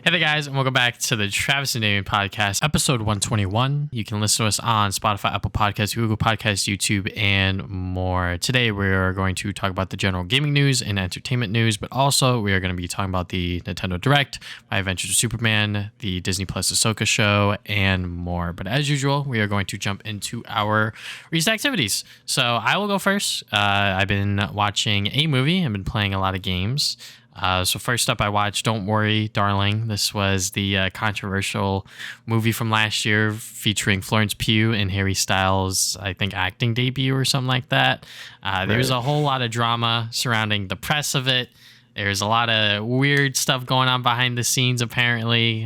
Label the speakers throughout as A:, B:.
A: Hey there, guys, and welcome back to the Travis and Damian podcast, episode 121. You can listen to us on Spotify, Apple Podcasts, Google Podcasts, YouTube, and more. Today, we are going to talk about the general gaming news and entertainment news, but also we are going to be talking about the Nintendo Direct, My Adventures with Superman, the Disney Plus Ahsoka show, and more. But as usual, we are going to jump into our recent activities. So I will go first. I've been watching a movie. I've been playing a lot of games. So first up, I watched Don't Worry, Darling. This was the controversial movie from last year featuring Florence Pugh and Harry Styles', I think, acting debut or something like that. There's a whole lot of drama surrounding the press of it. There's a lot of weird stuff going on behind the scenes, apparently,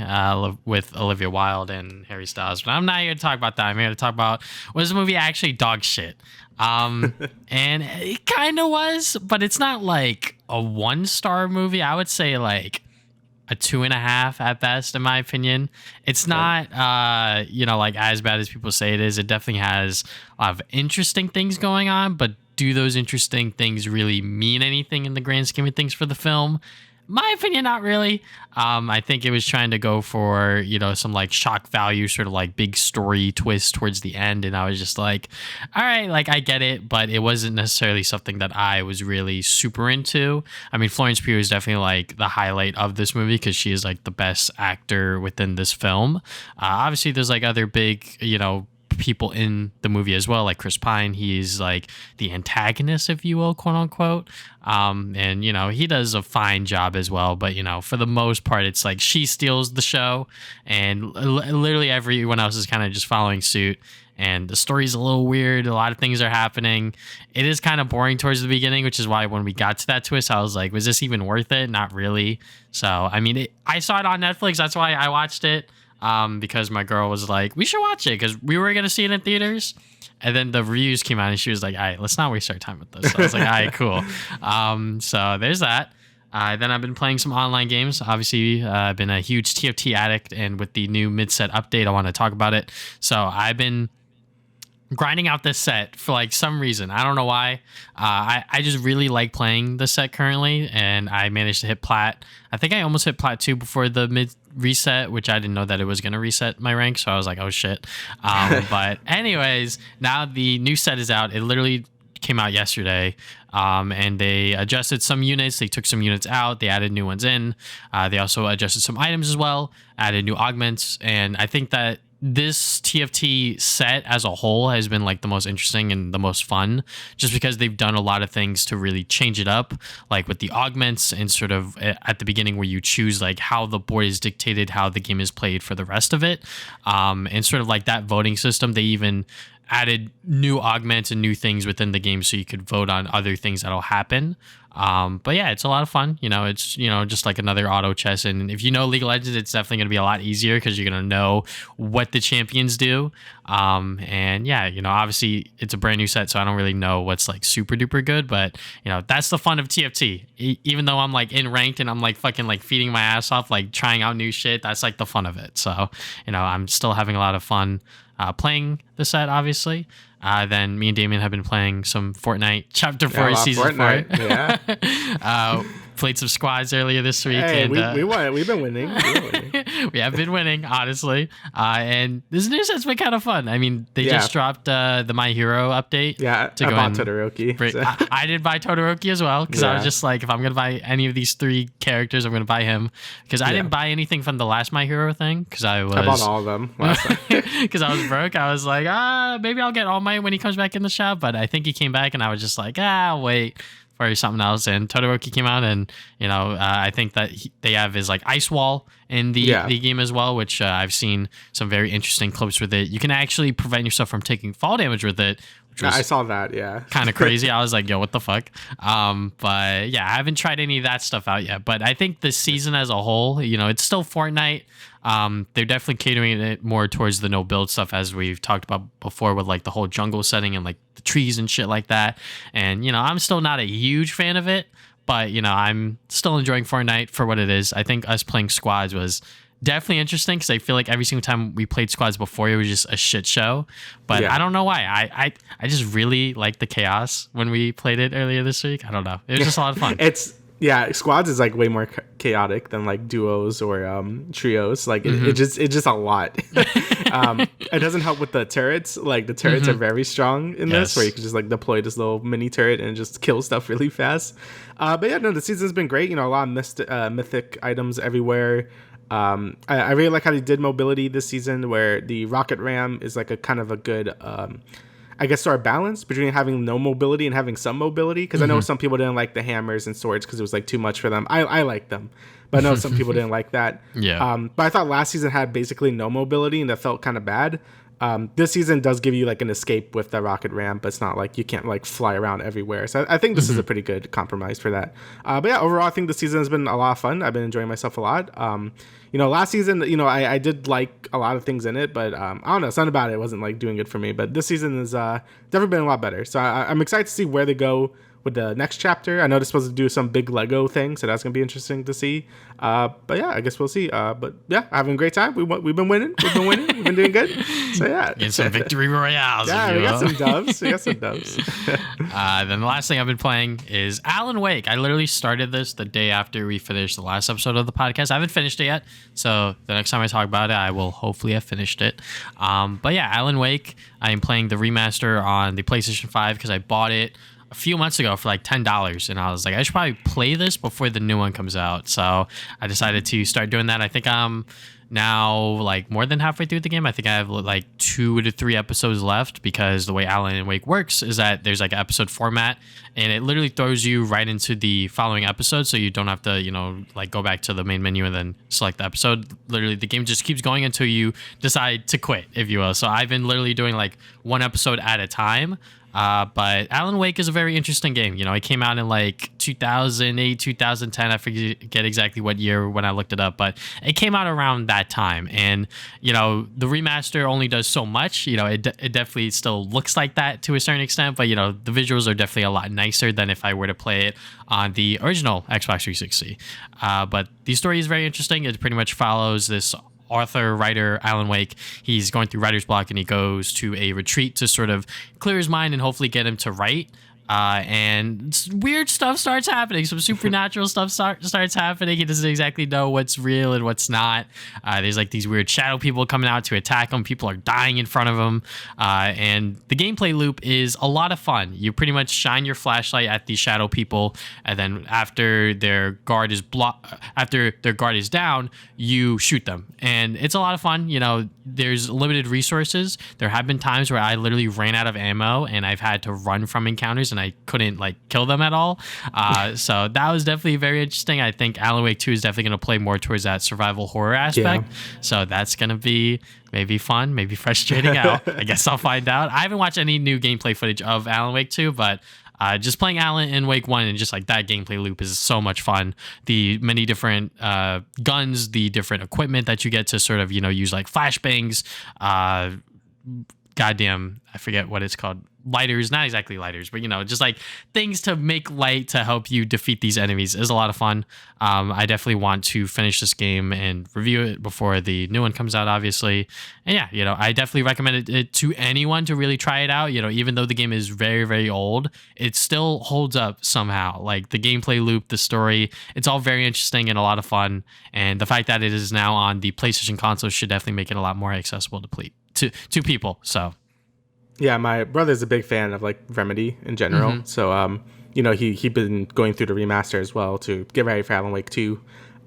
A: with Olivia Wilde and Harry Styles. But I'm not here to talk about that. I'm here to talk about, was the movie actually dog shit? And it kind of was, but it's not like a 1-star movie. I would say like a 2.5 at best, in my opinion. It's not, like as bad as people say it is. It definitely has a lot of interesting things going on, but do those interesting things really mean anything in the grand scheme of things for the film? My opinion, not really. I think it was trying to go for, some like shock value, sort of like big story twist towards the end. And I was just like, all right, like I get it, but it wasn't necessarily something that I was really super into. I mean, Florence Pugh is definitely like the highlight of this movie because she is like the best actor within this film. Obviously, there's like other big, people in the movie as well, like Chris Pine. He's like the antagonist, if you will, quote unquote. And he does a fine job as well, but for the most part, it's like she steals the show and literally everyone else is kind of just following suit. And the story's a little weird. A lot of things are happening. It is kind of boring towards the beginning, which is why when we got to that twist, I was like, was this even worth it? Not really. So, I mean, I saw it on Netflix. That's why I watched it. Because my girl was like, we should watch it because we were going to see it in theaters. And then the reviews came out and she was like, all right, let's not waste our time with this. So I was like, all right, cool. So there's that. Then I've been playing some online games. Obviously, I've been a huge TFT addict. And with the new mid-set update, I want to talk about it. So I've been grinding out this set for like some reason. I don't know why. I just really like playing the set currently, and I managed to hit plat. I think I almost hit plat 2 before the mid reset, which I didn't know that it was going to reset my rank, so I was like, oh shit. But anyways, now the new set is out. It literally came out yesterday, and they adjusted some units. They took some units out. They added new ones in. They also adjusted some items as well, added new augments, and I think that this TFT set as a whole has been like the most interesting and the most fun, just because they've done a lot of things to really change it up, like with the augments and sort of at the beginning where you choose like how the board is dictated, how the game is played for the rest of it. And sort of like that voting system, they even added new augments and new things within the game so you could vote on other things that'll happen. But yeah, it's a lot of fun. It's, just like another auto chess. And if you know League of Legends, it's definitely going to be a lot easier because you're going to know what the champions do. And yeah, obviously it's a brand new set, so I don't really know what's like super duper good, but that's the fun of TFT. Even though I'm like in ranked and I'm like fucking like feeding my ass off, like trying out new shit, that's like the fun of it. So, I'm still having a lot of fun playing the set, obviously. Then me and Damian have been playing some Fortnite Chapter 4 Season 4.
B: Yeah.
A: Played some squads earlier this week.
B: Hey,
A: and
B: we won. We've been winning.
A: We have been winning, honestly. And this new set's been kind of fun. I mean, they just dropped the My Hero update.
B: Yeah, I bought Todoroki. So.
A: I did buy Todoroki as well, because I was just like, if I'm going to buy any of these 3 characters, I'm going to buy him. Because I didn't buy anything from the last My Hero thing, because I
B: bought all of them last time.
A: Because I was broke. I was like, maybe I'll get All Might when he comes back in the shop. But I think he came back, and I was just like, wait for something else. And Todoroki came out, and I think that they have his like ice wall in the game as well, which I've seen some very interesting clips with it. You can actually prevent yourself from taking fall damage with it, which was
B: I saw that. Yeah,
A: kind of crazy. I was like, yo, what the fuck? But yeah, I haven't tried any of that stuff out yet. But I think this season as a whole, it's still Fortnite. They're definitely catering it more towards the no build stuff, as we've talked about before, with like the whole jungle setting and like the trees and shit like that. And I'm still not a huge fan of it, but I'm still enjoying Fortnite for what it is. I think us playing squads was definitely interesting, because I feel like every single time we played squads before, it was just a shit show. But I don't know why. I just really liked the chaos when we played it earlier this week. I don't know. It was just a lot of fun.
B: Yeah, squads is like way more chaotic than like duos or trios. Like it's just a lot. It doesn't help with the turrets. Like the turrets are very strong in this, where you can just like deploy this little mini turret and just kill stuff really fast. But yeah, no, the season's been great. You know, a lot of mythic items everywhere. I really like how they did mobility this season, where the rocket ram is like a kind of a good I guess sort of balance between having no mobility and having some mobility, because I know some people didn't like the hammers and swords because it was like too much for them. I like them, but I know some people didn't like that. But I thought last season had basically no mobility, and that felt kind of bad. This season does give you like an escape with the rocket ram, but it's not like you can't like fly around everywhere. So I think this is a pretty good compromise for that. But yeah, overall, I think the season has been a lot of fun. I've been enjoying myself a lot. You know, last season, you know, I did like a lot of things in it, but I don't know, something about it wasn't like doing good for me. But this season has definitely been a lot better. So I'm excited to see where they go with the next chapter. I know they're supposed to do some big Lego thing, so that's gonna be interesting to see. But yeah, I guess we'll see. But yeah, having a great time. We've been winning. We've been doing good. So yeah,
A: get some victory royales.
B: Yeah, we got some dubs.
A: Then the last thing I've been playing is Alan Wake. I literally started this the day after we finished the last episode of the podcast. I haven't finished it yet, so the next time I talk about it, I will hopefully have finished it. But yeah, Alan Wake. I am playing the remaster on the PlayStation 5 because I bought it a few months ago for like $10, and I was like, I should probably play this before the new one comes out. So I decided to start doing that. I think I'm now like more than halfway through the game. I think I have like 2 to 3 episodes left, because the way Alan Wake works is that there's like an episode format, and it literally throws you right into the following episode, so you don't have to, you know, like go back to the main menu and then select the episode. Literally the game just keeps going until you decide to quit, if you will. So I've been literally doing like one episode at a time. But Alan Wake is a very interesting game. You know, it came out in like 2008, 2010. I forget exactly what year when I looked it up, but it came out around that time. And, you know, the remaster only does so much. You know, it definitely still looks like that to a certain extent, but, you know, the visuals are definitely a lot nicer than if I were to play it on the original Xbox 360. But the story is very interesting. It pretty much follows this writer Alan Wake. He's going through writer's block, and he goes to a retreat to sort of clear his mind and hopefully get him to write. And weird stuff starts happening. Some supernatural stuff starts happening. He doesn't exactly know what's real and what's not. There's like these weird shadow people coming out to attack him. People are dying in front of him. And the gameplay loop is a lot of fun. You pretty much shine your flashlight at these shadow people, and then after their guard is down, you shoot them. And it's a lot of fun. You know, there's limited resources. There have been times where I literally ran out of ammo, and I've had to run from encounters, and I couldn't like kill them at all. So that was definitely very interesting. I think Alan Wake 2 is definitely going to play more towards that survival horror aspect. Yeah. So that's going to be maybe fun, maybe frustrating. I guess I'll find out. I haven't watched any new gameplay footage of Alan Wake 2, but just playing Alan in Wake 1 and just like that gameplay loop is so much fun. The many different guns, the different equipment that you get to sort of, you know, use like flashbangs, goddamn, I forget what it's called. Lighters, not exactly lighters, but, you know, just like things to make light to help you defeat these enemies is a lot of fun. I definitely want to finish this game and review it before the new one comes out, obviously. And yeah, you know, I definitely recommend it to anyone to really try it out. You know, even though the game is very, very old, it still holds up somehow. Like the gameplay loop, the story, it's all very interesting and a lot of fun. And the fact that it is now on the PlayStation console should definitely make it a lot more accessible to people. So
B: yeah, my brother's a big fan of like Remedy in general. So you know, he'd been going through the remaster as well to get ready for Alan Wake 2.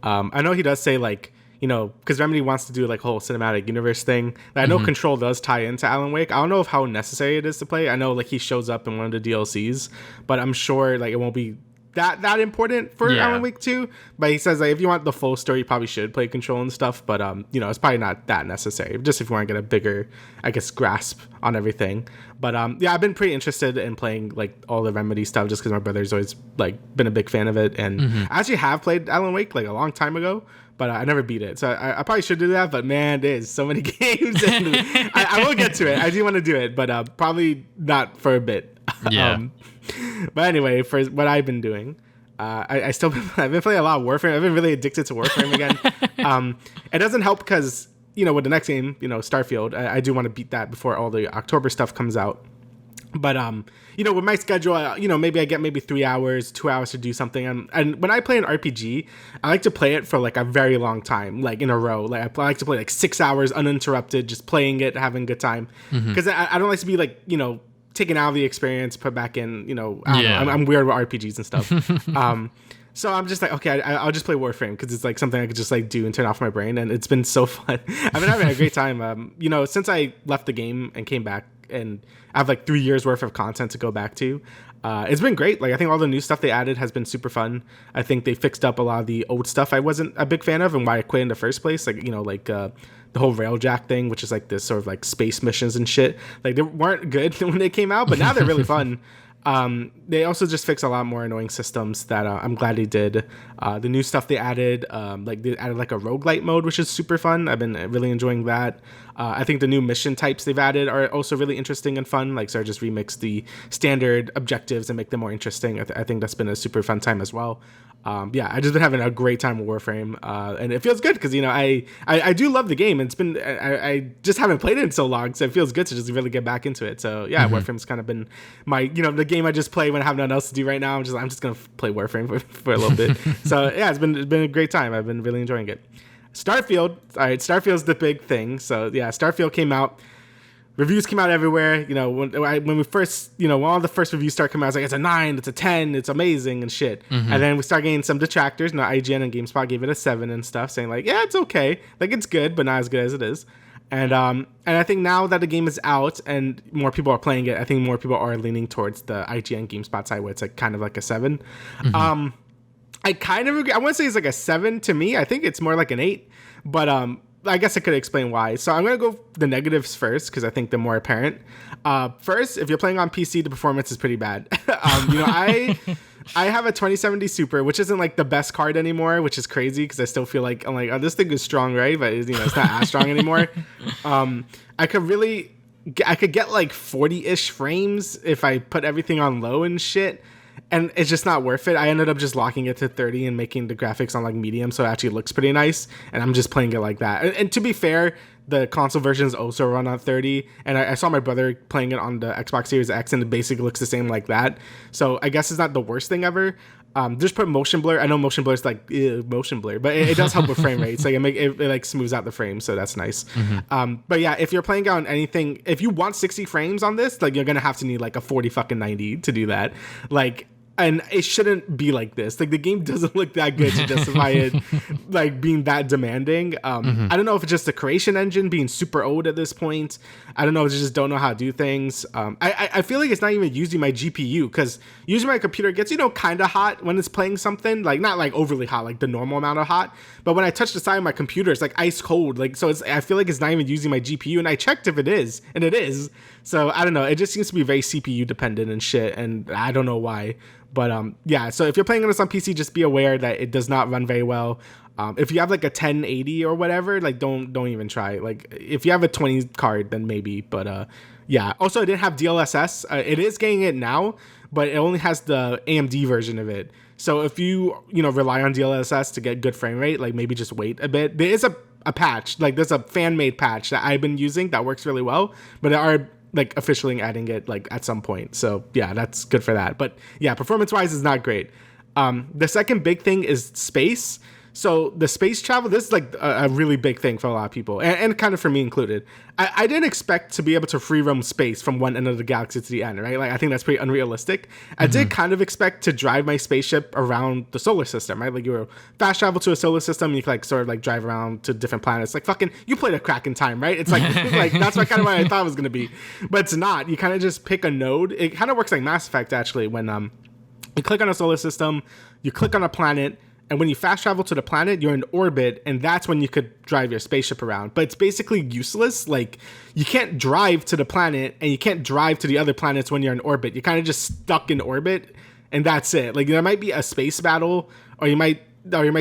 B: I know he does say like, you know, because Remedy wants to do like a whole cinematic universe thing. I know Control does tie into Alan Wake. I don't know how necessary it is to play. I know like he shows up in one of the DLCs, but I'm sure like it won't be that important for Alan Wake 2. But he says like if you want the full story, you probably should play Control and stuff. But you know, it's probably not that necessary. Just if you want to get a bigger, I guess, grasp on everything. But yeah, I've been pretty interested in playing like all the Remedy stuff just because my brother's always like been a big fan of it. And I actually have played Alan Wake like a long time ago, but I never beat it. So I probably should do that. But man, there's so many games. And I will get to it. I do want to do it, but probably not for a bit.
A: Yeah.
B: But anyway, for what I've been doing, I've been playing a lot of Warframe. I've been really addicted to Warframe again. It doesn't help because, you know, with the next game, you know, Starfield, I do want to beat that before all the October stuff comes out. But with my schedule, maybe I get maybe 3 hours, 2 hours to do something. And when I play an RPG, I like to play it for like a very long time, like in a row. Like I like to play like 6 hours uninterrupted, just playing it, having a good time. Because I don't like to be like, taken out of the experience, put back in. I don't know. I'm weird with RPGs and stuff. So I'm just like, okay, I'll just play Warframe because it's like something I could just like do and turn off my brain, and it's been so fun. I've been having a great time. Since I left the game and came back, and I have like 3 years worth of content to go back to. It's been great. Like I think all the new stuff they added has been super fun. I think they fixed up a lot of the old stuff I wasn't a big fan of and why I quit in the first place. Like the whole railjack thing, which is like this sort of like space missions and shit. Like they weren't good when they came out, but now they're really fun. They also just fix a lot more annoying systems that I'm glad they did. The new stuff they added, they added like a roguelite mode, which is super fun. I've been really enjoying that. I think the new mission types they've added are also really interesting and fun. Like, so I just remix the standard objectives and make them more interesting. I think that's been a super fun time as well. I just been having a great time with Warframe, and it feels good because I do love the game. And it's been I just haven't played it in so long, so it feels good to just really get back into it. So yeah, Warframe's kind of been my the game I just play when I have nothing else to do right now. I'm just gonna play Warframe for a little bit. So yeah, it's been a great time. I've been really enjoying it. Starfield, all right, Starfield's the big thing. So yeah, Starfield came out. Reviews came out everywhere. When we first, when all the first reviews start coming out, I was like, it's a 9, it's a 10, it's amazing and shit. And then we start getting some detractors. IGN and GameSpot gave it a 7 and stuff, saying like, yeah, it's okay, like it's good, but not as good as it is. And I think now that the game is out and more people are playing it, I think more people are leaning towards the IGN GameSpot side where it's like kind of like a 7. I kind of agree. I wouldn't say it's like a 7 to me. I think it's more like an 8, but I guess I could explain why. So I'm going to go the negatives first because I think they're more apparent. First, if you're playing on PC, the performance is pretty bad. I have a 2070 Super, which isn't like the best card anymore, which is crazy because I still feel like, I'm like, oh, this thing is strong, right? But it's not as strong anymore. I could get like 40-ish frames if I put everything on low and shit. And it's just not worth it. I ended up just locking it to 30 and making the graphics on like medium, so it actually looks pretty nice. And I'm just playing it like that. And to be fair, the console versions also run on 30. And I saw my brother playing it on the Xbox Series X, and it basically looks the same like that. So I guess it's not the worst thing ever. Just put motion blur. I know motion blur is like motion blur, but it does help with frame rates. Like it like smooths out the frame, so that's nice. But yeah, if you're playing on anything, if you want 60 frames on this, like you're gonna have to need like a 40 fucking 90 to do that. Like. And it shouldn't be like this. Like the game doesn't look that good to justify it like being that demanding. I don't know if it's just the creation engine being super old at this point. I don't know if they just don't know how to do things. I feel like it's not even using my GPU because using my computer gets, kind of hot when it's playing something. Like not like overly hot, like the normal amount of hot. But when I touch the side of my computer, it's like ice cold. Like so I feel like it's not even using my GPU. And I checked if it is, and it is. So I don't know. It just seems to be very CPU dependent and shit. And I don't know why. But yeah, so if you're playing this on PC, just be aware that it does not run very well. If you have like a 1080 or whatever, like don't even try. Like if you have a 20 card, then maybe. But yeah. Also, it didn't have DLSS. It is getting it now, but it only has the AMD version of it. So if you rely on DLSS to get good frame rate, like maybe just wait a bit. There is a patch, like there's a fan made patch that I've been using that works really well, but there are like officially adding it like at some point. So yeah, that's good for that. But yeah, performance wise is not great. The second big thing is space. So the space travel, this is like a really big thing for a lot of people, and kind of for me included. I didn't expect to be able to free roam space from one end of the galaxy to the end, right? Like I think that's pretty unrealistic. I did kind of expect to drive my spaceship around the solar system, right? Like you were fast travel to a solar system, and you could like sort of like drive around to different planets. Like fucking, you played a crack in time, right? It's like like that's what kind of what I thought it was gonna be, but it's not. You kind of just pick a node. It kind of works like Mass Effect actually. When you click on a solar system, you click on a planet. And when you fast travel to the planet, you're in orbit, and that's when you could drive your spaceship around. But it's basically useless. Like, you can't drive to the planet, and you can't drive to the other planets when you're in orbit. You're kind of just stuck in orbit, and that's it. Like, there might be a space battle, or you might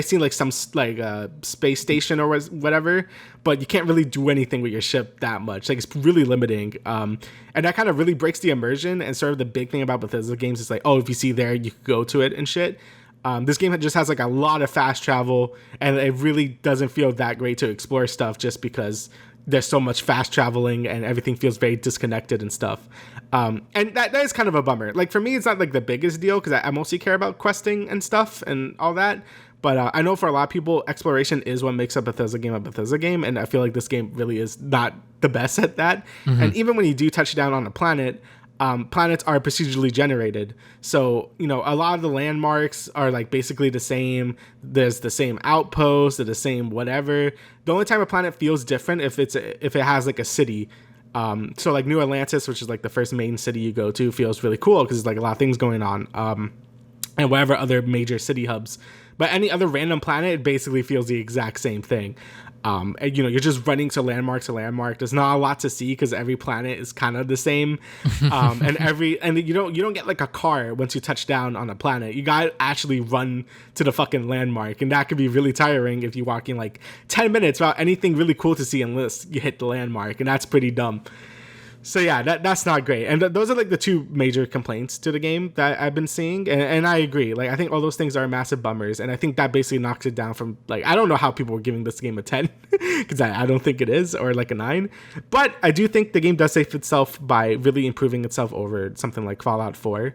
B: see like some like space station or whatever, but you can't really do anything with your ship that much. Like, it's really limiting. And that kind of really breaks the immersion. And sort of the big thing about Bethesda games is like, oh, if you see there, you could go to it and shit. This game just has like a lot of fast travel, and it really doesn't feel that great to explore stuff just because there's so much fast traveling and everything feels very disconnected and stuff. And that is kind of a bummer. Like for me, it's not like the biggest deal because I mostly care about questing and stuff and all that. But I know for a lot of people, exploration is what makes a Bethesda game, and I feel like this game really is not the best at that. Mm-hmm. And even when you do touch down on a planet, planets are procedurally generated. So, you know, a lot of the landmarks are like basically the same. There's the same outpost, or the same whatever. The only time a planet feels different if it has like a city. So like New Atlantis, which is like the first main city you go to, feels really cool because there's like a lot of things going on. And whatever other major city hubs. But any other random planet, it basically feels the exact same thing. And, you know, you're just running to landmark to landmark. There's not a lot to see because every planet is kind of the same. And you don't get like a car once you touch down on a planet. You gotta actually run to the fucking landmark, and that could be really tiring if you're walking like 10 minutes without anything really cool to see unless you hit the landmark, and that's pretty dumb. So yeah, that's not great. And those are like the two major complaints to the game that I've been seeing. And I agree. Like, I think all those things are massive bummers. And I think that basically knocks it down from like, I don't know how people were giving this game a 10 because I don't think it is, or like a 9. But I do think the game does save itself by really improving itself over something like Fallout 4.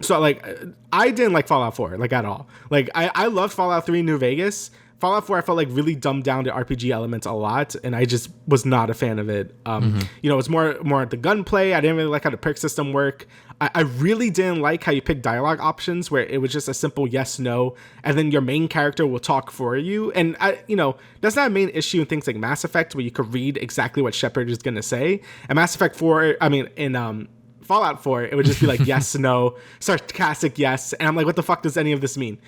B: So like, I didn't like Fallout 4 like at all. Like I loved Fallout 3 New Vegas. Fallout 4, I felt like really dumbed down the RPG elements a lot, and I just was not a fan of it. You know, it's more the gunplay. I didn't really like how the perk system worked. I really didn't like how you pick dialogue options where it was just a simple yes, no, and then your main character will talk for you. And that's not a main issue in things like Mass Effect where you could read exactly what Shepard is going to say. And Mass Effect 4, in Fallout 4, it would just be like yes, no, sarcastic yes, and I'm like, what the fuck does any of this mean?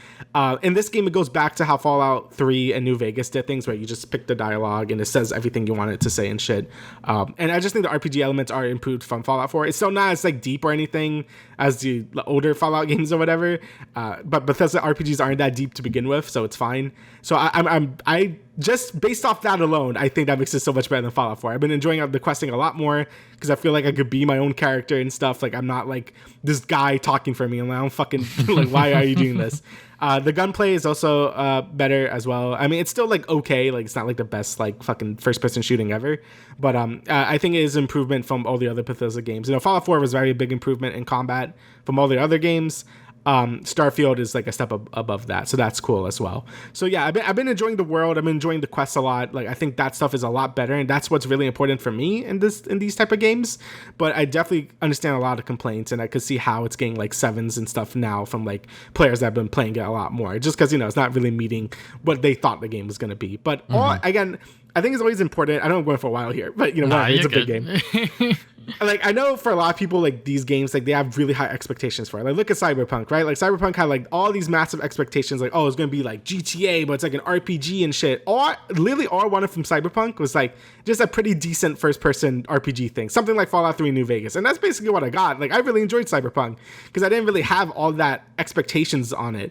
B: In this game, it goes back to how Fallout 3 and New Vegas did things, where you just pick the dialogue and it says everything you want it to say and shit. And I just think the RPG elements are improved from Fallout 4. It's still not as like deep or anything as the older Fallout games or whatever, but Bethesda RPGs aren't that deep to begin with, so it's fine. So I just based off that alone, I think that makes it so much better than Fallout 4. I've been enjoying the questing a lot more because I feel like I could be my own character and stuff. Like, I'm not like this guy talking for me. I'm like, I'm fucking like, why are you doing this? The gunplay is also better as well. I mean, it's still like okay. Like, it's not like the best like fucking first person shooting ever, but I think it is improvement from all the other Bethesda games. You know, Fallout 4 was very big improvement in combat from all the other games. Starfield is like a step above that, so that's cool as well. So yeah, I've been enjoying the world. I've been enjoying the quests a lot. Like, I think that stuff is a lot better, and that's what's really important for me in these type of games. But I definitely understand a lot of complaints, and I could see how it's getting like 7s and stuff now from like players that have been playing it a lot more, just because it's not really meeting what they thought the game was going to be. But again, I think it's always important. I know I'm going for a while here, but it's a big game. Like, I know for a lot of people, like, these games, like, they have really high expectations for it. Like, look at Cyberpunk, right? Like, Cyberpunk had, like, all these massive expectations, like, oh, it's going to be, like, GTA, but it's, like, an RPG and shit. Literally all I wanted from Cyberpunk was, like, just a pretty decent first-person RPG thing. Something like Fallout 3 New Vegas. And that's basically what I got. Like, I really enjoyed Cyberpunk because I didn't really have all that expectations on it.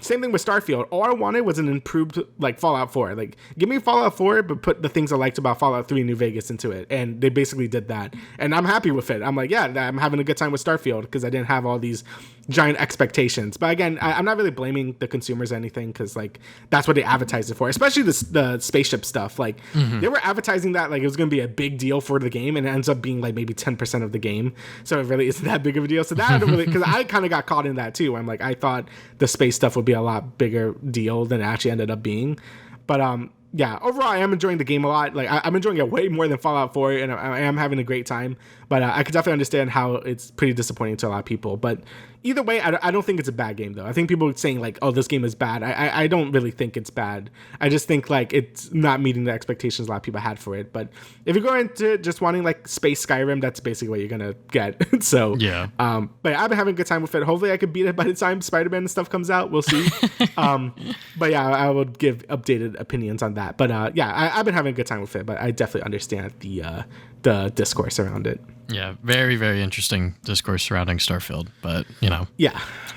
B: Same thing with Starfield. All I wanted was an improved, like, Fallout 4. Like, give me Fallout 4, but put the things I liked about Fallout 3 New Vegas into it. And they basically did that. And I'm happy with it. I'm like, yeah, I'm having a good time with Starfield because I didn't have all these giant expectations. But again, I'm not really blaming the consumers or anything because, like, that's what they advertised it for, especially the spaceship stuff. Like, they were advertising that like it was going to be a big deal for the game, and it ends up being like maybe 10% of the game. So it really isn't that big of a deal. So that I don't really, because I kind of got caught in that too. I'm like, I thought the space stuff would be a lot bigger deal than it actually ended up being. But yeah, overall, I am enjoying the game a lot. Like, I'm enjoying it way more than Fallout 4, and I am having a great time. But I could definitely understand how it's pretty disappointing to a lot of people. But either way, I don't think it's a bad game, though. I think people are saying, like, oh, this game is bad. I don't really think it's bad. I just think, like, it's not meeting the expectations a lot of people had for it. But if you go into just wanting, like, space Skyrim, that's basically what you're going to get. So,
A: yeah.
B: But I've been having a good time with it. Hopefully, I could beat it by the time Spider-Man and stuff comes out. We'll see. But yeah, I will give updated opinions on that. But yeah, I've been having a good time with it. But I definitely understand the discourse around it.
A: Yeah, very, very interesting discourse surrounding Starfield, but,
B: yeah,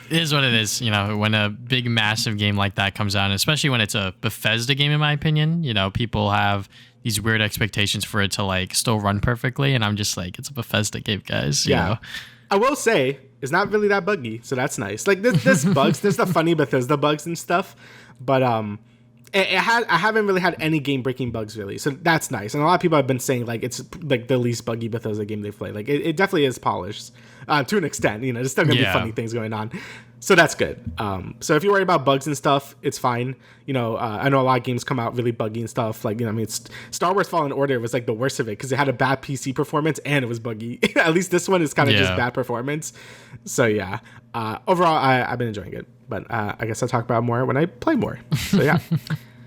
A: it is what it is. When a big, massive game like that comes out, and especially when it's a Bethesda game, in my opinion, people have these weird expectations for it to, like, still run perfectly, and I'm just like, it's a Bethesda game, guys. You know?
B: I will say, it's not really that buggy, so that's nice. Like, there's bugs, there's the funny Bethesda bugs and stuff, but, I haven't really had any game breaking bugs really, so that's nice. And a lot of people have been saying like it's like the least buggy Bethesda game they've played. Like it definitely is polished to an extent. You know, there's still gonna be funny things going on, so that's good. So if you're worried about bugs and stuff, it's fine. You know, I know a lot of games come out really buggy and stuff. Like, you know, I mean, Star Wars Fallen Order was like the worst of it because it had a bad PC performance and it was buggy. At least this one is kind of just bad performance. So yeah, overall I've been enjoying it. But I guess I'll talk about it more when I play more. So yeah.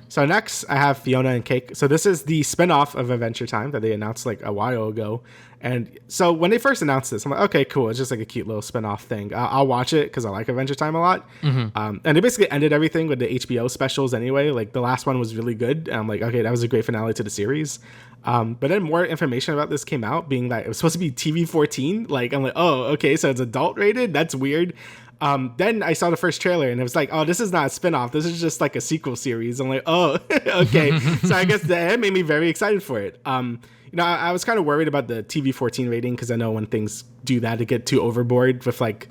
B: So next, I have Fionna and Cake. So this is the spinoff of Adventure Time that they announced like a while ago. And so when they first announced this, I'm like, okay, cool. It's just like a cute little spinoff thing. I'll watch it because I like Adventure Time a lot. And they basically ended everything with the HBO specials anyway. Like the last one was really good. And I'm like, okay, that was a great finale to the series. But then more information about this came out, being that it was supposed to be TV-14. Like, I'm like, oh, okay, so it's adult rated? That's weird. Then I saw the first trailer and it was like, oh, this is not a spinoff. This is just like a sequel series. I'm like, oh, okay. So I guess that made me very excited for it. You know, I was kind of worried about the TV-14 rating because I know when things do that, it get too overboard with like,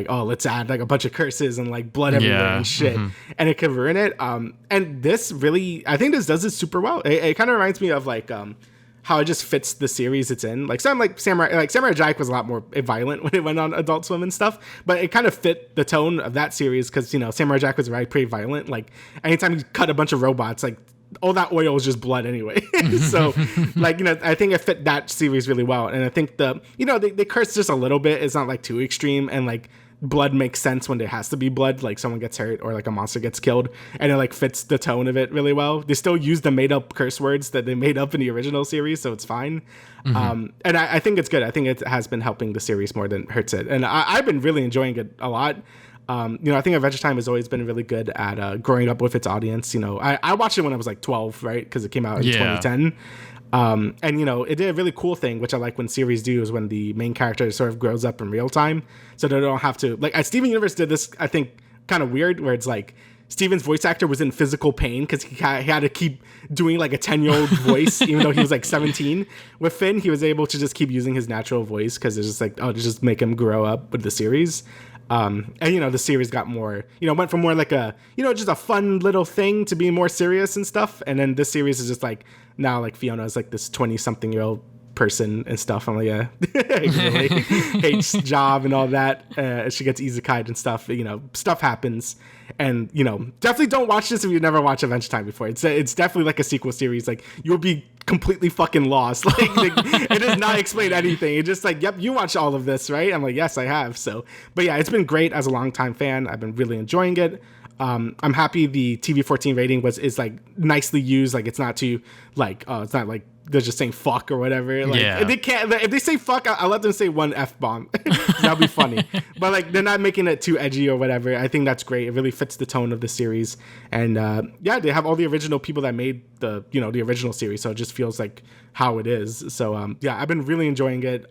B: oh, let's add like a bunch of curses and like blood everywhere and shit. And it could ruin it. And this really, I think this does it super well. It kind of reminds me of like, how it just fits the series it's in. Like Samurai Jack was a lot more violent when it went on Adult Swim and stuff, but it kind of fit the tone of that series because, you know, Samurai Jack was pretty violent. Like anytime you cut a bunch of robots, like all that oil is just blood anyway. So like, you know, I think it fit that series really well. And I think they curse just a little bit. It's not like too extreme, and like blood makes sense when there has to be blood, like someone gets hurt or like a monster gets killed, and it like fits the tone of it really well. They still use the made up curse words that they made up in the original series, so it's fine. And I think it's good. I think it has been helping the series more than hurts it, and I've been really enjoying it a lot. You know, I think Adventure Time has always been really good at growing up with its audience. You know, I watched it when I was like 12, right? Because it came out in 2010. And, you know, it did a really cool thing, which I like when series do, is when the main character sort of grows up in real time. So they don't have to, like, Steven Universe did this, I think, kind of weird, where it's like Steven's voice actor was in physical pain because he had to keep doing like a 10-year-old voice, even though he was like 17. With Finn, he was able to just keep using his natural voice because it's just like, to just make him grow up with the series. And, you know, the series got more, you know, went from more like a, you know, just a fun little thing to being more serious and stuff. And then this series is just like, now like Fiona is like this 20-something-year-old person and stuff. I'm like, yeah, really hates job and all that. She gets isekai'd and stuff. You know, stuff happens. And, you know, definitely don't watch this if you've never watched Adventure Time before. It's definitely like a sequel series. Like, you'll be completely fucking lost. Like it does not explain anything. It's just like, yep, you watch all of this, right? I'm like, yes, I have. So, but yeah, it's been great as a longtime fan. I've been really enjoying it. I'm happy the TV-14 rating is like nicely used. Like, it's not too like, it's not like they're just saying fuck or whatever. Like, if they say fuck, I'll let them say one F-bomb. That'll be funny. But like, they're not making it too edgy or whatever. I think that's great. It really fits the tone of the series. And yeah, they have all the original people that made the original series, so it just feels like how it is. So yeah, I've been really enjoying it.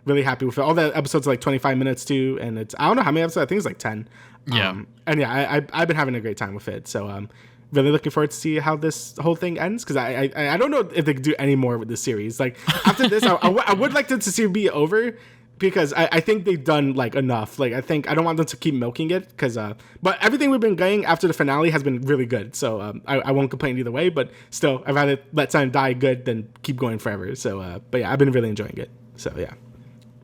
B: Really happy with it. All the episodes are like 25 minutes too, and I don't know how many episodes. I think it's like 10. And yeah, I've been having a great time with it. So really looking forward to see how this whole thing ends, because I don't know if they could do any more with this series. Like, after this, I would like to see it be over, because I think they've done like enough. Like, I don't want them to keep milking it, because but everything we've been getting after the finale has been really good. So I won't complain either way, but still, I'd rather let something die good than keep going forever. So but yeah, I've been really enjoying it. So yeah.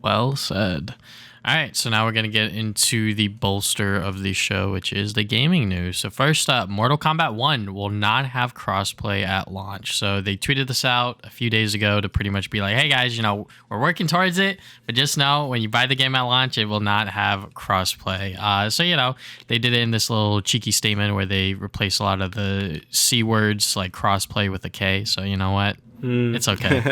A: Well said. All right, so now we're going to get into the bolster of the show, which is the gaming news. So first up, Mortal Kombat 1 will not have crossplay at launch. So they tweeted this out a few days ago to pretty much be like, hey guys, we're working towards it, but just know when you buy the game at launch, it will not have crossplay. So, they did it in this little cheeky statement where they replace a lot of the C words like crossplay with a K. So you know what? It's okay.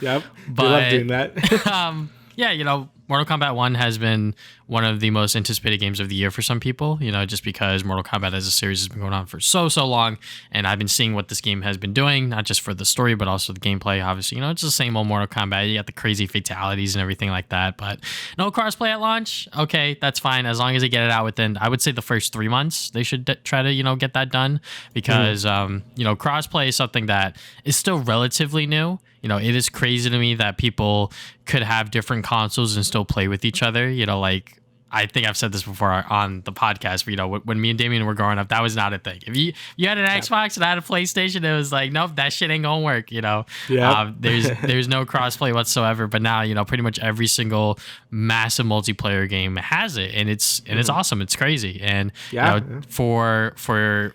B: Yep, but, love doing that.
A: Yeah, Mortal Kombat 1 has been one of the most anticipated games of the year for some people, just because Mortal Kombat as a series has been going on for so long. And I've been seeing what this game has been doing, not just for the story, but also the gameplay. Obviously, it's the same old Mortal Kombat. You got the crazy fatalities and everything like that. But no crossplay at launch. Okay, that's fine. As long as they get it out within, I would say, the first 3 months, they should try to, get that done. Because, crossplay is something that is still relatively new. It is crazy to me that people could have different consoles and still play with each other. I think I've said this before on the podcast, but, you know, when me and Damian were growing up, that was not a thing. If you had an Xbox and I had a PlayStation, it was like, nope, that shit ain't gonna work, you know. There's no crossplay whatsoever. But now, you know, pretty much every single massive multiplayer game has it, and it's awesome. It's crazy. And you know, for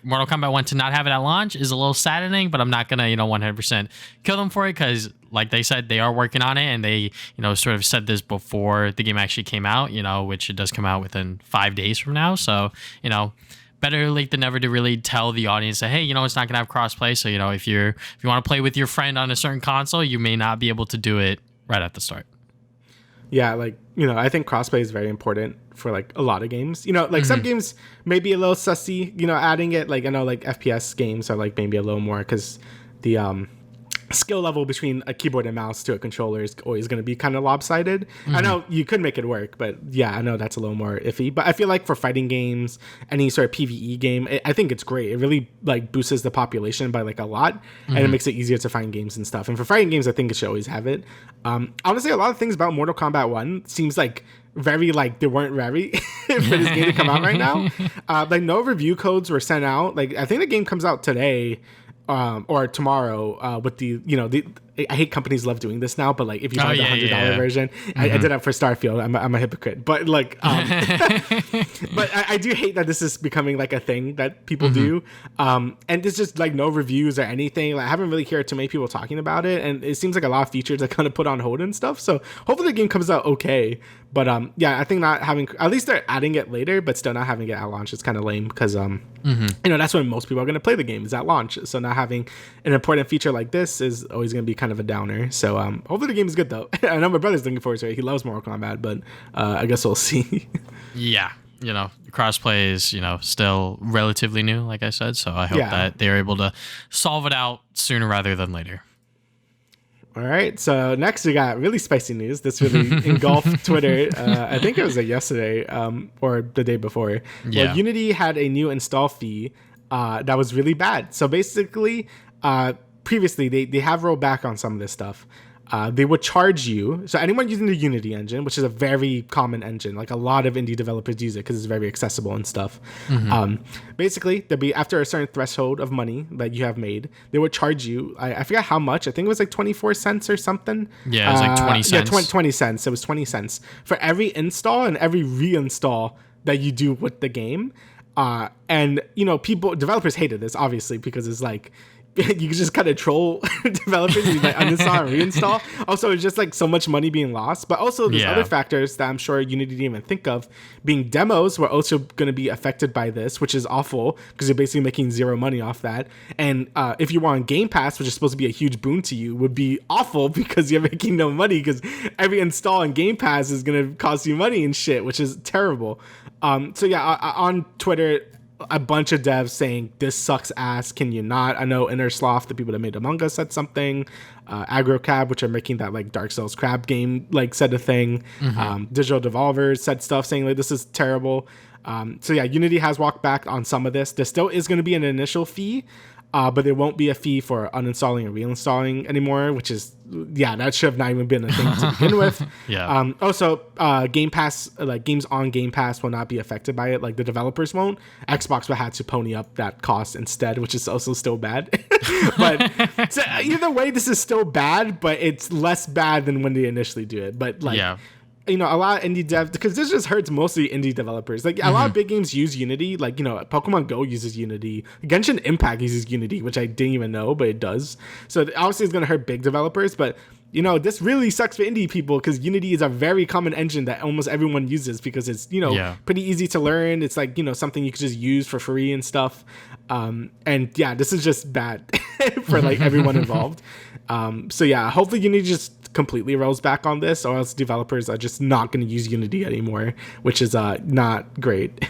A: Mortal Kombat 1 to not have it at launch is a little saddening, but I'm not gonna, you know, 100% kill them for it, because like they said, they are working on it, and they, you know, sort of said this before the game actually came out, you know, which it does come out within 5 days from now. So, you know, better late than never to really tell the audience that, hey, you know, it's not going to have crossplay. So, you know, if you want to play with your friend on a certain console, you may not be able to do it right at the start.
B: Yeah, like, you know, I think crossplay is very important for like a lot of games. You know, like some games may be a little sussy, you know, adding it. Like I know like FPS games are like maybe a little more, because the skill level between a keyboard and mouse to a controller is always going to be kind of lopsided. I know you could make it work, but yeah, I know that's a little more iffy. But I feel like for fighting games, any sort of PvE game, I think it's great. It really like boosts the population by like a lot, and it makes it easier to find games and stuff. And for fighting games, I think it should always have it. Honestly, a lot of things about Mortal Kombat 1 seems like very like they weren't ready for this game to come out right now. Like no review codes were sent out. Like I think the game comes out today. Or tomorrow with the, you know, I hate companies love doing this now, but like if you buy the $100 version, I did that for Starfield. I'm a hypocrite, but like, but I do hate that this is becoming like a thing that people do. And there's just like no reviews or anything. Like I haven't really heard too many people talking about it, and it seems like a lot of features are kind of put on hold and stuff. So hopefully the game comes out okay. But yeah, I think not having, at least they're adding it later, but still not having it at launch is kind of lame, because you know, that's when most people are going to play the game, is at launch. So not having an important feature like this is always going to be kind of a downer. So hopefully the game is good though. I know my brother's looking forward to it. He loves Mortal Kombat, but I guess we'll see.
A: Yeah, you know, crossplay is, you know, still relatively new, like I said. So I hope that they're able to solve it out sooner rather than later.
B: All right, so next we got really spicy news. This really engulfed Twitter. I think it was like yesterday or the day before. Yeah. Well, Unity had a new install fee that was really bad. So basically, previously they have rolled back on some of this stuff. They would charge you. So anyone using the Unity engine, which is a very common engine, like a lot of indie developers use it because it's very accessible and stuff. Basically, there'd be, after a certain threshold of money that you have made, they would charge you. I forgot how much. I think it was like 24 cents or something.
A: Yeah, it was like 20 cents.
B: Yeah, 20 cents. It was 20 cents for every install and every reinstall that you do with the game. And, you know, developers hated this, obviously, because it's like, you can just kind of troll developers, you like uninstall and reinstall. Also, it's just like so much money being lost. But also there's other factors that I'm sure Unity didn't even think of. Being demos were also going to be affected by this, which is awful because you're basically making zero money off that. And if you were on Game Pass, which is supposed to be a huge boon to you, would be awful because you're making no money, because every install in Game Pass is going to cost you money and shit, which is terrible. So yeah, on Twitter, a bunch of devs saying this sucks ass. Can you not? I know Inner Sloth, the people that made Among Us, said something. AgroCab, which are making that like Dark Souls crab game, like said a thing. Digital Devolvers said stuff saying like this is terrible. So yeah, Unity has walked back on some of this. There still is going to be an initial fee, but there won't be a fee for uninstalling and reinstalling anymore, which is, yeah, that should have not even been a thing to begin with. Also, Game Pass, like games on Game Pass will not be affected by it. Like the developers won't. Xbox will have to pony up that cost instead, which is also still bad. But so either way, this is still bad, but it's less bad than when they initially do it. But like, you know, a lot of indie dev, because this just hurts mostly indie developers. Like a lot of big games use Unity. Like, you know, Pokemon Go uses Unity. Genshin Impact uses Unity, which I didn't even know, but it does. So obviously it's going to hurt big developers, but you know, this really sucks for indie people because Unity is a very common engine that almost everyone uses because it's, you know, pretty easy to learn. It's like, you know, something you could just use for free and stuff. And yeah, this is just bad for like everyone involved. So yeah, hopefully Unity just completely rolls back on this, or else developers are just not going to use Unity anymore, which is not great.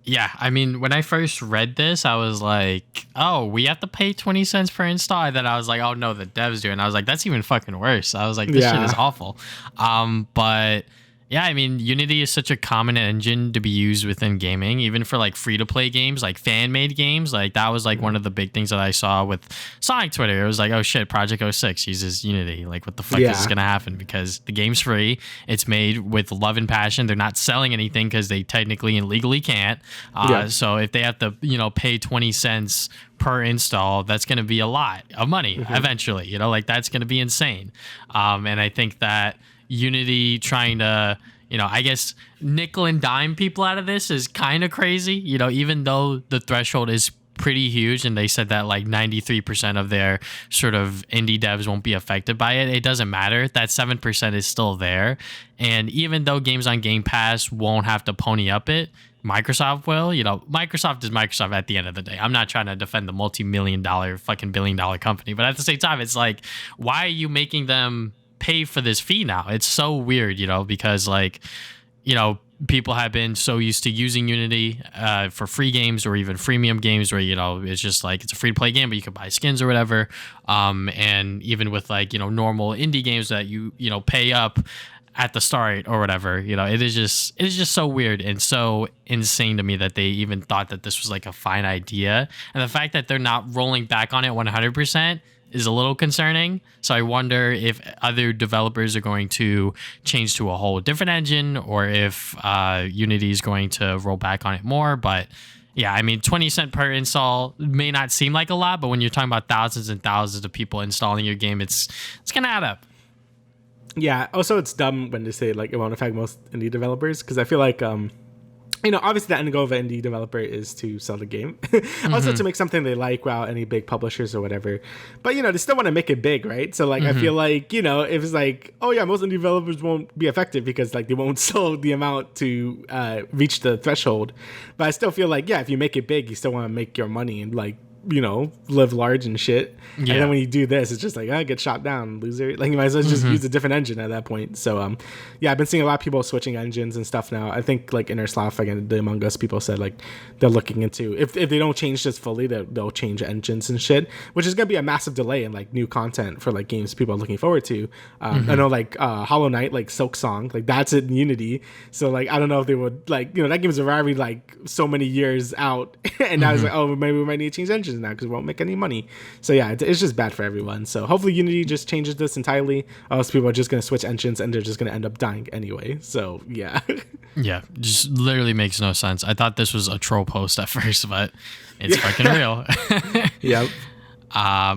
A: Yeah, I mean, when I first read this, I was like, oh, we have to pay 20 cents per install. And then I was like, oh, no, the devs do. And I was like, that's even fucking worse. I was like, this shit is awful. But Yeah, I mean, Unity is such a common engine to be used within gaming, even for like free to play games, like fan made games. Like that was like one of the big things that I saw with Sonic Twitter. It was like, oh shit, Project 06 uses Unity. Like, what the fuck is going to happen? Because the game's free. It's made with love and passion. They're not selling anything because they technically and legally can't. So if they have to, pay 20 cents per install, that's going to be a lot of money eventually. Like that's going to be insane. And I think that Unity trying to, I guess nickel and dime people out of this is kind of crazy, even though the threshold is pretty huge and they said that like 93% of their sort of indie devs won't be affected by it. It doesn't matter. That 7% is still there. And even though games on Game Pass won't have to pony up it, Microsoft will. Microsoft is Microsoft at the end of the day. I'm not trying to defend the multi-million-dollar fucking billion-dollar company, but at the same time, it's like, why are you making them pay for this fee now? It's so weird, because like, people have been so used to using Unity for free games or even freemium games where, it's just like it's a free to play game, but you can buy skins or whatever. And even with like, normal indie games that you pay up at the start or whatever, it is just so weird and so insane to me that they even thought that this was like a fine idea. And the fact that they're not rolling back on it 100% is a little concerning. So I wonder if other developers are going to change to a whole different engine or if Unity is going to roll back on it more. But yeah, I mean, 20 cents per install may not seem like a lot, but when you're talking about thousands and thousands of people installing your game, it's going to add up.
B: Yeah. Also, it's dumb when they say like it won't affect most indie developers because I feel like obviously the end goal of an indie developer is to sell the game. Also to make something they like without any big publishers or whatever. But, they still want to make it big, right? So, like, I feel like, if it's like, oh, yeah, most indie developers won't be affected because, like, they won't sell the amount to reach the threshold. But I still feel like, yeah, if you make it big, you still want to make your money and, like, live large and shit. Yeah. And then when you do this, it's just like, get shot down, loser. Like, you might as well just use a different engine at that point. So, yeah, I've been seeing a lot of people switching engines and stuff now. I think, like, Inner Slav, again, the Among Us people said, like, they're looking into, if they don't change this fully, they'll change engines and shit, which is going to be a massive delay in, like, new content for, like, games people are looking forward to. I know, like, Hollow Knight, like, Silk Song, like, that's in Unity. So, like, I don't know if they would, like, that game's already, like, so many years out. And now it's like, oh, maybe we might need to change engines now because we won't make any money. So yeah, it's just bad for everyone. So hopefully Unity just changes this entirely, or else people are just going to switch engines and they're just going to end up dying anyway. So yeah. Yeah,
A: just literally makes no sense. I thought this was a troll post at first, but it's fucking real.
B: Yep.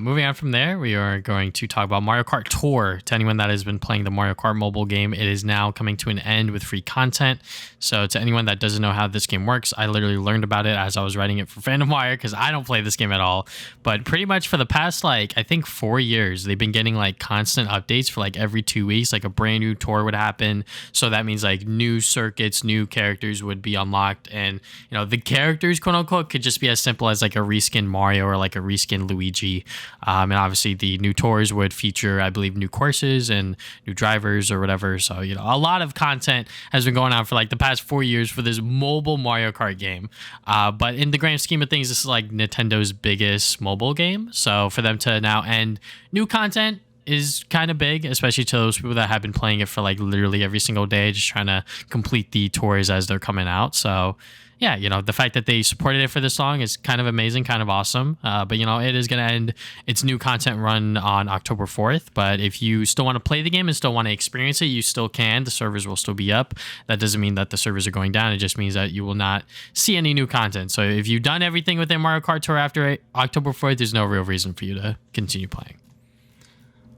A: Moving on from there, we are going to talk about Mario Kart Tour. To anyone that has been playing the Mario Kart mobile game, it is now coming to an end with free content. So to anyone that doesn't know how this game works, I literally learned about it as I was writing it for Fandom Wire because I don't play this game at all. But pretty much for the past, like, I think 4 years, they've been getting like constant updates for like every 2 weeks. Like a brand new tour would happen. So that means like new circuits, new characters would be unlocked. And, the characters, quote unquote, could just be as simple as like a reskin Mario or like a reskin Luigi. And obviously the new tours would feature, I believe, new courses and new drivers or whatever. So, a lot of content has been going on for like the past 4 years for this mobile Mario Kart game. But in the grand scheme of things, this is like Nintendo's biggest mobile game. So for them to now end new content is kind of big, especially to those people that have been playing it for like literally every single day, just trying to complete the tours as they're coming out. So yeah, the fact that they supported it for this long is kind of amazing, kind of awesome. But, it is going to end its new content run on October 4th. But if you still want to play the game and still want to experience it, you still can. The servers will still be up. That doesn't mean that the servers are going down. It just means that you will not see any new content. So if you've done everything within Mario Kart Tour after October 4th, there's no real reason for you to continue playing.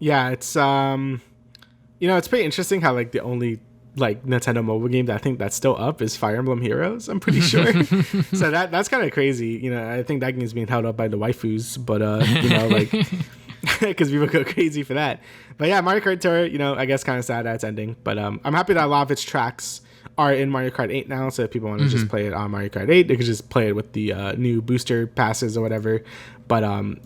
B: Yeah, it's, it's pretty interesting how, like, the only like Nintendo mobile game that I think that's still up is Fire Emblem Heroes, I'm pretty sure. So that's kind of crazy. I think that game's being held up by the waifus, but like because people go crazy for that. But yeah, Mario Kart Tour, I guess kind of sad that it's ending, but I'm happy that a lot of its tracks are in Mario Kart 8 now, so if people want to just play it on Mario Kart 8, they could just play it with the new booster passes or whatever. But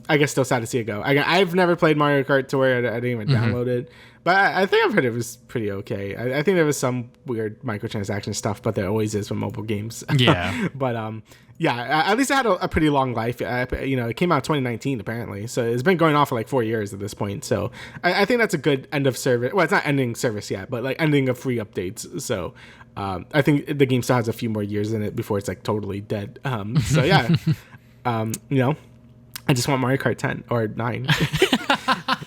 B: I guess still sad to see it go. I've never played Mario Kart to where I didn't even download it. But I think I've heard it was pretty okay. I think there was some weird microtransaction stuff, but there always is with mobile games.
A: Yeah.
B: But yeah, at least it had a pretty long life. It came out 2019 apparently, so it's been going on for like 4 years at this point. So I think that's a good end of service. Well, it's not ending service yet, but like ending of free updates. So I think the game still has a few more years in it before it's like totally dead. So yeah, I just want Mario Kart 10 or 9.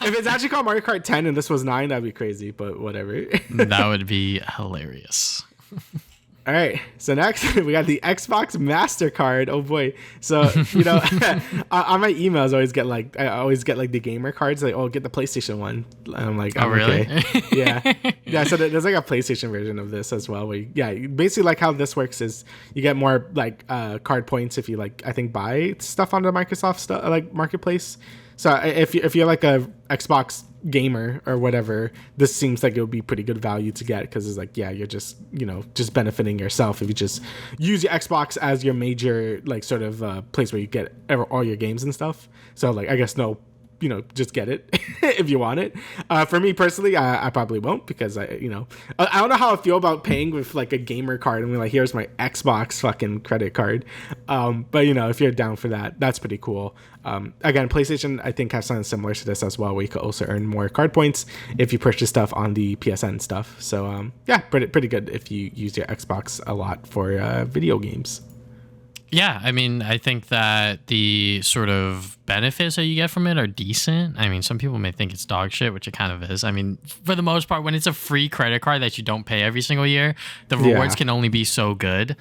B: If it's actually called Mario Kart 10 and this was 9, that'd be crazy, but whatever.
A: That would be hilarious.
B: All right, so next we got the Xbox Mastercard. Oh boy! So on my emails, I always get like the gamer cards. Like, oh, get the PlayStation one. And I'm like, oh,
A: really?
B: Okay. yeah. So there's like a PlayStation version of this as well. Where basically like how this works is you get more like card points if you like I think buy stuff on the Microsoft like marketplace. So if you're like a Xbox gamer or whatever, this seems like it would be pretty good value to get because it's like, yeah, you're just benefiting yourself if you just use your Xbox as your major like sort of place where you get all your games and stuff. So like I guess just get it if you want it. For me personally, I probably won't because I don't know how I feel about paying with like a gamer card and be like, here's my Xbox fucking credit card. But if you're down for that, that's pretty cool. Again, PlayStation I think has something similar to this as well, where you could also earn more card points if you purchase stuff on the PSN stuff. So yeah, pretty good if you use your Xbox a lot for video games.
A: Yeah, I mean, I think that the sort of benefits that you get from it are decent. I mean, some people may think it's dog shit, which it kind of is. I mean, for the most part, when it's a free credit card that you don't pay every single year, the rewards can only be so good.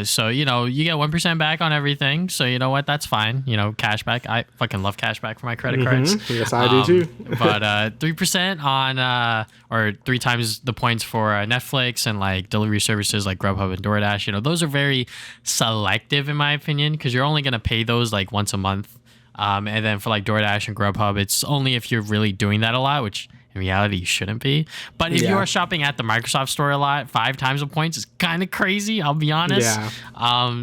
A: So, you get 1% back on everything. So, you know what? That's fine. Cash back. I fucking love cash back for my credit cards.
B: Yes, I do too.
A: But 3% on, or 3 times the points for Netflix and like delivery services like Grubhub and DoorDash, those are very selective in my opinion, because you're only going to pay those like once a month. And then for like DoorDash and Grubhub, it's only if you're really doing that a lot, which in reality you shouldn't be. But if you are shopping at the Microsoft store a lot, 5 times the points is kind of crazy, I'll be honest.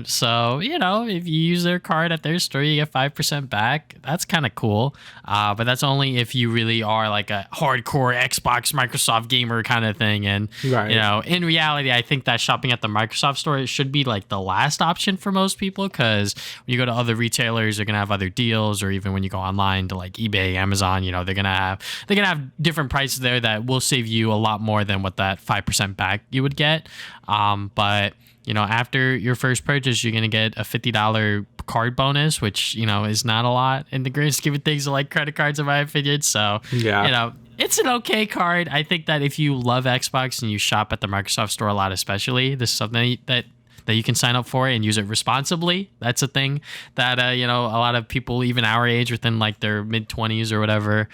A: So if you use their card at their store, you get 5% back. That's kind of cool. But that's only if you really are like a hardcore Xbox Microsoft gamer kind of thing. And in reality, I think that shopping at the Microsoft store, it should be like the last option for most people, because when you go to other retailers, they're gonna have other deals, or even when you go online to like eBay, Amazon, they're gonna have different prices there that will save you a lot more than what that 5% back you would get. But after your first purchase, you're gonna get a $50 card bonus, which is not a lot in the grand scheme of things, like credit cards in my opinion. So it's an okay card. I think that if you love Xbox and you shop at the Microsoft store a lot, especially, this is something that you can sign up for and use it responsibly. That's a thing that a lot of people, even our age, within like their mid-20s or whatever,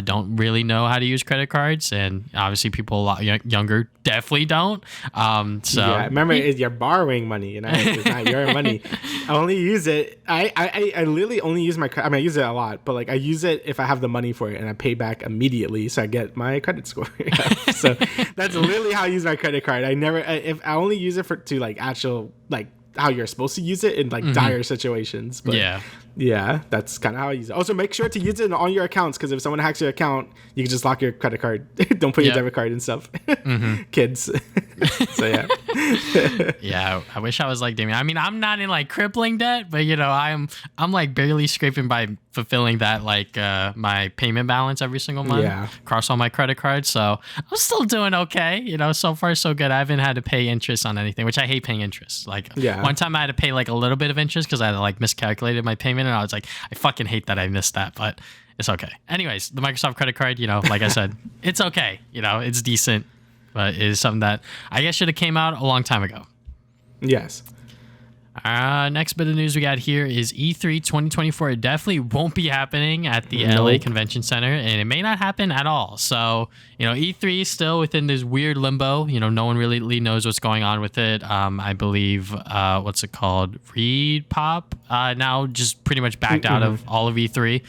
A: don't really know how to use credit cards, and obviously people a lot younger definitely don't.
B: Remember, you're borrowing money, it's not your money. I only use it. I literally only use my. I use it a lot, but like I use it if I have the money for it, and I pay back immediately, so I get my credit score. So that's literally how I use my credit card. If I only use it to like actual like how you're supposed to use it in like dire situations. But yeah, that's kind of how I use it. Also, make sure to use it on your accounts, because if someone hacks your account, you can just lock your credit card. Don't put your debit card and stuff. Kids. So
A: yeah, I wish I was like Damian. I mean, I'm not in like crippling debt, but I'm like barely scraping by fulfilling that like my payment balance every single month across all my credit cards. So I'm still doing okay. So far so good. I haven't had to pay interest on anything, which I hate paying interest. Like one time I had to pay like a little bit of interest because I had like miscalculated my payment, and I was like, I fucking hate that I missed that, but it's okay. Anyways, the Microsoft credit card, like I said, it's okay. It's decent, but it is something that I guess should have came out a long time ago.
B: Yes.
A: Next bit of news we got here is E3 2024. It definitely won't be happening at the LA Convention Center, and it may not happen at all. So, E3 is still within this weird limbo. No one really knows what's going on with it. I believe, what's it called? ReedPop now just pretty much backed out of all of E3.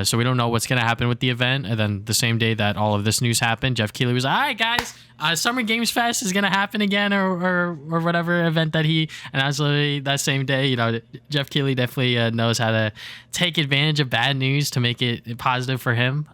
A: So we don't know what's going to happen with the event. And then the same day that all of this news happened, Jeff Keighley was like, all right, guys, Summer Games Fest is going to happen again, or whatever event that he announced that same day. You know, Jeff Keighley definitely knows how to take advantage of bad news to make it positive for him.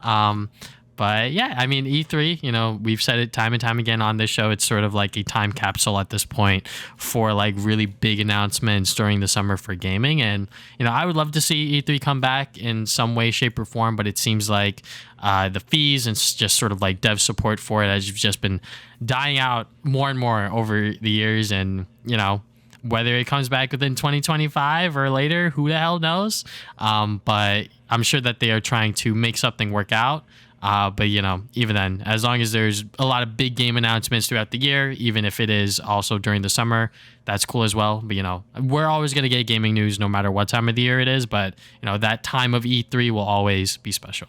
A: But yeah, I mean, E3, you know, we've said it time and time again on this show. It's sort of like a time capsule at this point for like really big announcements during the summer for gaming. And, you know, I would love to see E3 come back in some way, shape, or form. But it seems like the fees and just sort of like dev support for it has just been dying out more and more over the years. And, you know, whether it comes back within 2025 or later, who the hell knows? But I'm sure that they are trying to make something work out. But, you know, even then, as long as there's a lot of big game announcements throughout the year, even if it is also during the summer, that's cool as well. But, you know, we're always going to get gaming news no matter what time of the year it is. But, you know, that time of E3 will always be special.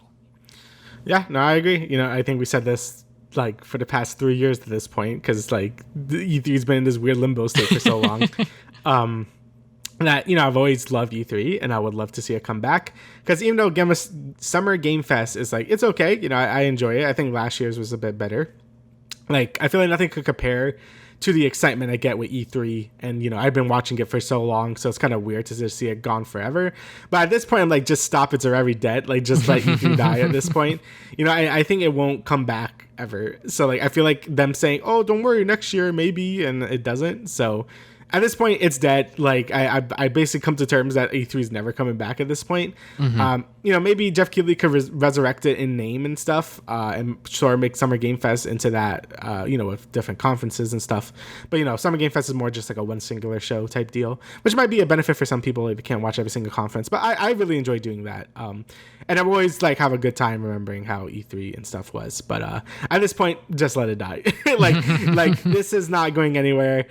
A: Yeah,
B: no, I agree. You know, I think we said this like for the past 3 years at this point, because like E3's been in this weird limbo state for so long. That, you know, I've always loved E3 and I would love to see it come back, because even though Summer Game Fest is like, it's okay, you know, I enjoy it. I think last year's was a bit better. Like, I feel like nothing could compare to the excitement I get with E3, and, you know, I've been watching it for so long, so it's kind of weird to just see it gone forever. But at this point, I'm like, just stop, it's already dead. Like, just let E3 die at this point. You know, I think it won't come back ever. So like, I feel like them saying, oh, don't worry, next year maybe, and it doesn't. So at this point, it's dead. Like, I basically come to terms that E3 is never coming back at this point. You know, maybe Jeff Keighley could resurrect it in name and stuff, and sort of make Summer Game Fest into that, you know, with different conferences and stuff. But, you know, Summer Game Fest is more just like a one singular show type deal, which might be a benefit for some people if you can't watch every single conference. But I really enjoy doing that. And I've always like have a good time remembering how E3 and stuff was. But at this point, just let it die. like this is not going anywhere.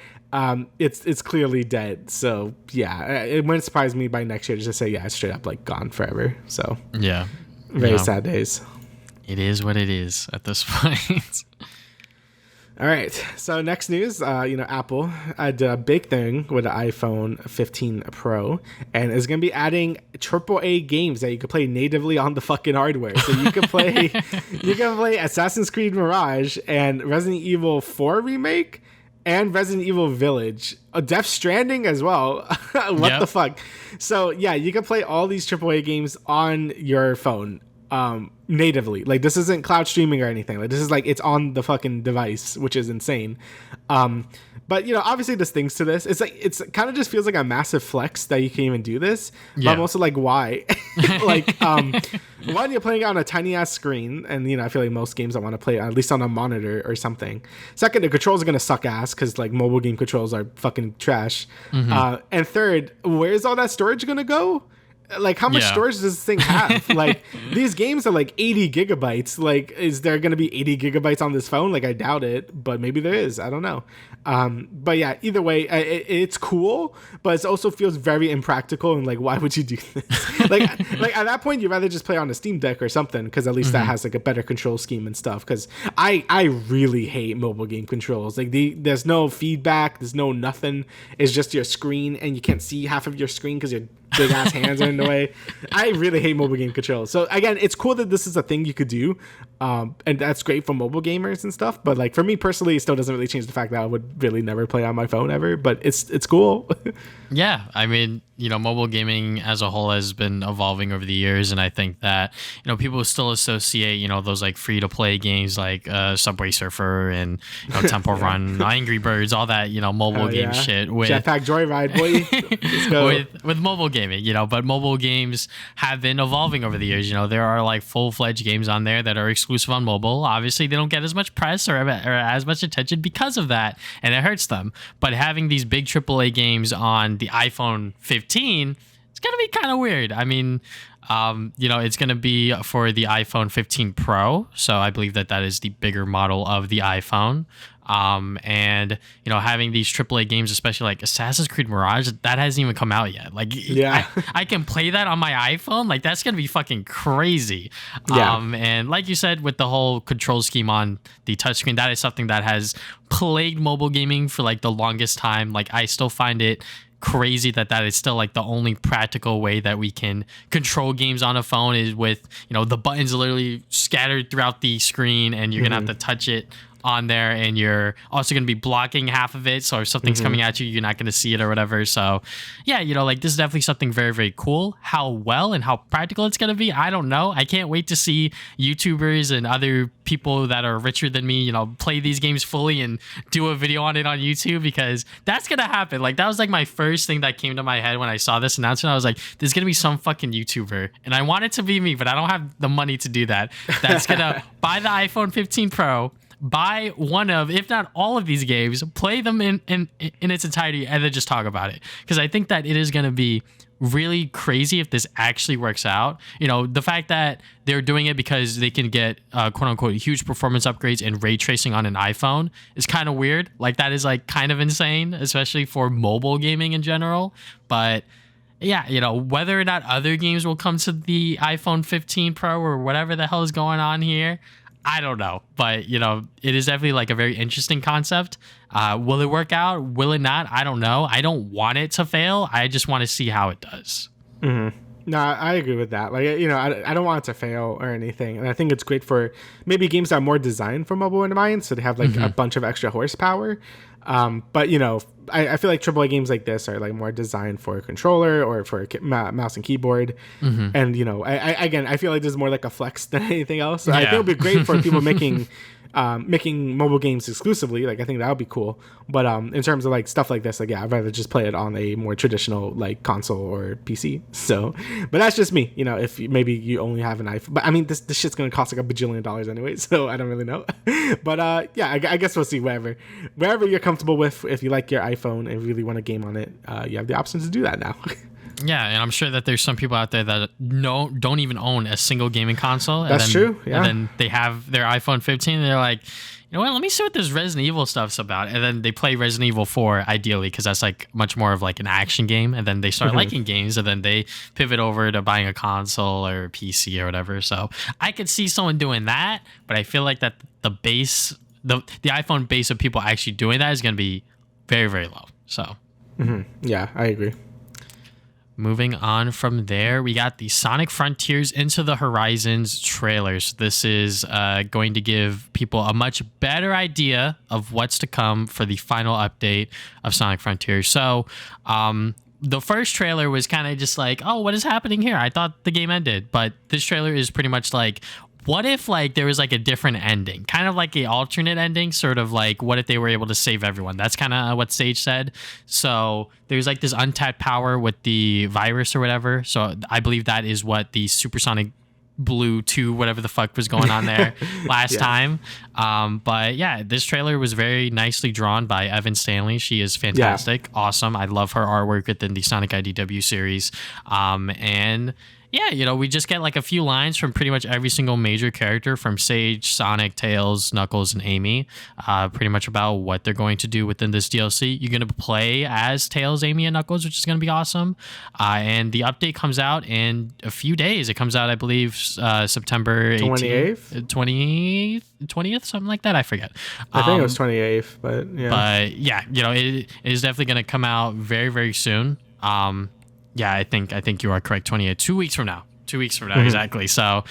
B: It's clearly dead. So yeah, it wouldn't surprise me by next year to just say, yeah, it's straight up like gone forever. So
A: yeah,
B: very sad days.
A: It is what it is at this point.
B: All right. So next news, you know, Apple did a big thing with the iPhone 15 Pro, and is going to be adding AAA games that you can play natively on the fucking hardware. So you can play, Assassin's Creed Mirage and Resident Evil 4 remake and Resident Evil Village, Death Stranding as well. What the fuck? So yeah, you can play all these AAA games on your phone. Natively. Like, this isn't cloud streaming or anything. Like, this is like, it's on the fucking device, which is insane. But you know, obviously there's things to this. It's like, it's kind of just feels like a massive flex that you can even do this. But I'm also like, why? Like, one, you're playing on a tiny ass screen, and you know, I feel like most games I want to play at least on a monitor or something. Second, the controls are gonna suck ass because like mobile game controls are fucking trash. And third, where's all that storage gonna go? Like, how much storage does this thing have? Like, these games are like 80 gigabytes. Like, is there going to be 80 gigabytes on this phone? Like, I doubt it, but maybe there is. I don't know. But yeah, either way, it's cool, but it also feels very impractical. And like, why would you do this? like at that point, you'd rather just play on a Steam Deck or something, because at least that has like a better control scheme and stuff. Because I really hate mobile game controls. Like, there's no feedback, there's no nothing. It's just your screen, and you can't see half of your screen because your big ass hands are in the way. I really hate mobile game controls. So again, it's cool that this is a thing you could do, and that's great for mobile gamers and stuff. But like, for me personally, it still doesn't really change the fact that I would really never play on my phone ever. But it's cool.
A: Yeah, I mean, you know, mobile gaming as a whole has been evolving over the years, and I think that, you know, people still associate, you know, those like free to play games like Subway Surfer and, you know, Temple Run, Angry Birds, all that, you know, mobile game shit with
B: Jetpack Joyride, boy. Let's go.
A: with mobile gaming, you know. But mobile games have been evolving over the years. You know, there are like full-fledged games on there that are exclusive on mobile. Obviously, they don't get as much press or as much attention because of that, and it hurts them. But having these big AAA games on the iPhone 15, it's gonna be kind of weird. I mean, you know, it's gonna be for the iPhone 15 Pro, so I believe that is the bigger model of the iPhone. And you know, having these AAA games, especially like Assassin's Creed Mirage, that hasn't even come out yet. Like, I can play that on my iPhone. Like, that's gonna be fucking crazy. And like you said, with the whole control scheme on the touchscreen, that is something that has plagued mobile gaming for like the longest time. Like, I still find it crazy that is still like the only practical way that we can control games on a phone is with, the buttons literally scattered throughout the screen, and you're gonna have to touch it on there, and you're also going to be blocking half of it, so if something's coming at you, you're not going to see it or whatever. So yeah, like this is definitely something very, very cool. How well and how practical it's going to be, I don't know. I can't wait to see YouTubers and other people that are richer than me, play these games fully and do a video on it on YouTube, because that's going to happen. Like, that was like my first thing that came to my head when I saw this announcement. I was like, there's going to be some fucking YouTuber, and I want it to be me, but I don't have the money to do that. That's going to buy the iPhone 15 Pro, buy one of, if not all of these games, play them in its entirety, and then just talk about it. Because I think that it is going to be really crazy if this actually works out. The fact that they're doing it because they can get quote unquote huge performance upgrades and ray tracing on an iPhone is kind of weird. Like, that is like kind of insane, especially for mobile gaming in general. But yeah, whether or not other games will come to the iPhone 15 Pro or whatever the hell is going on here, I don't know, but it is definitely like a very interesting concept. Will it work out? Will it not? I don't know. I don't want it to fail. I just want to see how it does.
B: No, I agree with that. Like, I don't want it to fail or anything. And I think it's great for maybe games that are more designed for mobile in mind, so they have like a bunch of extra horsepower. But I feel like AAA games like this are like more designed for a controller or for a mouse and keyboard. And I feel like this is more like a flex than anything else. So I think it would be great for people making mobile games exclusively. Like, I think that would be cool. But in terms of like stuff like this, like, yeah, I'd rather just play it on a more traditional like console or PC. So, but that's just me. If maybe you only have an iPhone, but I mean, this shit's gonna cost like $1 bajillion anyway, so I don't really know. But yeah, I guess we'll see. Wherever you're comfortable with. If you like your iPhone and really want to game on it, you have the option to do that now.
A: Yeah, and I'm sure that there's some people out there that don't even own a single gaming console.
B: That's true. Yeah.
A: And then they have their iPhone 15 and they're like, let me see what this Resident Evil stuff's about. And then they play Resident Evil 4 ideally, because that's like much more of like an action game. And then they start liking games, and then they pivot over to buying a console or a PC or whatever. So I could see someone doing that, but I feel like that the iPhone base of people actually doing that is going to be very, very low. So
B: yeah, I agree.
A: Moving on from there, we got the Sonic Frontiers Into the Horizons trailers. This is going to give people a much better idea of what's to come for the final update of Sonic Frontiers. So, the first trailer was kind of just like, oh, what is happening here? I thought the game ended. But this trailer is pretty much like, what if like there was like a different ending, kind of like a alternate ending, sort of like what if they were able to save everyone? That's kind of what Sage said. So there's like this untapped power with the virus or whatever. So I believe that is what the Supersonic Blue 2, whatever the fuck was going on there last time. But yeah, this trailer was very nicely drawn by Evan Stanley. She is fantastic. Awesome. I love her artwork within the Sonic IDW series. And yeah, we just get like a few lines from pretty much every single major character, from Sage, Sonic, Tails, Knuckles, and Amy, pretty much about what they're going to do within this DLC. You're going to play as Tails, Amy, and Knuckles, which is going to be awesome. And the update comes out in a few days. It comes out, I believe, September 18th, 20th, something like that. I forget.
B: I think it was 28th, but yeah.
A: But yeah, it is definitely going to come out very, very soon. Yeah, I think you are correct. 28, 2 weeks from now. 2 weeks from now, exactly. So,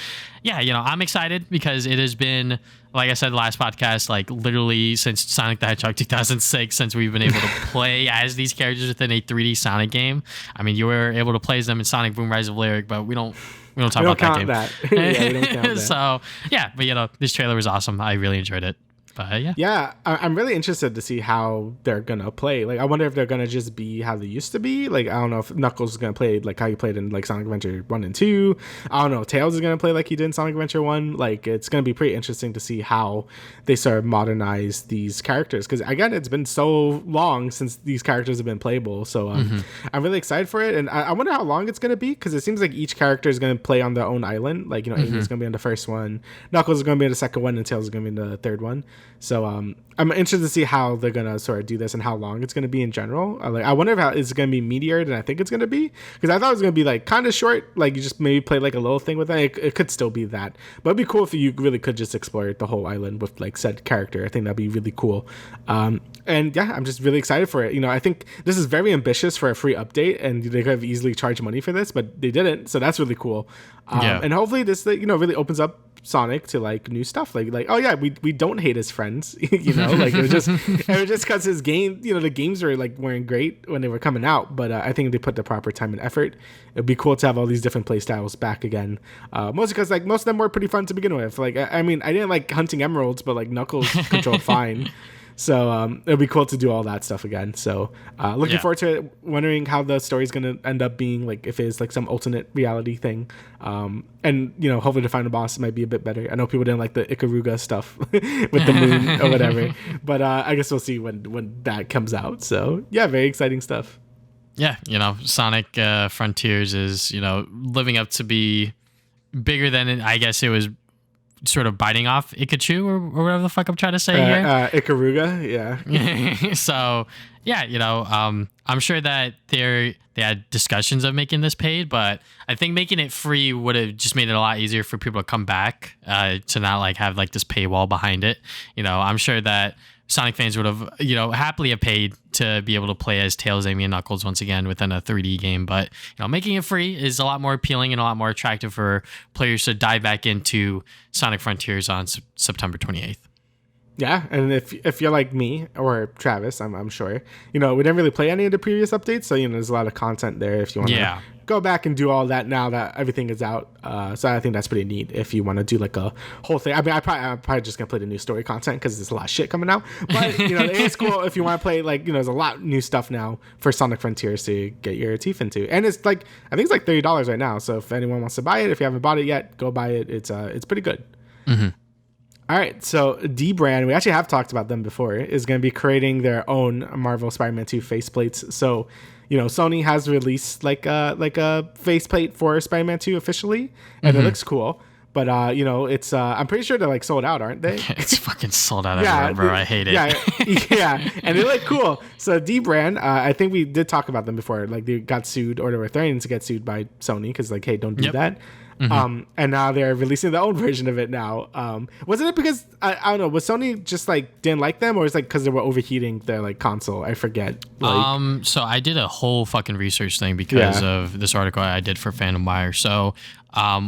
A: yeah, I'm excited because it has been, like I said last podcast, like literally since Sonic the Hedgehog 2006, since we've been able to play as these characters within a 3D Sonic game. I mean, you were able to play as them in Sonic Boom Rise of Lyric, but we don't talk about that game.
B: Yeah, we don't count that.
A: So, yeah, but this trailer was awesome. I really enjoyed it. But
B: yeah, I'm really interested to see how they're gonna play. Like, I wonder if they're gonna just be how they used to be. Like, I don't know if Knuckles is gonna play like how he played in like Sonic Adventure 1 and 2. I don't know, Tails is gonna play like he did in Sonic Adventure 1. Like, it's gonna be pretty interesting to see how they sort of modernize these characters, because again, it's been so long since these characters have been playable. So I'm really excited for it, and I wonder how long it's gonna be, because it seems like each character is gonna play on their own island. Like, Amy's gonna be on the first one, Knuckles is gonna be on the second one, and Tails is gonna be in the third one. So I'm interested to see how they're gonna sort of do this and how long it's gonna be in general. I wonder if it's gonna be meteored, and I think it's gonna be, because I thought it was gonna be like kind of short, like you just maybe play like a little thing with it. It could still be that, but it'd be cool if you really could just explore the whole island with like said character. I think that'd be really cool. And yeah, I'm just really excited for it. You know, I think this is very ambitious for a free update, and they could have easily charged money for this, but they didn't. So that's really cool. And hopefully this, you know, really opens up Sonic to like new stuff, like oh yeah, we don't hate his friends. You know, like it was just because his game, you know, the games weren't great when they were coming out, but I think they put the proper time and effort. It'd be cool to have all these different play styles back again, mostly because like most of them were pretty fun to begin with. Like I mean, I didn't like hunting emeralds, but like Knuckles controlled fine. So it'll be cool to do all that stuff again. So looking forward to it, wondering how the story's going to end up being, like if it's like some alternate reality thing. And, you know, hopefully the final boss might be a bit better. I know people didn't like the Ikaruga stuff with the moon or whatever. But I guess we'll see when that comes out. So, yeah, very exciting stuff.
A: Yeah, you know, Sonic Frontiers is, you know, living up to be bigger than I guess it was sort of biting off Ikachu or whatever the fuck I'm trying to say here.
B: Ikaruga, yeah.
A: So, yeah, you know, I'm sure that they had discussions of making this paid, but I think making it free would have just made it a lot easier for people to come back, to not like have like this paywall behind it. You know, I'm sure that Sonic fans would have, you know, happily have paid to be able to play as Tails, Amy, and Knuckles once again within a 3D game. But, you know, making it free is a lot more appealing and a lot more attractive for players to dive back into Sonic Frontiers on September 28th.
B: Yeah, and if you're like me or Travis, I'm sure, you know, we didn't really play any of the previous updates, so, you know, there's a lot of content there if you want to go back and do all that now that everything is out. So I think that's pretty neat if you want to do like a whole thing. I mean, I'm probably just gonna play the new story content because there's a lot of shit coming out. But, you know, it's cool if you want to play, like, you know, there's a lot of new stuff now for Sonic Frontiers to get your teeth into, and it's like, I think it's like $30 right now. So if anyone wants to buy it, if you haven't bought it yet, go buy it. It's pretty good.
A: Mm-hmm.
B: All right, so dbrand, we actually have talked about them before, is going to be creating their own Marvel Spider-Man 2 faceplates. So, you know, Sony has released like a faceplate for Spider-Man 2 officially, and it looks cool. But you know, it's I'm pretty sure they're like sold out, aren't they?
A: It's fucking sold out everywhere, bro. I hate it.
B: Yeah, and they look cool. So dbrand, I think we did talk about them before. Like they got sued, or they were threatening to get sued by Sony because like, hey, don't do that. And now they're releasing their own version of it now. Wasn't it because I don't know, was Sony just like didn't like them, or is it like because they were overheating their like console? I forget. Like,
A: so I did a whole fucking research thing because of this article I did for Phantom Wire. So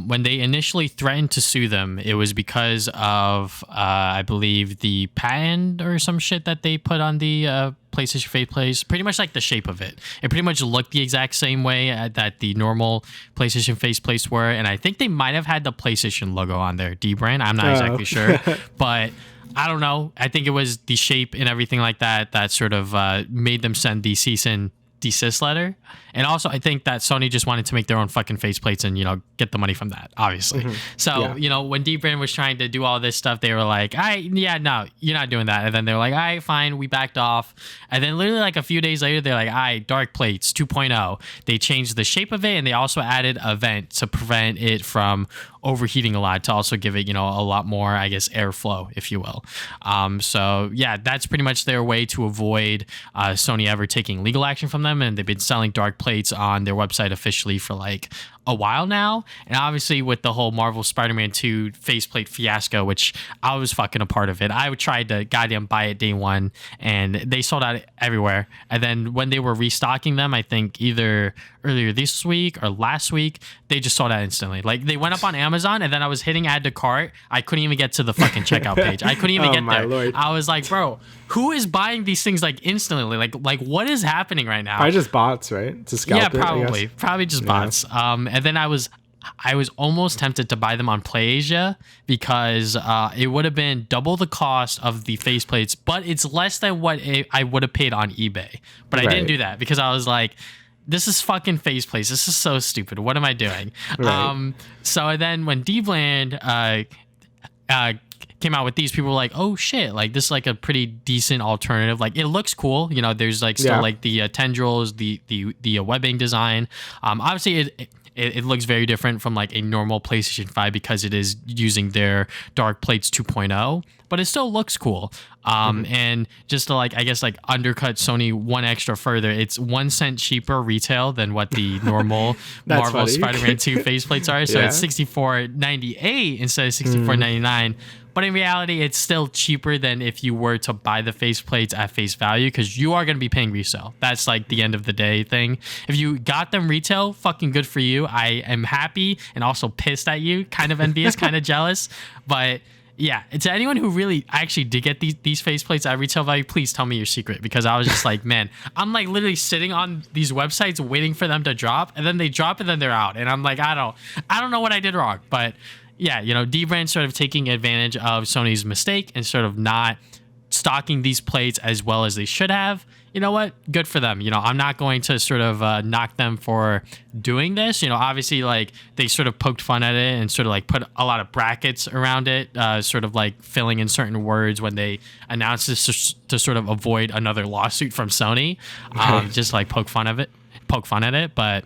A: when they initially threatened to sue them, it was because of I believe the patent or some shit that they put on the PlayStation Faceplates, pretty much like the shape of it. It pretty much looked the exact same way that the normal PlayStation Faceplates were, and I think they might have had the PlayStation logo on their dbrand. I'm not exactly sure, but I don't know. I think it was the shape and everything like that that sort of made them send the cease and desist letter. And also, I think that Sony just wanted to make their own fucking faceplates and, you know, get the money from that, obviously. So, you know, when dbrand was trying to do all this stuff, they were like, no, you're not doing that. And then they were like, all right, fine, we backed off. And then literally like a few days later, they're like, all right, Dark Plates 2.0. They changed the shape of it, and they also added a vent to prevent it from overheating a lot, to also give it, you know, a lot more, I guess, airflow, if you will. So yeah, that's pretty much their way to avoid Sony ever taking legal action from them. And they've been selling Dark Plates on their website officially for like a while now. And obviously with the whole Marvel Spider-Man 2 faceplate fiasco, which I was fucking a part of it, I tried to goddamn buy it day one, and they sold out everywhere. And then when they were restocking them, I think either earlier this week or last week, they just sold out instantly. Like they went up on Amazon, and then I was hitting add to cart. I couldn't even get to the fucking checkout page. I couldn't even get there.
B: Lord.
A: I was like, bro, who is buying these things like instantly? Like what is happening right now?
B: Probably just bots, right? To scalp it,
A: probably just bots. And then I was almost tempted to buy them on PlayAsia because it would have been double the cost of the faceplates, but it's less than what I would have paid on eBay. But I didn't do that because I was like, this is fucking faceplates. This is so stupid. What am I doing? Right. So then when dbrand came out with these, people were like, oh shit, like this is like a pretty decent alternative. Like it looks cool, you know, there's like still like the tendrils, the webbing design. Obviously it looks very different from like a normal PlayStation 5 because it is using their Dark Plates 2.0, but it still looks cool. And just to like, I guess like undercut Sony one extra further, it's 1 cent cheaper retail than what the normal Marvel Spider-Man 2 faceplates are. So it's $64.98 instead of $64.99. But in reality, it's still cheaper than if you were to buy the faceplates at face value, because you are going to be paying resale. That's like the end of the day thing. If you got them retail, fucking good for you. I am happy and also pissed at you, kind of envious, kind of jealous. But yeah, to anyone who really actually did get these faceplates at retail value, please tell me your secret, because I was just like, man, I'm like literally sitting on these websites waiting for them to drop, and then they drop and then they're out. And I'm like, I don't know what I did wrong, but yeah, you know, dbrand sort of taking advantage of Sony's mistake and sort of not stocking these plates as well as they should have. You know what? Good for them. You know, I'm not going to sort of knock them for doing this. You know, obviously, like, they sort of poked fun at it and sort of like put a lot of brackets around it, sort of like filling in certain words when they announced this to sort of avoid another lawsuit from Sony. Just like poke fun at it. But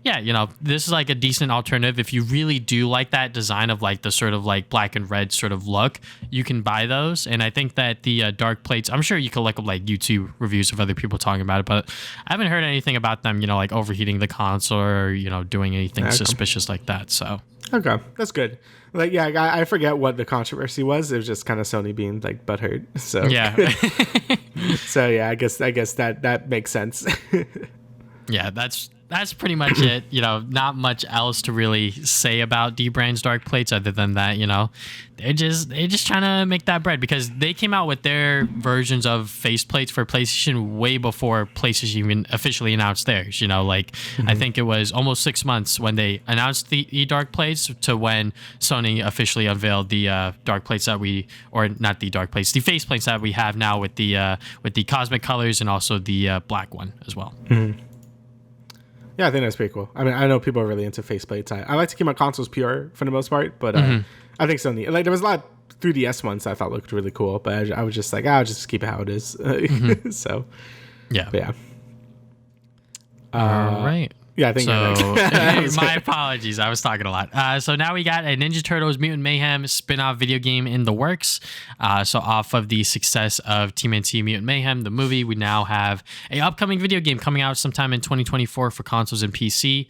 A: yeah, you know, this is like a decent alternative. If you really do like that design of like the sort of like black and red sort of look, you can buy those. And I think that the dark plates, I'm sure you can look up like YouTube reviews of other people talking about it, but I haven't heard anything about them, you know, like overheating the console or, you know, doing anything suspicious like that. So
B: okay, that's good. Like, yeah, I forget what the controversy was. It was just kind of Sony being like butthurt. So
A: yeah.
B: So yeah, I guess that makes sense.
A: Yeah, that's pretty much it. You know, not much else to really say about dbrand's dark plates other than that, you know, they're just trying to make that bread, because they came out with their versions of faceplates for PlayStation way before PlayStation even officially announced theirs. You know, like I think it was almost 6 months when they announced the dark plates to when Sony officially unveiled the dark plates that the faceplates that we have now with the cosmic colors and also the black one as well.
B: Yeah, I think that's pretty cool. I mean, I know people are really into faceplates. I like to keep my consoles pure for the most part, but I think Sony, like, there was a lot of 3DS ones I thought looked really cool, but I was just like, I'll just keep it how it is. So, yeah.
A: All right.
B: Yeah, I think
A: so. My apologies. I was talking a lot. So now we got a Ninja Turtles Mutant Mayhem spin-off video game in the works. So off of the success of TMNT Mutant Mayhem, the movie, we now have a upcoming video game coming out sometime in 2024 for consoles and PC.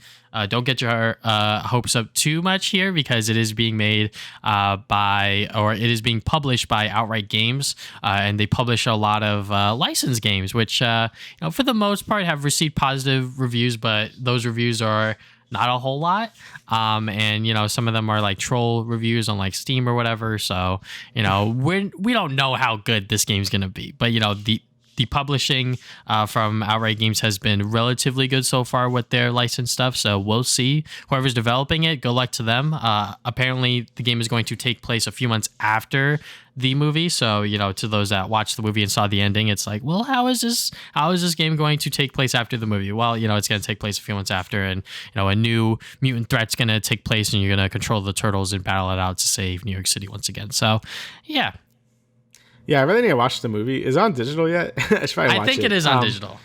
A: Don't get your hopes up too much here, because it is being made it is being published by Outright Games, and they publish a lot of licensed games, which you know, for the most part have received positive reviews, but those reviews are not a whole lot. And you know, some of them are like troll reviews on like Steam or whatever. So you know, we don't know how good this game's gonna be, but you know, the publishing from Outright Games has been relatively good so far with their licensed stuff, so we'll see. Whoever's developing it, good luck to them. Apparently, the game is going to take place a few months after the movie, so you know, to those that watched the movie and saw the ending, it's like, well, how is this game going to take place after the movie? Well, you know, it's going to take place a few months after, and you know, a new mutant threat's going to take place, and you're going to control the turtles and battle it out to save New York City once again. So, yeah.
B: Yeah, I really need to watch the movie. Is it on digital yet? I should probably watch it.
A: I think it is on digital.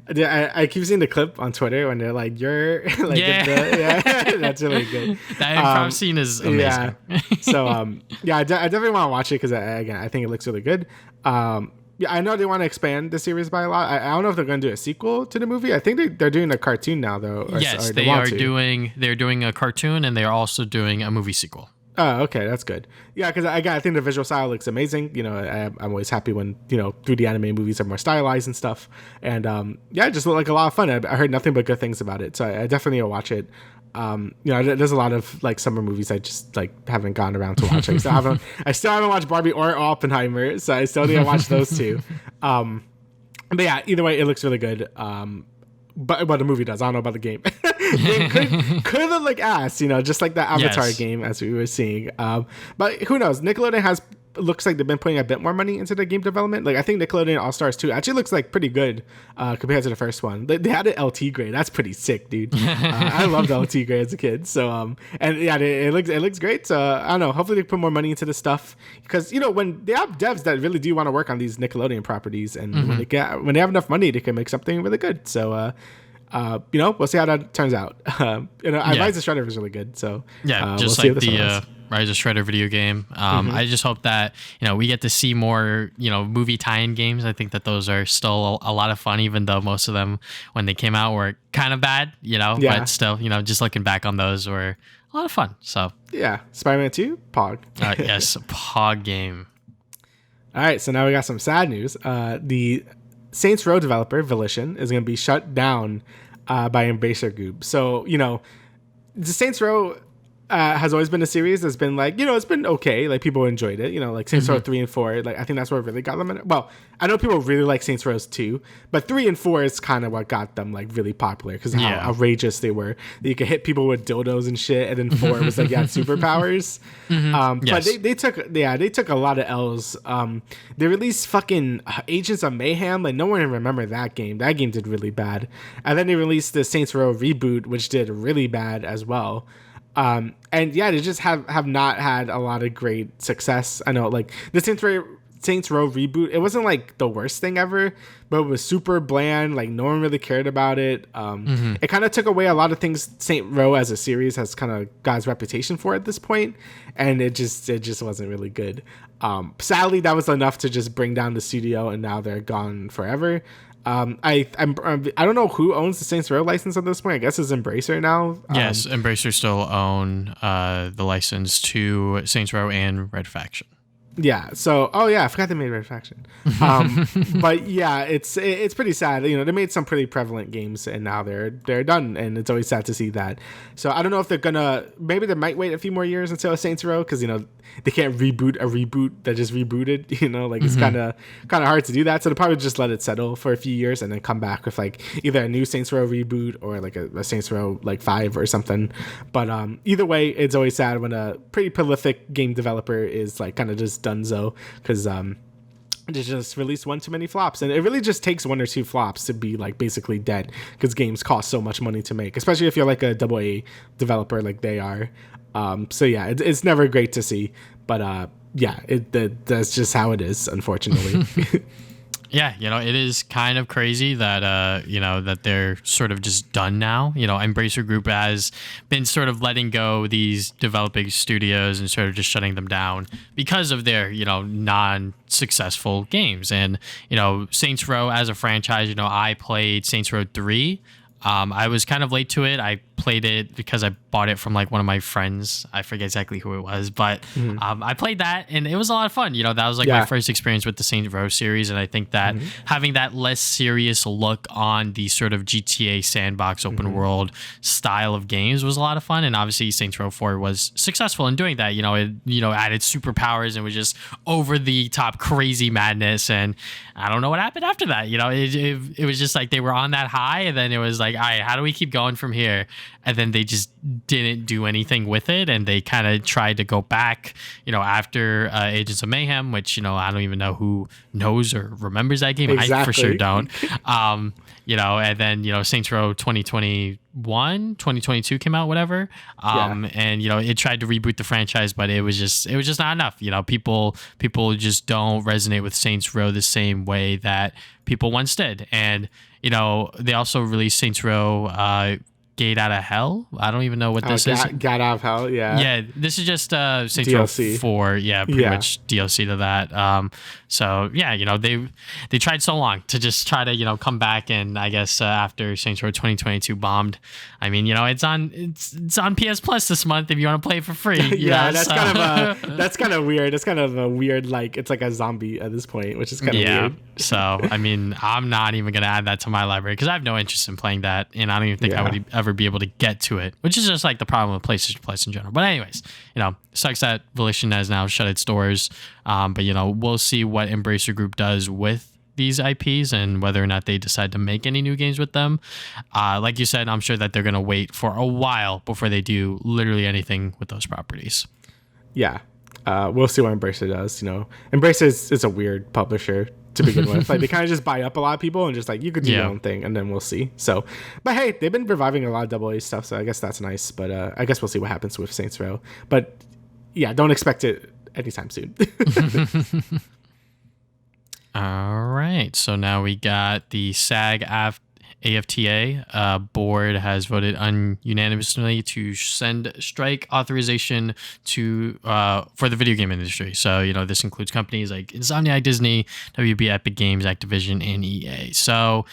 B: I keep seeing the clip on Twitter when they're like, "You're like, yeah, that's really good."
A: That improv scene is amazing.
B: Yeah. So, I definitely want to watch it, because again, I think it looks really good. Yeah, I know they want to expand the series by a lot. I don't know if they're going to do a sequel to the movie. I think they're doing a cartoon now, though.
A: Yes, they are doing. They're doing a cartoon, and they are also doing a movie sequel.
B: Oh, okay, that's good. Yeah, because I think the visual style looks amazing. You know, I'm always happy when, you know, 3D anime movies are more stylized and stuff. And it just looked like a lot of fun. I heard nothing but good things about it, so I definitely will watch it. You know, there's a lot of like summer movies I just like haven't gone around to watch. I still haven't watched Barbie or Oppenheimer, so I still need to watch those two. But yeah, either way, it looks really good. But the movie does. I don't know about the game. could look like ass, you know, just like that Avatar game as we were seeing. But who knows? Nickelodeon looks like they've been putting a bit more money into the game development. Like, I think Nickelodeon All Stars 2 actually looks like pretty good compared to the first one. They had an LT grade. That's pretty sick, dude. I loved LT grade as a kid. So and yeah, it looks great. So I don't know. Hopefully they put more money into this stuff, because you know, when they have devs that really do want to work on these Nickelodeon properties, and when they have enough money, they can make something really good. So We'll see how that turns out. Rise of Shredder was really good. So
A: just
B: we'll
A: like the Rise of Shredder video game. I just hope that, we get to see more, movie tie-in games. I think that those are still a lot of fun, even though most of them, when they came out, were kind of bad, but still, just looking back on those were a lot of fun. So
B: yeah, Spider-Man 2, Pog.
A: Yes, Pog game.
B: All right, so now we got some sad news. The Saints Row developer, Volition, is going to be shut down by Embracer Group. So, the Saints Row has always been a series that's been like, it's been okay. Like, people enjoyed it. Like Saints Row 3 and 4. Like, I think that's what really got them in it. Well, I know people really like Saints Row 2, but 3 and 4 is kind of what got them, like, really popular because of how outrageous they were. You could hit people with dildos and shit, and then 4 was like, you had superpowers. But they took a lot of L's. They released fucking Agents of Mayhem. Like, no one remember that game. That game did really bad. And then they released the Saints Row reboot, which did really bad as well. They just have not had a lot of great success. I know, like, the Saints Row reboot, it wasn't like the worst thing ever, but it was super bland. Like, no one really cared about it. It kind of took away a lot of things Saint Row as a series has kind of got its reputation for at this point, and it just wasn't really good. Sadly, that was enough to just bring down the studio, and now they're gone forever. I don't know who owns the Saints Row license at this point. I guess it's Embracer now.
A: Yes, Embracer still own the license to Saints Row and Red Faction.
B: Yeah. So, I forgot they made Red Faction. But yeah, it's pretty sad. They made some pretty prevalent games, and now they're done, and it's always sad to see that. So I don't know if maybe they might wait a few more years until Saints Row, because they can't reboot a reboot that just rebooted. It's kind of hard to do that. So they'll probably just let it settle for a few years and then come back with like either a new Saints Row reboot or like a Saints Row like 5 or something. But either way, it's always sad when a pretty prolific game developer is like kind of just donezo, because they just released one too many flops, and it really just takes 1 or 2 flops to be like basically dead, because games cost so much money to make, especially if you're like a AA developer like they are. So yeah, it's never great to see, but that's just how it is, unfortunately.
A: Yeah, it is kind of crazy that that they're sort of just done now. Embracer Group has been sort of letting go these developing studios and sort of just shutting them down because of their non-successful games. And Saints Row as a franchise, I played Saints Row 3. I was kind of late to it. I played it because I bought it from like one of my friends. I forget exactly who it was, but I played that, and it was a lot of fun. That was like my first experience with the Saints Row series, and I think that having that less serious look on the sort of GTA sandbox open world style of games was a lot of fun. And obviously Saints Row 4 was successful in doing that. It added superpowers and was just over the top crazy madness, and I don't know what happened after that. It was just like they were on that high, and then it was like, all right, how do we keep going from here? And then they just didn't do anything with it, and they kind of tried to go back, after Agents of Mayhem, which, I don't even know who knows or remembers that game. Exactly. I for sure don't. And then, Saints Row 2022 came out, whatever. And, it tried to reboot the franchise, but it was just not enough. People just don't resonate with Saints Row the same way that people once did. And, they also released Saints Row, Gate Out of Hell. I don't even know what this is.
B: Gate Out of Hell, yeah.
A: Yeah, this is just Saints Row 4. Yeah, pretty much DLC to that. So yeah, they tried so long to just try to come back, and I guess after Saints Row 2022 bombed, I mean it's on PS Plus this month if you want to play it for free.
B: That's kind of weird. It's kind of a weird, like, it's like a zombie at this point, which is kind of weird.
A: So I mean, I'm not even gonna add that to my library because I have no interest in playing that, and I don't even think I would ever be able to get to it, which is just like the problem with PlayStation Plus in general. But anyways, sucks that Volition has now shut its doors. But we'll see what Embracer Group does with these IPs and whether or not they decide to make any new games with them. Like you said, I'm sure that they're going to wait for a while before they do literally anything with those properties.
B: Yeah. We'll see what Embracer does. Embracer is a weird publisher to begin with. Like, they kind of just buy up a lot of people and just like, you could do your own thing, and then we'll see. So, but hey, they've been reviving a lot of AA stuff, so I guess that's nice. But I guess we'll see what happens with Saints Row. But yeah, don't expect it anytime soon.
A: All right, so now we got the AFTA board has voted unanimously to send strike authorization to for the video game industry. So, this includes companies like Insomniac, Disney, WB, Epic Games, Activision, and EA. So,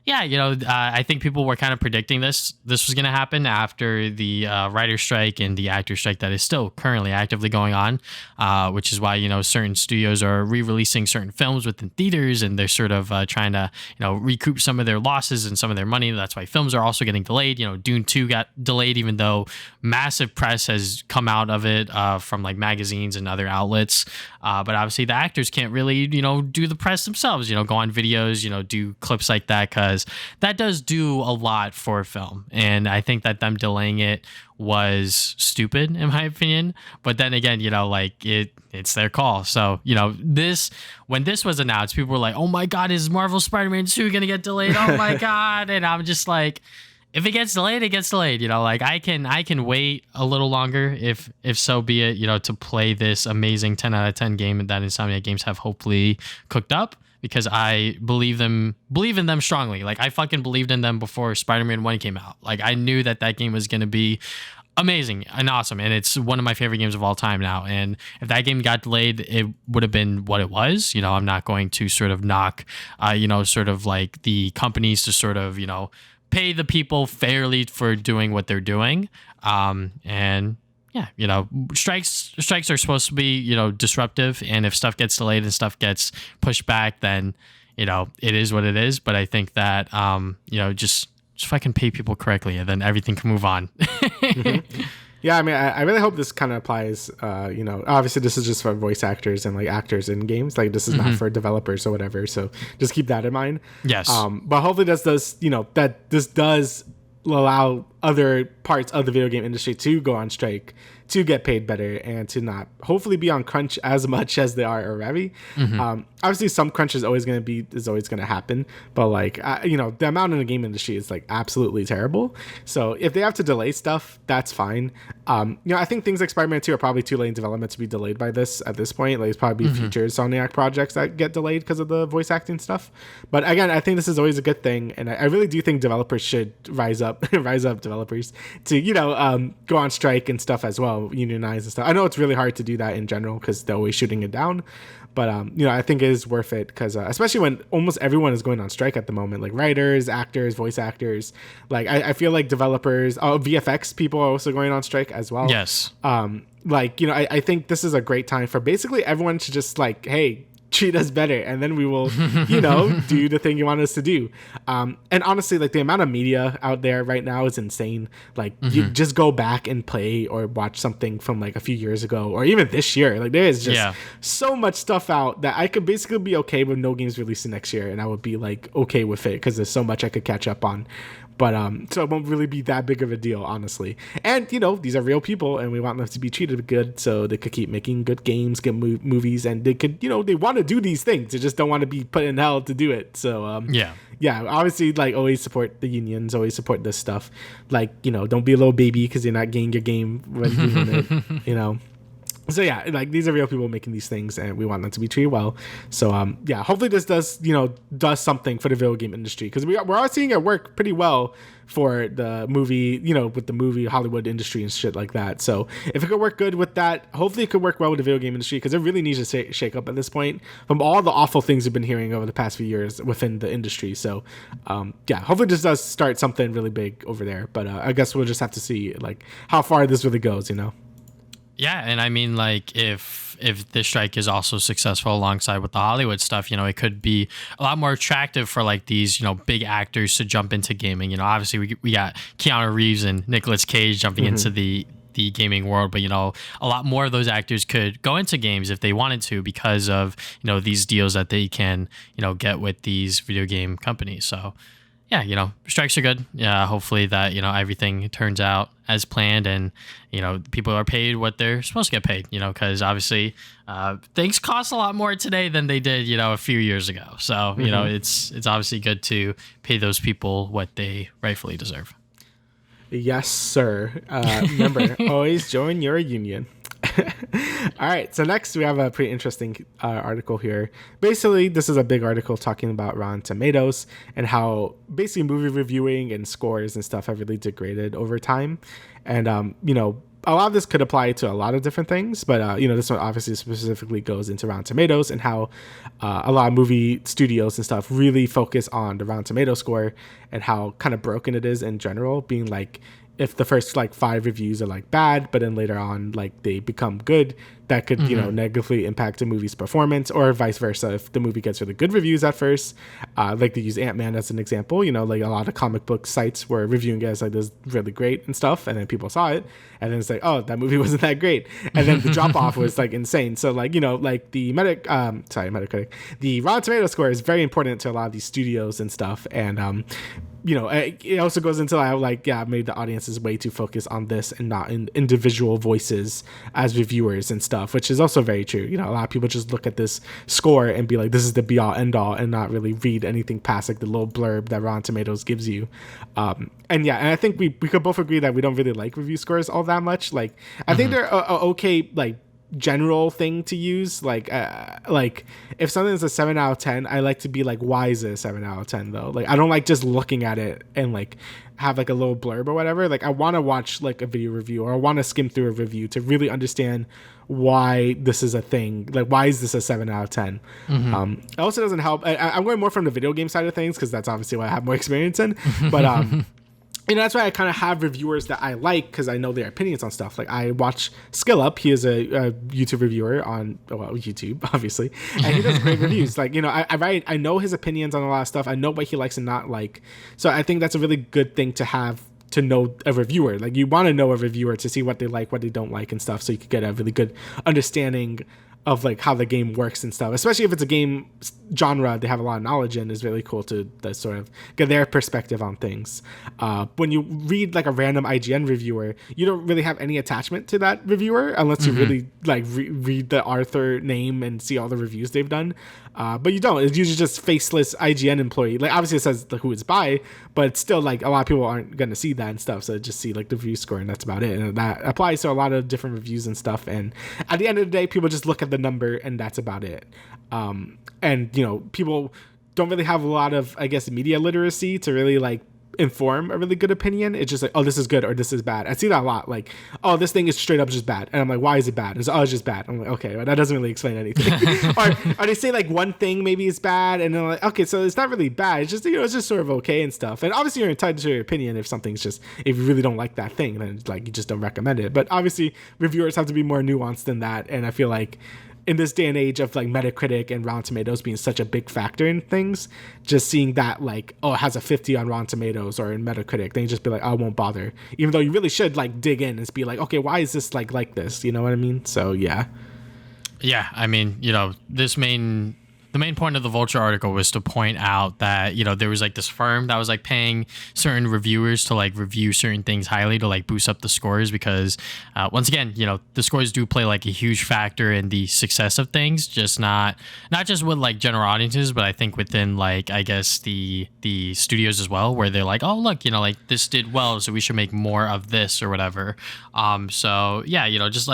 A: yeah, I think people were kind of predicting this. This was going to happen after the writer strike and the actor strike that is still currently actively going on, which is why, certain studios are re-releasing certain films within theaters, and they're sort of trying to, recoup some of their losses and some of their money. That's why films are also getting delayed. Dune 2 got delayed, even though massive press has come out of it from like magazines and other outlets. But obviously the actors can't really, do the press themselves, go on videos, do clips like that, because that does do a lot for a film. And I think that them delaying it was stupid, in my opinion. But then again, it's their call. So, when this was announced, people were like, oh my God, is Marvel Spider-Man 2 going to get delayed? Oh my God. And I'm just like, if it gets delayed, it gets delayed. I can wait a little longer if so be it, to play this amazing 10 out of 10 game that Insomniac Games have hopefully cooked up, because I believe in them strongly. Like, I fucking believed in them before Spider-Man 1 came out. Like, I knew that game was going to be amazing and awesome, and it's one of my favorite games of all time now. And if that game got delayed, it would have been what it was. I'm not going to sort of knock, sort of like the companies to sort of, pay the people fairly for doing what they're doing. And yeah, strikes are supposed to be, disruptive. And if stuff gets delayed and stuff gets pushed back, then, it is what it is. But I think that, just fucking pay people correctly, and then everything can move on.
B: Mm-hmm. Yeah, I mean, I really hope this kind of applies, obviously this is just for voice actors and like actors in games. Like, this is not for developers or whatever. So just keep that in mind.
A: Yes.
B: But hopefully this does allow other parts of the video game industry to go on strike, to get paid better, and to not hopefully be on crunch as much as they are already. Obviously some crunch is always going to happen, but like the amount in the game industry is like absolutely terrible. So if they have to delay stuff, that's fine. I think things like Spider-Man 2 are probably too late in development to be delayed by this at this point. Like, it's probably future Insomniac projects that get delayed because of the voice acting stuff. But again, I think this is always a good thing, and I really do think developers should rise up developers to go on strike and stuff as well, unionize and stuff. I know it's really hard to do that in general because they're always shooting it down, but I think it is worth it, because especially when almost everyone is going on strike at the moment, like writers, actors, voice actors. Like, I feel like developers, VFX people are also going on strike as well.
A: Yes.
B: I think this is a great time for basically everyone to just like, hey, treat us better, and then we will do the thing you want us to do. And honestly, like, the amount of media out there right now is insane. Like, you just go back and play or watch something from like a few years ago or even this year. Like, there is just so much stuff out that I could basically be okay with no games releasing next year, and I would be like okay with it, because there's so much I could catch up on. But so it won't really be that big of a deal, honestly. And these are real people, and we want them to be treated good, so they could keep making good games, good movies, and they could, they want to do these things. They just don't want to be put in hell to do it. So yeah, obviously, like, always support the unions, always support this stuff. Like, don't be a little baby because you're not getting your game when you want it. So yeah, like, these are real people making these things, and we want them to be treated well. So hopefully this does something for the video game industry, because we're all seeing it work pretty well for the movie, with the movie Hollywood industry and shit like that. So if it could work good with that, hopefully it could work well with the video game industry, because it really needs to shake up at this point from all the awful things we've been hearing over the past few years within the industry. So hopefully this does start something really big over there. But I guess we'll just have to see like how far this really goes.
A: Yeah, and I mean, like, if the strike is also successful alongside with the Hollywood stuff, it could be a lot more attractive for like these, big actors to jump into gaming. Obviously we got Keanu Reeves and Nicolas Cage jumping into the gaming world, but a lot more of those actors could go into games if they wanted to, because of these deals that they can get with these video game companies. So yeah, strikes are good. Yeah, hopefully that, everything turns out as planned, and, people are paid what they're supposed to get paid, because obviously things cost a lot more today than they did, a few years ago. So, it's obviously good to pay those people what they rightfully deserve.
B: Yes, sir. Remember, always join your union. All right, so next we have a pretty interesting article here. Basically, this is a big article talking about Rotten Tomatoes and how basically movie reviewing and scores and stuff have really degraded over time. And, a lot of this could apply to a lot of different things, but, this one obviously specifically goes into Rotten Tomatoes and how a lot of movie studios and stuff really focus on the Rotten Tomato score and how kind of broken it is in general, being like, if the first 5 reviews are bad, but then later on they become good, that could negatively impact a movie's performance, or vice versa. If the movie gets really good reviews at first, like they use Ant-Man as an example, a lot of comic book sites were reviewing it as this is really great and stuff, and then people saw it and then it's oh, that movie wasn't that great, and then the drop off was insane. So the Metacritic, the Rotten Tomato score is very important to a lot of these studios and stuff, and it also goes into how maybe the audience is way too focused on this and not in individual voices as reviewers and stuff, which is also very true. A lot of people just look at this score and be like, this is the be all end all, and not really read anything past the little blurb that Rotten Tomatoes gives you. And I think we could both agree that we don't really like review scores all that much. I think they're okay, general thing to use. If something's a 7 out of 10, I like to be why is it a 7 out of 10 though? I don't like just looking at it and have a little blurb or whatever. I want to watch a video review, or I want to skim through a review to really understand why this is a thing. Why is this a 7 out of 10? It also doesn't help. I'm going more from the video game side of things because that's obviously what I have more experience in, but that's why I kind of have reviewers that I like, because I know their opinions on stuff. I watch Skill Up. He is a YouTube reviewer on YouTube, obviously, and he does great reviews. I know his opinions on a lot of stuff. I know what he likes and not like. So I think that's a really good thing to have, to know a reviewer. You want to know a reviewer to see what they like, what they don't like and stuff, so you could get a really good understanding of how the game works and stuff, especially if it's a game genre they have a lot of knowledge in. Is really cool to sort of get their perspective on things. When you read a random IGN reviewer, you don't really have any attachment to that reviewer unless you really read the author name and see all the reviews they've done. But you don't. It's usually just faceless IGN employee. Obviously it says who it's by, but it's still a lot of people aren't going to see that and stuff. So just see the review score, and that's about it. And that applies to a lot of different reviews and stuff. And at the end of the day, people just look at the number and that's about it. And people don't really have a lot of, I guess, media literacy to really inform a really good opinion. It's just oh, this is good or this is bad. I see that a lot. Oh, this thing is straight up just bad, and I'm why is it bad? It's it's just bad. I'm okay, well, that doesn't really explain anything. or they say one thing maybe is bad, and they're okay, so it's not really bad. It's just it's just sort of okay and stuff. And obviously you're entitled to your opinion if something's just, if you really don't like that thing, then you just don't recommend it. But obviously reviewers have to be more nuanced than that, and I feel in this day and age of Metacritic and Rotten Tomatoes being such a big factor in things, just seeing that it has a 50 on Rotten Tomatoes or in Metacritic, then you just be I won't bother. Even though you really should dig in and be okay, why is this like this? You know what I mean? So yeah.
A: Yeah, I mean, the main point of the Vulture article was to point out that, there was this firm that was paying certain reviewers to review certain things highly to boost up the scores, because once again, the scores do play a huge factor in the success of things, just not just with general audiences, but I think within I guess the studios as well, where they're oh look, this did well, so we should make more of this or whatever. So yeah, just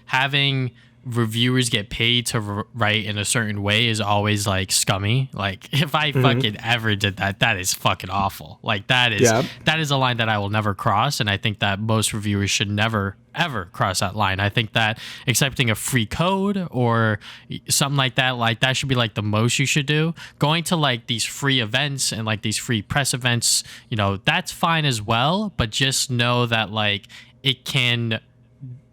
A: having reviewers get paid to write in a certain way is always scummy. If I fucking ever did that, that is fucking awful. That is a line that I will never cross, and I think that most reviewers should never ever cross that line. I think that accepting a free code or something like that should be the most you should do. Going to these free events and these free press events, that's fine as well, but just know that it can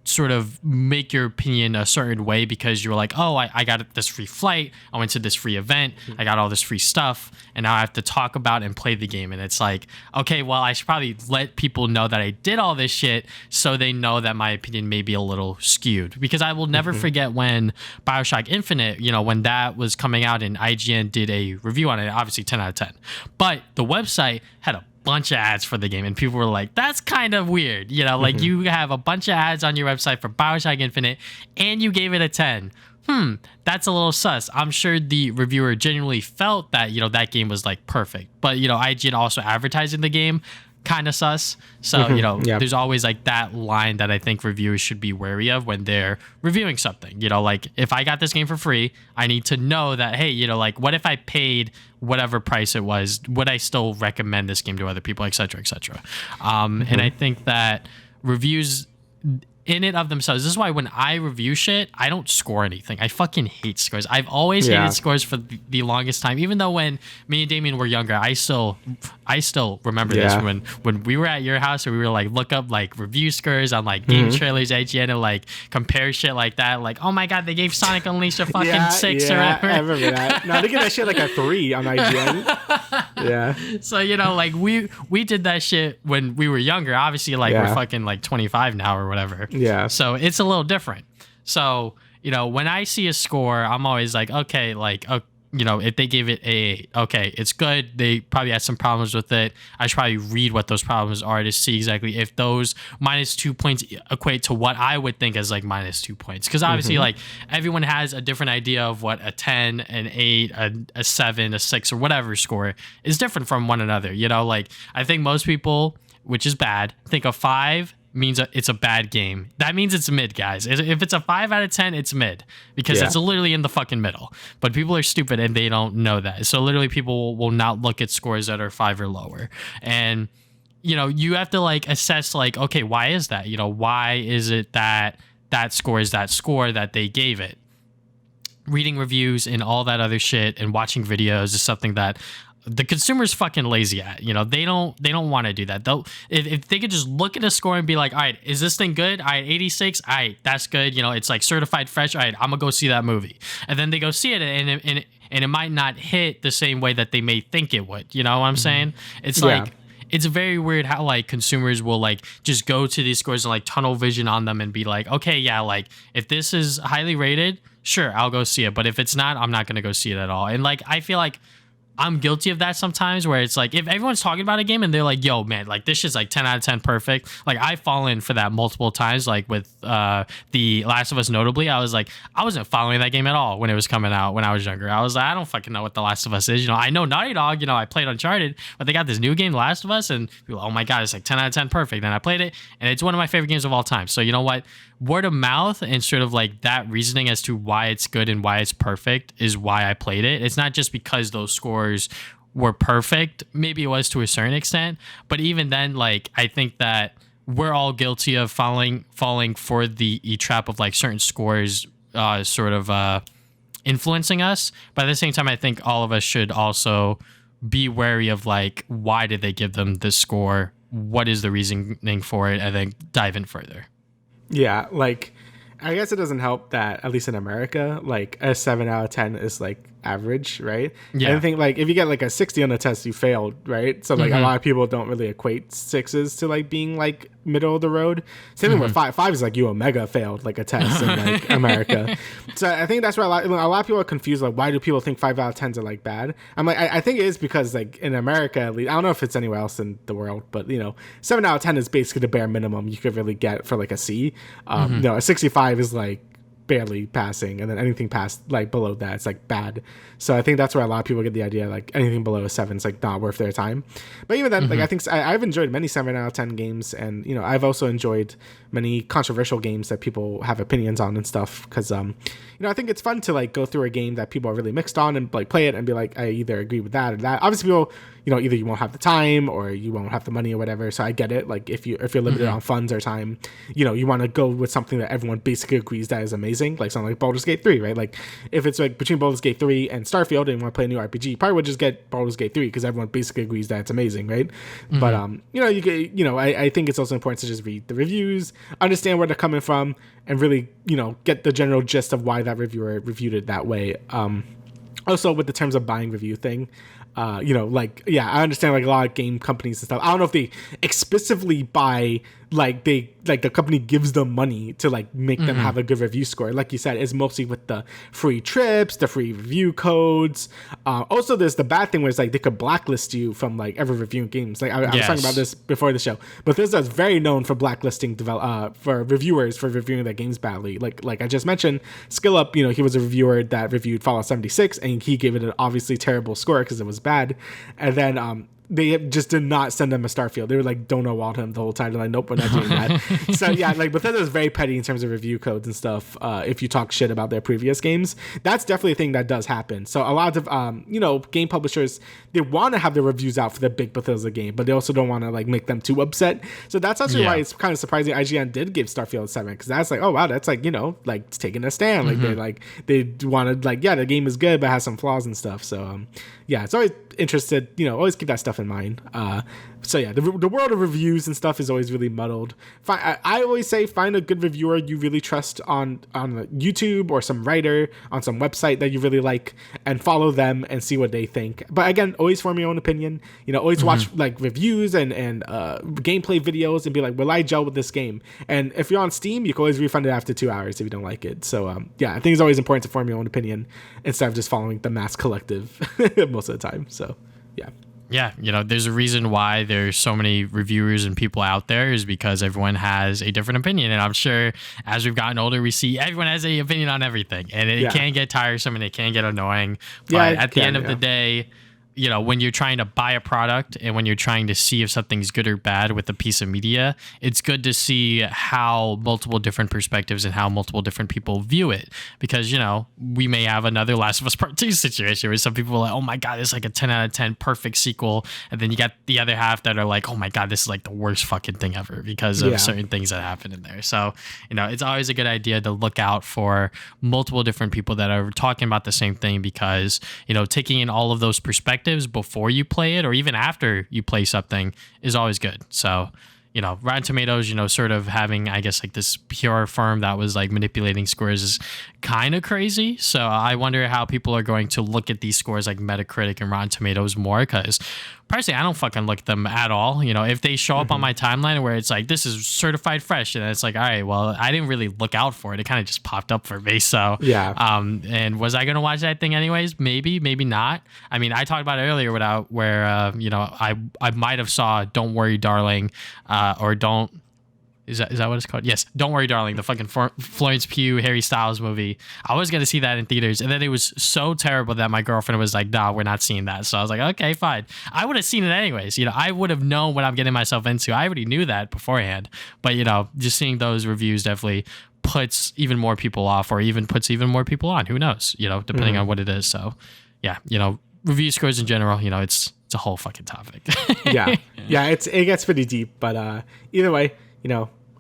A: sort of make your opinion a certain way because you're oh, I got this free flight, I went to this free event, I got all this free stuff, and now I have to talk about and play the game. And it's okay, well, I should probably let people know that I did all this shit so they know that my opinion may be a little skewed. Because I will never forget when BioShock Infinite, when that was coming out and IGN did a review on it, obviously 10 out of 10. But the website had a bunch of ads for the game, and people were that's kind of weird, you have a bunch of ads on your website for BioShock Infinite and you gave it a 10. That's a little sus. I'm sure the reviewer genuinely felt that that game was perfect, but IGN also advertising the game kind of sus. So, there's always like that line that I think reviewers should be wary of when they're reviewing something. Like if I got this game for free, I need to know that, hey, like what if I paid whatever price it was, would I still recommend this game to other people, et cetera, et cetera. And I think that reviews in it of themselves, this is why when I review shit, I don't score anything. I fucking hate scores. I've always hated scores for the longest time. Even though when me and Damian were younger, I still remember this when we were at your house and we were like look up like review scores on like game trailers, IGN, and like compare shit like that. Like, oh my god, they gave Sonic Unleashed a fucking 6 or whatever.
B: I remember that. No, they give that shit like a 3 on IGN. Yeah.
A: So like we did that shit when we were younger. Obviously, like we're fucking like 25 now or whatever.
B: Yeah.
A: So it's a little different. So, when I see a score, I'm always like, okay, like, if they gave it a, okay, it's good. They probably had some problems with it. I should probably read what those problems are to see exactly if those -2 points equate to what I would think as like -2 points. Because obviously, like, everyone has a different idea of what a 10, an 8, a 7, a 6, or whatever score is different from one another. Like, I think most people, which is bad, think a 5 means it's a bad game. That means it's mid, guys. If it's a 5 out of 10, it's mid because it's literally in the fucking middle. But people are stupid and they don't know that. So literally people will not look at scores that are 5 or lower. And, you have to like assess like, okay, why is that? Why is it that score is that score that they gave it? Reading reviews and all that other shit and watching videos is something that the consumer's fucking lazy at. They don't want to do that. They'll if they could just look at a score and be like, all right, is this thing good? All right, 86. All right, that's good. It's like certified fresh. All right, I'm gonna go see that movie. And then they go see it, and it might not hit the same way that they may think it would. You know what I'm saying? It's like, it's very weird how like consumers will like just go to these scores and like tunnel vision on them and be like, okay, yeah, like if this is highly rated, sure, I'll go see it. But if it's not, I'm not gonna go see it at all. And like, I feel like I'm guilty of that sometimes where it's like if everyone's talking about a game and they're like, yo, man, like this shit's like 10 out of 10 perfect. Like I've fallen for that multiple times, like with The Last of Us notably. I was like, I wasn't following that game at all when it was coming out when I was younger. I was like, I don't fucking know what The Last of Us is. I know Naughty Dog, I played Uncharted, but they got this new game, The Last of Us, and people, oh my God, it's like 10 out of 10 perfect. And I played it and it's one of my favorite games of all time. So you know what? Word of mouth and sort of like that reasoning as to why it's good and why it's perfect is why I played it. It's not just because those scores were perfect. Maybe it was to a certain extent, but even then, like, I think that we're all guilty of falling for the trap of like certain scores influencing us. But at the same time, I think all of us should also be wary of like, why did they give them this score? What is the reasoning for it? And then dive in further.
B: Yeah, like, I guess it doesn't help that, at least in America, like, a 7 out of 10 is, like, average, right? Yeah. I think, like, if you get, like, a 60 on the test, you failed, right? So, like, a lot of people don't really equate 6s to, like, being, like, middle of the road. Same thing with 5. 5 is, like, you Omega failed, like, a test in, like, America. So, I think that's why a lot of people are confused, like, why do people think 5 out of 10s are, like, bad? I'm like, I think it is because, like, in America, at least, I don't know if it's anywhere else in the world, but, 7 out of 10 is basically the bare minimum you could really get for, like, a C. A 65 is, like, barely passing, and then anything past like below that, it's like bad. So I think that's where a lot of people get the idea like anything below a 7 is like not worth their time. But even then, like I think I've enjoyed many 7 out of 10 games, and I've also enjoyed many controversial games that people have opinions on and stuff, because I think it's fun to like go through a game that people are really mixed on and like play it and be like, I either agree with that or that. Obviously people, either you won't have the time or you won't have the money or whatever, so I get it. Like if you're limited on funds or time, you want to go with something that everyone basically agrees that is amazing, like something like Baldur's Gate 3, right? Like if it's like between Baldur's Gate 3 and Starfield and you want to play a new RPG, you probably would just get Baldur's Gate 3 because everyone basically agrees that it's amazing, right? But I think it's also important to just read the reviews, understand where they're coming from, and really get the general gist of why that reviewer reviewed it that way. Also with the terms of buying review thing, I understand like a lot of game companies and stuff, I don't know if they explicitly buy, like the company gives them money to like make them have a good review score. Like you said, it's mostly with the free trips, the free review codes. Also there's the bad thing where it's like they could blacklist you from like ever reviewing games. Like I was talking about this before the show, but Bethesda is very known for blacklisting for reviewers for reviewing their games badly. Like I just mentioned, SkillUp, he was a reviewer that reviewed Fallout 76 and he gave it an obviously terrible score because it was bad. And then they just did not send him a Starfield. They were like, don't know Walt him the whole time. They're like, nope, we're not doing that. So yeah, like Bethesda is very petty in terms of review codes and stuff. If you talk shit about their previous games, that's definitely a thing that does happen. So a lot of game publishers, they want to have their reviews out for the big Bethesda game, but they also don't want to like make them too upset. So that's actually why it's kind of surprising IGN did give Starfield a 7, because that's like, oh wow, that's like, like taking a stand. Like they wanted like, yeah, the game is good but has some flaws and stuff. So yeah, it's always interested, always keep that stuff in mind. So yeah, the world of reviews and stuff is always really muddled. I always say find a good reviewer you really trust on YouTube or some writer on some website that you really like, and follow them and see what they think. But again, always form your own opinion. Always watch like reviews and gameplay videos and be like, will I gel with this game? And if you're on Steam, you can always refund it after 2 hours if you don't like it. So yeah, I think it's always important to form your own opinion instead of just following the mass collective most of the time. So yeah.
A: Yeah, there's a reason why there's so many reviewers and people out there, is because everyone has a different opinion. And I'm sure as we've gotten older, we see everyone has an opinion on everything. And it can get tiresome and it can get annoying. But at the end of the day, when you're trying to buy a product and when you're trying to see if something's good or bad with a piece of media, it's good to see how multiple different perspectives and how multiple different people view it. Because, we may have another Last of Us Part 2 situation where some people are like, oh my God, it's like a 10 out of 10 perfect sequel. And then you got the other half that are like, oh my God, this is like the worst fucking thing ever because of certain things that happen in there. So, it's always a good idea to look out for multiple different people that are talking about the same thing, because, taking in all of those perspectives before you play it or even after you play something is always good. So, Rotten Tomatoes, sort of having, I guess, like this PR firm that was like manipulating scores is kind of crazy. So I wonder how people are going to look at these scores like Metacritic and Rotten Tomatoes more, because personally, I don't fucking look at them at all. If they show up on my timeline where it's like, this is certified fresh, and it's like, all right, well, I didn't really look out for it. It kind of just popped up for me. So,
B: yeah.
A: And was I going to watch that thing anyways? Maybe, maybe not. I mean, I talked about it earlier where I might have saw Don't Worry, Darling, or Don't. Is that what it's called? Yes. Don't Worry, Darling, the fucking Florence Pugh, Harry Styles movie. I was going to see that in theaters. And then it was so terrible that my girlfriend was like, nah, we're not seeing that. So I was like, okay, fine. I would have seen it anyways. I would have known what I'm getting myself into. I already knew that beforehand. But, just seeing those reviews definitely puts even more people off, or even puts even more people on. Who knows, depending on what it is. So, yeah, review scores in general, it's a whole fucking topic.
B: Yeah. It gets pretty deep. But either way,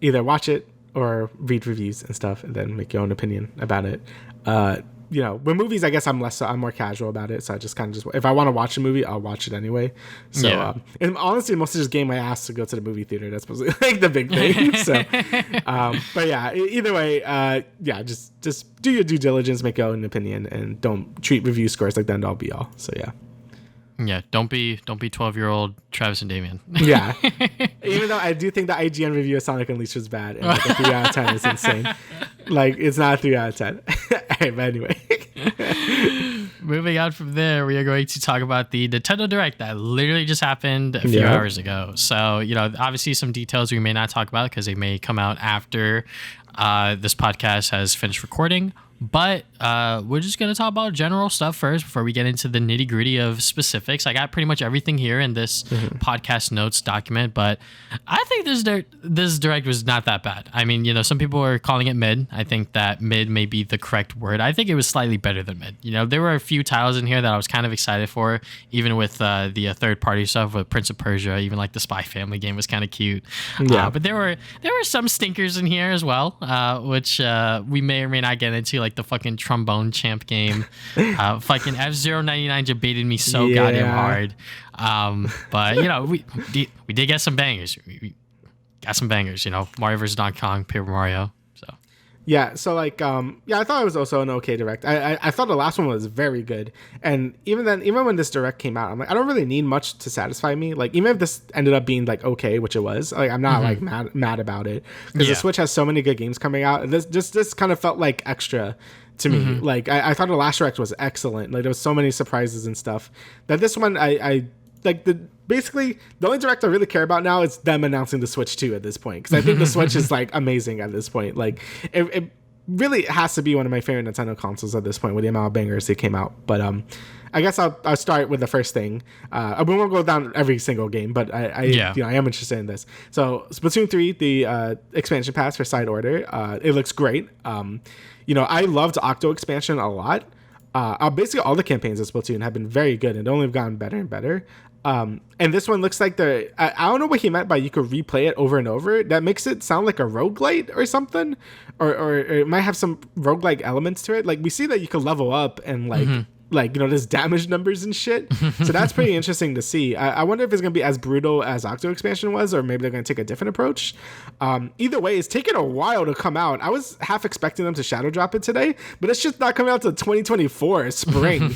B: either watch it or read reviews and stuff and then make your own opinion about it. With movies, I guess I'm more casual about it. So I just kind of if I want to watch a movie, I'll watch it anyway. So, and honestly, mostly just getting my ass to go to the movie theater. That's supposed to be like the big thing. So, but yeah, either way, just do your due diligence, make your own opinion, and don't treat review scores like the end all be all. So yeah.
A: Yeah, don't be 12-year-old Travis and Damian.
B: Yeah. Even though I do think the IGN review of Sonic Unleashed was bad, and like a 3 out of 10 is insane. Like, it's not a 3 out of 10. But anyway.
A: Moving on from there, we are going to talk about the Nintendo Direct that literally just happened a few hours ago. So, obviously some details we may not talk about because they may come out after this podcast has finished recording. But we're just going to talk about general stuff first before we get into the nitty gritty of specifics. I got pretty much everything here in this podcast notes document, but I think this direct was not that bad. I mean, some people are calling it mid. I think that mid may be the correct word. I think it was slightly better than mid. There were a few titles in here that I was kind of excited for, even with the third party stuff with Prince of Persia. Even like the Spy Family game was kind of cute. Yeah. But there were some stinkers in here as well, which we may or may not get into, like the fucking trombone champ game. Fucking F-099 debated me so goddamn hard. But we did get some bangers. We got some bangers, Mario vs. Donkey Kong, Paper Mario.
B: Yeah, so I thought it was also an okay direct. I thought the last one was very good, and even when this direct came out, I'm like, I don't really need much to satisfy me. Like, even if this ended up being like okay, which it was, like, I'm not like mad about it, because the Switch has so many good games coming out, and this kind of felt like extra to me. Like, I thought the last direct was excellent. Like, there was so many surprises and stuff that this one I like. Basically, the only direct I really care about now is them announcing the Switch 2 at this point, because I think the Switch is like amazing at this point. Like, really has to be one of my favorite Nintendo consoles at this point with the amount of bangers they came out. But I guess I'll start with the first thing. We won't go down every single game, but I am interested in this. So Splatoon 3, the expansion pass for Side Order, it looks great. I loved Octo expansion a lot. Basically all the campaigns of Splatoon have been very good and only have gotten better and better. And this one looks like I don't know what he meant by you could replay it over and over. That makes it sound like a roguelite or something, or it might have some roguelike elements to it. Like we see that you could level up and there's damage numbers and shit. So that's pretty interesting to see. I wonder if it's going to be as brutal as Octo expansion was, or maybe they're going to take a different approach. Either way, it's taken a while to come out. I was half expecting them to shadow drop it today, but it's just not coming out till 2024 spring.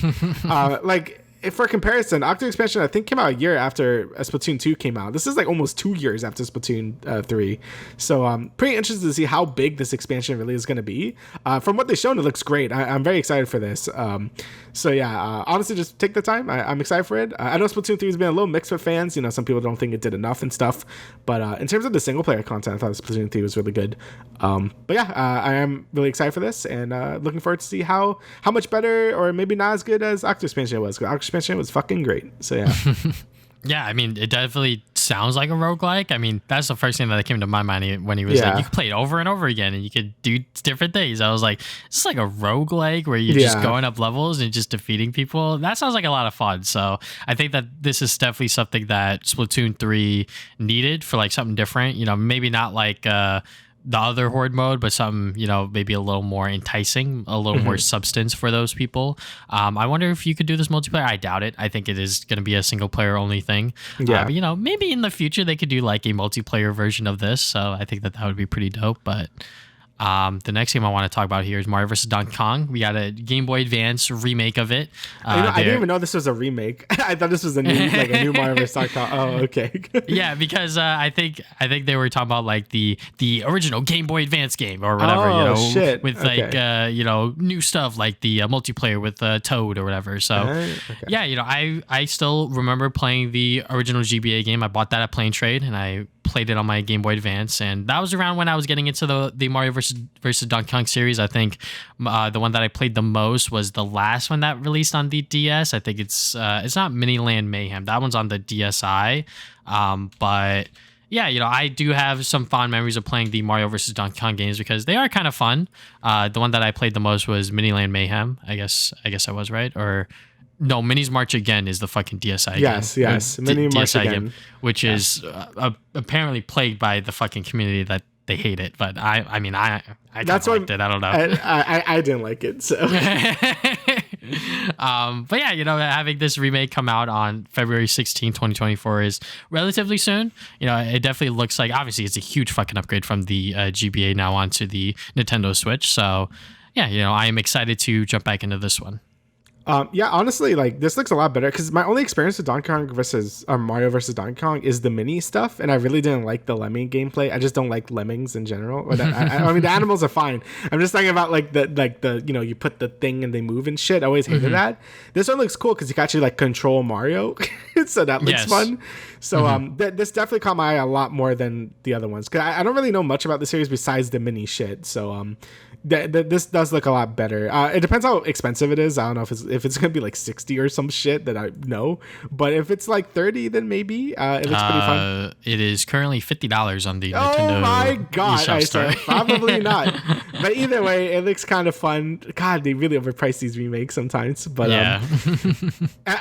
B: For comparison, Octo expansion I think came out a year after Splatoon 2 came out. This is like almost 2 years after Splatoon 3. So pretty interested to see how big this expansion really is going to be. From what they've shown, it looks great. I'm very excited for this. Honestly, just take the time. I'm excited for it. I know Splatoon 3 has been a little mixed with fans. Some people don't think it did enough and stuff. But in terms of the single player content, I thought Splatoon 3 was really good. I am really excited for this and looking forward to see how much better or maybe not as good as Octo expansion was. Octo expansion was fucking great. So yeah.
A: Yeah, I mean, it definitely sounds like a roguelike. I mean, that's the first thing that came to my mind when he was like, you could play it over and over again and you could do different things. I was like, this is like a roguelike where you're just going up levels and just defeating people. That sounds like a lot of fun. So I think that this is definitely something that Splatoon 3 needed for like something different. Maybe not like the other horde mode, but something, maybe a little more enticing, a little more substance for those people. I wonder if you could do this multiplayer. I doubt it. I think it is going to be a single player only thing. But maybe in the future they could do like a multiplayer version of this. So I think that would be pretty dope. But the next game I want to talk about here is Mario vs. Donkey Kong. We got a Game Boy Advance remake of it.
B: I didn't even know this was a remake. I thought this was a new Mario vs. Donkey Kong. Oh, okay.
A: Yeah, because I think they were talking about like the original Game Boy Advance game or whatever.
B: Shit.
A: With new stuff like the multiplayer with Toad or whatever. So I still remember playing the original GBA game. I bought that at Plane Trade and I played it on my Game Boy Advance, and that was around when I was getting into the Mario versus Donkey Kong series. I think the one that I played the most was the last one that released on the DS. I think it's not Miniland Mayhem. That one's on the DSi. But yeah, I do have some fond memories of playing the Mario vs. Donkey Kong games because they are kind of fun. The one that I played the most was Miniland Mayhem. I guess I was right, or no, Mini's March Again is the fucking DSi game.
B: Yes. Mini March Again.
A: Game, which is apparently plagued by the fucking community that they hate it. But I kind of liked it. I don't know.
B: I didn't like it, so.
A: But yeah, having this remake come out on February 16, 2024 is relatively soon. It definitely looks like, obviously, it's a huge fucking upgrade from the GBA now onto the Nintendo Switch. So yeah, I am excited to jump back into this one.
B: Honestly, like this looks a lot better because my only experience with Donkey Kong versus Mario versus Donkey Kong is the mini stuff, and I really didn't like the lemming gameplay. I just don't like lemmings in general. I mean, the animals are fine. I'm just talking about like the you put the thing and they move and shit. I always hated that. This one looks cool because you can actually like control Mario, so that looks fun. So this definitely caught my eye a lot more than the other ones because I don't really know much about the series besides the mini shit. So this does look a lot better. It depends how expensive it is. I don't know if it's gonna be like 60 or some shit that I know, but if it's like 30, then maybe it looks pretty fun.
A: It is currently $50 on the Nintendo.
B: Oh my god! I said probably not, but either way, it looks kind of fun. God, they really overprice these remakes sometimes. But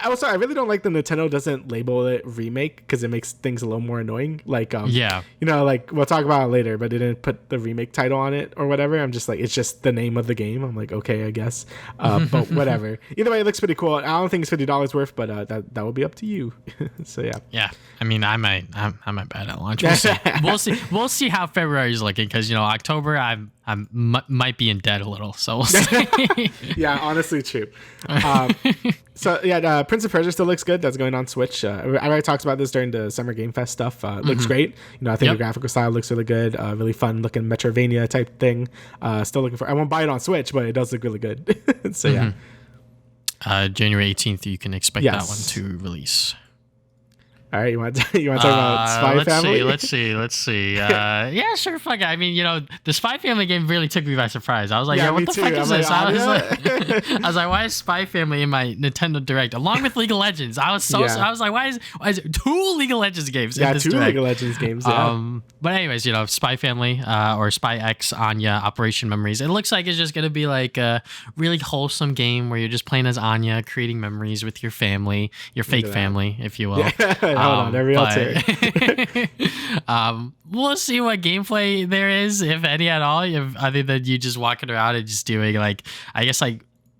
B: also, I really don't like the Nintendo doesn't label it remake because it makes things a little more annoying. Like like we'll talk about it later, but they didn't put the remake title on it or whatever. I'm just like, it's just the name of the game. I'm like, okay, I guess, but whatever. Either way, it looks pretty cool. I don't think it's $50 worth, but that would be up to you. So yeah.
A: I mean, I might buy it at launch. We'll see how February is looking because October I might be in debt a little, so we'll see.
B: Yeah, honestly, true. Prince of Persia still looks good. That's going on Switch. I already talked about this during the Summer Game Fest stuff. Looks great. I think the graphical style looks really good. Really fun looking Metroidvania type thing. Still looking for. I won't buy it on Switch, but it does look really good. So yeah.
A: January 18th, you can expect that one to release.
B: All right, you want to talk about Spy Family?
A: Let's see. Yeah, sure. Fuck it. I mean, the Spy Family game really took me by surprise. I was like, what the fuck is this? I was like, why is Spy Family in my Nintendo Direct along with League of Legends? I was like, why is it 2 League of Legends games?
B: Yeah,
A: in this
B: 2
A: Direct?
B: League of Legends games. Yeah.
A: But anyways, Spy Family or Spy X Anya Operation Memories. It looks like it's just gonna be like a really wholesome game where you're just playing as Anya, creating memories with your family, your fake family, if you will.
B: Yeah. Hold on, every else here.
A: We'll see what gameplay there is, if any at all, other than you just walking around and just doing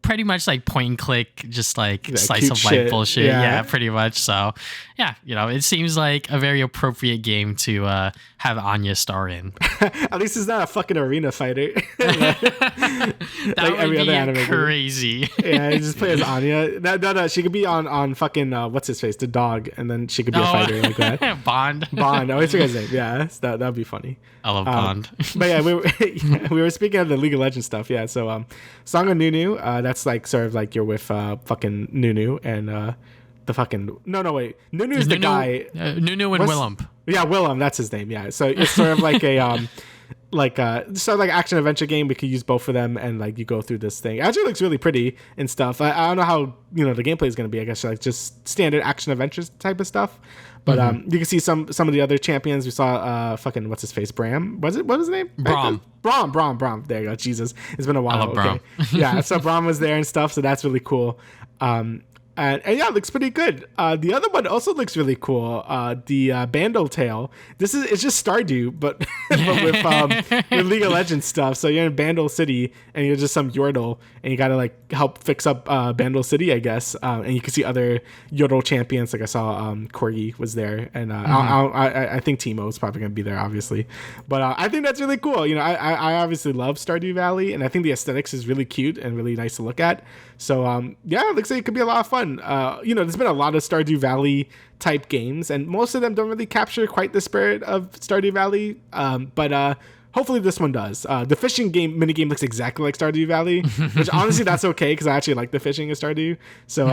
A: pretty much like point and click, just like slice of life bullshit. Yeah, pretty much. So yeah, it seems like a very appropriate game to have Anya star in.
B: At least it's not a fucking arena fighter.
A: That like would be anime crazy.
B: Yeah, you just play as Anya. No, she could be on fucking what's his face, the dog, and then she could be a fighter like that.
A: Bond.
B: I always forget his name. Yeah, that'd be funny.
A: I love Bond.
B: But yeah, we were speaking of the League of Legends stuff. Yeah, so Song of Nunu. That's like sort of like you're with fucking Nunu and the fucking wait. Nunu's the guy.
A: Nunu and Willem.
B: Yeah, Willem. That's his name. Yeah. So it's sort of like a like action adventure game. We could use both of them, and like you go through this thing. It actually looks really pretty and stuff. I don't know how the gameplay is going to be. I guess like just standard action adventures type of stuff. But you can see some of the other champions. We saw fucking what's his face, Bram. What was his name?
A: Braum.
B: Braum. There you go. Jesus, it's been a while.
A: I love Braum.
B: Yeah, so Braum was there and stuff. So that's really cool. And yeah, it looks pretty good. The other one also looks really cool. The Bandle Tale. It's just Stardew, but with League of Legends stuff. So you're in Bandle City and you're just some Yordle and you gotta like help fix up Bandle City, I guess. And you can see other Yordle champions. Like I saw Corgi was there, and I think Teemo is probably gonna be there, obviously. But I think that's really cool. I obviously love Stardew Valley, and I think the aesthetics is really cute and really nice to look at. So yeah, it looks like it could be a lot of fun. There's been a lot of Stardew Valley type games, and most of them don't really capture quite the spirit of Stardew Valley. But hopefully this one does. The fishing game minigame looks exactly like Stardew Valley, which honestly that's okay because I actually like the fishing of Stardew. So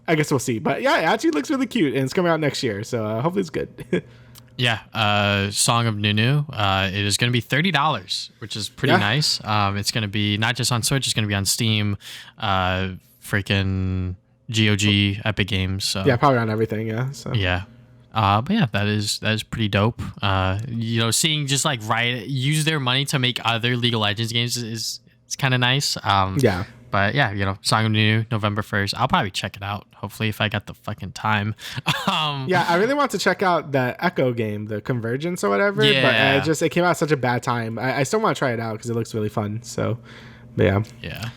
B: I guess we'll see. But yeah, it actually looks really cute, and it's coming out next year. So hopefully it's good.
A: Yeah, Song of Nunu. It is going to be $30, which is pretty nice. It's going to be not just on Switch; it's going to be on Steam, freaking GOG, Epic Games. So.
B: Yeah, probably on everything. Yeah. So.
A: Yeah. But yeah, that is pretty dope. Seeing just like use their money to make other League of Legends games is kind of nice.
B: Yeah.
A: But yeah, Song of Nunu, November 1st. I'll probably check it out. Hopefully, if I got the fucking time.
B: Yeah, I really want to check out the Echo game, the Convergence or whatever.
A: Yeah.
B: But it came out at such a bad time. I still want to try it out because it looks really fun. So, but yeah.
A: Yeah.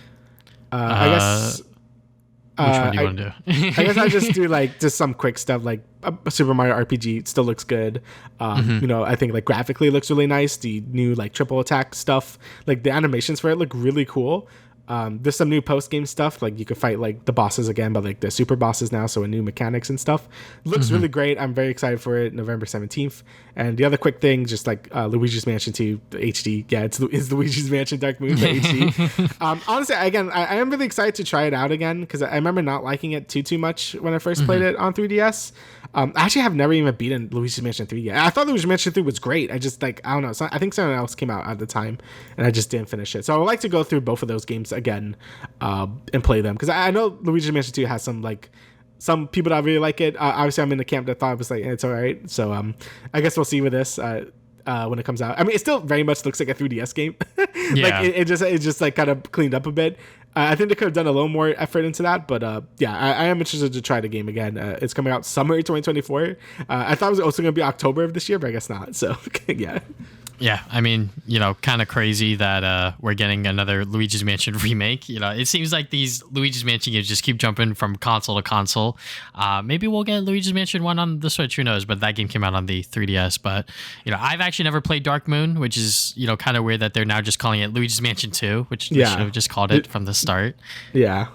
B: I guess.
A: Which one do you want to do?
B: I guess I just do like just some quick stuff like Super Mario RPG still looks good. I think like graphically it looks really nice. The new like triple attack stuff, like the animations for it look really cool. There's some new post game stuff, like you could fight like the bosses again, but like the super bosses now, so with new mechanics and stuff. Looks really great. I'm very excited for it. November 17th. And the other quick thing, just like Luigi's Mansion 2 HD. Yeah, it's Luigi's Mansion Dark Moon, the HD. Honestly, again, I am really excited to try it out again because I remember not liking it too much when I first played it on 3DS. I actually have never even beaten Luigi's Mansion 3 yet. I thought Luigi's Mansion 3 was great. I just I don't know. I think something else came out at the time, and I just didn't finish it. So I would like to go through both of those games again and play them because I know Luigi's Mansion 2 has some people that really like it. Obviously, I'm in the camp that thought it was like it's all right. So I guess we'll see with this when it comes out. I mean, it still very much looks like a 3DS game.
A: Yeah.
B: Like it just like kind of cleaned up a bit. I think they could have done a little more effort into that, but yeah, I am interested to try the game again. It's coming out summer 2024. I thought it was also going to be October of this year, but I guess not. So yeah.
A: Yeah, I mean, kind of crazy that we're getting another Luigi's Mansion remake. It seems like these Luigi's Mansion games just keep jumping from console to console. Maybe we'll get Luigi's Mansion 1 on the Switch, who knows? But that game came out on the 3DS. But, I've actually never played Dark Moon, which is, kind of weird that they're now just calling it Luigi's Mansion 2, which they should have just called it from the start.
B: Yeah.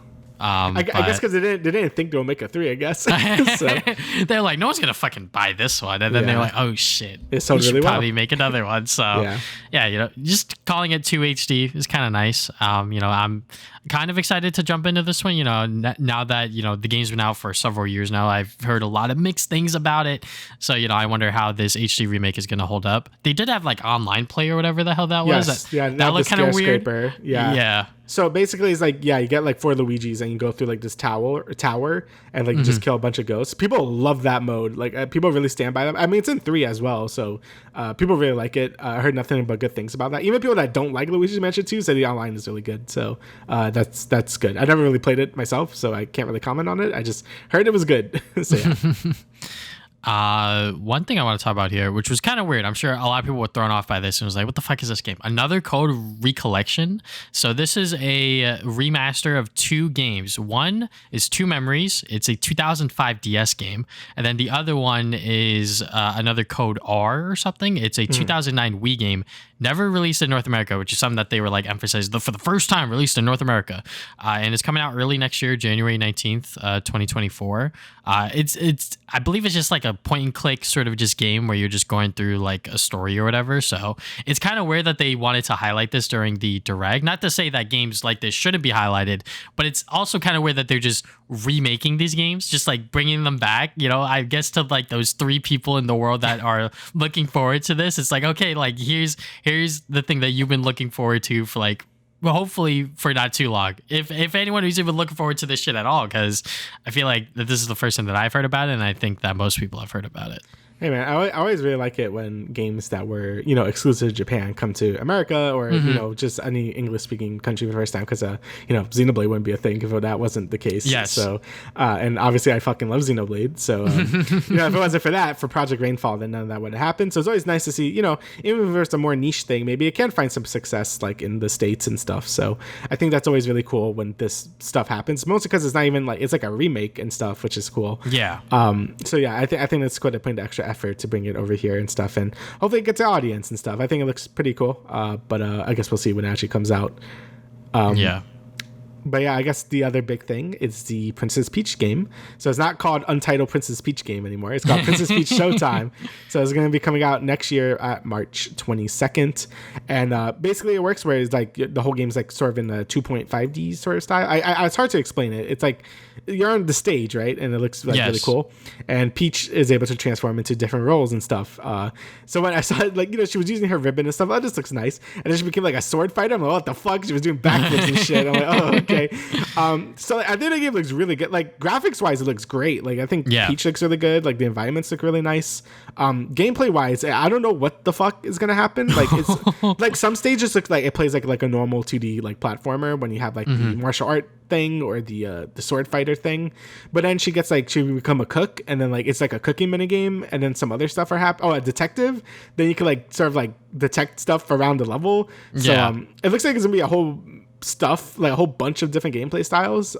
B: I guess because they didn't think they'll make a 3, I guess. So.
A: They're like, no one's gonna fucking buy this one, and then they're like, oh shit,
B: it sold really well.
A: Probably make another one. So yeah, just calling it 2 HD is kind of nice. I'm kind of excited to jump into this one. Now that the game's been out for several years now, I've heard a lot of mixed things about it. So I wonder how this HD remake is going to hold up. They did have like online play or whatever the hell that was. That looked kind of weird. Yeah.
B: So basically, it's like, you get like 4 Luigis and you go through like this tower and like just kill a bunch of ghosts. People love that mode. Like people really stand by them. I mean, it's in 3 as well, so people really like it. I heard nothing but good things about that. Even people that don't like Luigi's Mansion 2 say the online is really good. So that's good. I never really played it myself, so I can't really comment on it. I just heard it was good. So yeah.
A: One thing I want to talk about here, which was kind of weird. I'm sure a lot of people were thrown off by this and was like, what the fuck is this game? Another Code Recollection. So this is a remaster of 2 games. One is Two Memories. It's a 2005 DS game. And then the other one is another Code R or something. It's a 2009 Wii game. Never released in North America, which is something that they were like emphasized for the first time released in North America. And it's coming out early next year, January 19th, 2024. I believe it's just like a point and click sort of just game where you're just going through like a story or whatever. So it's kind of weird that they wanted to highlight this during the direct. Not to say that games like this shouldn't be highlighted, but it's also kind of weird that they're just remaking these games, just like bringing them back. I guess to like those 3 people in the world that are looking forward to this. It's like, okay, like here's the thing that you've been looking forward to for like, well, hopefully for not too long. If anyone who's even looking forward to this shit at all, because I feel like that this is the first time that I've heard about it, and I think that most people have heard about it.
B: Hey man, I always really like it when games that were exclusive to Japan come to America or just any English speaking country for the first time, because Xenoblade wouldn't be a thing if that wasn't the case.
A: Yes.
B: So and obviously I fucking love Xenoblade. So if it wasn't for that, for Project Rainfall, then none of that would have happened. So it's always nice to see even if it's a more niche thing, maybe it can find some success like in the States and stuff. So I think that's always really cool when this stuff happens. Mostly because it's not even like it's like a remake and stuff, which is cool.
A: Yeah.
B: So yeah, I think that's cool to put the extra effort to bring it over here and stuff, and hopefully it gets an audience and stuff. I think it looks pretty cool, but I guess we'll see when it actually comes out. But yeah, I guess the other big thing is the Princess Peach game. So it's not called Untitled Princess Peach game anymore. It's called Princess Peach Showtime. So it's going to be coming out next year at March 22nd. And basically it works where it's like the whole game's like sort of in a 2.5D sort of style. It's hard to explain it. It's like you're on the stage, right? And it looks like really cool. And Peach is able to transform into different roles and stuff. So when I saw it, like, she was using her ribbon and stuff. Oh, this looks nice. And then she became like a sword fighter. I'm like, what the fuck? She was doing backflips and shit. I'm like, oh, okay. So I think the game looks really good. Like graphics wise, it looks great. Like I think Peach looks really good. Like the environments look really nice. Gameplay wise, I don't know what the fuck is gonna happen. Like it's like some stages look like it plays like a normal 2D like platformer when you have like the martial art thing or the sword fighter thing. But then she become a cook, and then like it's like a cooking mini game, and then some other stuff are happening. Oh, a detective. Then you can like sort of like detect stuff around the level. So it looks like it's gonna be a whole stuff, like a whole bunch of different gameplay styles.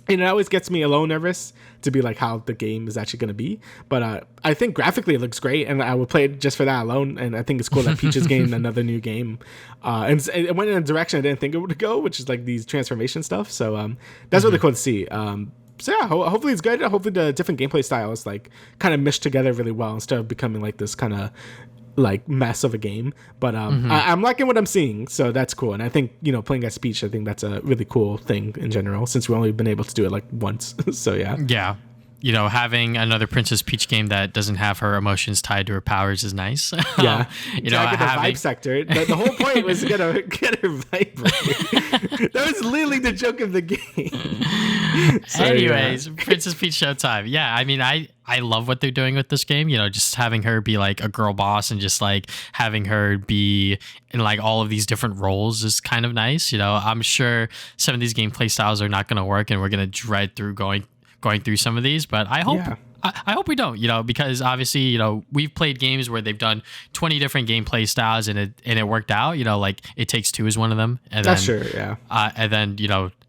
B: And it always gets me a little nervous to be like how the game is actually going to be, but I think graphically it looks great, and I would play it just for that alone. And I think it's cool that Peach is getting another new game, and it went in a direction I didn't think it would go, which is like these transformation stuff. So that's really cool to see. So yeah, hopefully it's good. Hopefully the different gameplay styles like kind of mesh together really well instead of becoming like this kind of like mess of a game. But I'm liking what I'm seeing, so that's cool. And I think playing as Peach, I think that's a really cool thing in general, since we've only been able to do it like once. So yeah having another Princess Peach game that doesn't have her emotions tied to her powers is nice. Yeah. Get the vibe sector. The whole point was to get her vibrate. That was literally the joke of the game.
A: So, anyways, Princess Peach Showtime. Yeah, I mean, I love what they're doing with this game. Just having her be like a girl boss and just like having her be in like all of these different roles is kind of nice. I'm sure some of these gameplay styles are not going to work, and we're going to dread through going through some of these, but I hope I hope we don't, because obviously, we've played games where they've done 20 different gameplay styles and it worked out, like It Takes Two is one of them. And
B: that's true. Yeah.
A: And then,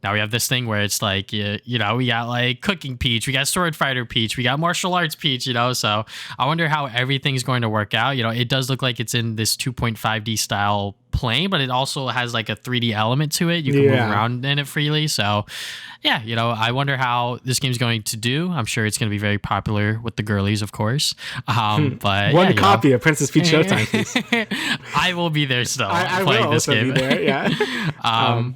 A: now we have this thing where it's like, we got like cooking Peach, we got sword fighter Peach, we got martial arts Peach, so I wonder how everything's going to work out. It does look like it's in this 2.5D style plane, but it also has like a 3D element to it. You can move around in it freely. So yeah, I wonder how this game's going to do. I'm sure it's going to be very popular with the girlies, of course. But
B: one copy of Princess Peach Showtime, please.
A: I will be there still.
B: I
A: playing
B: will
A: this
B: also
A: game.
B: be there. Yeah.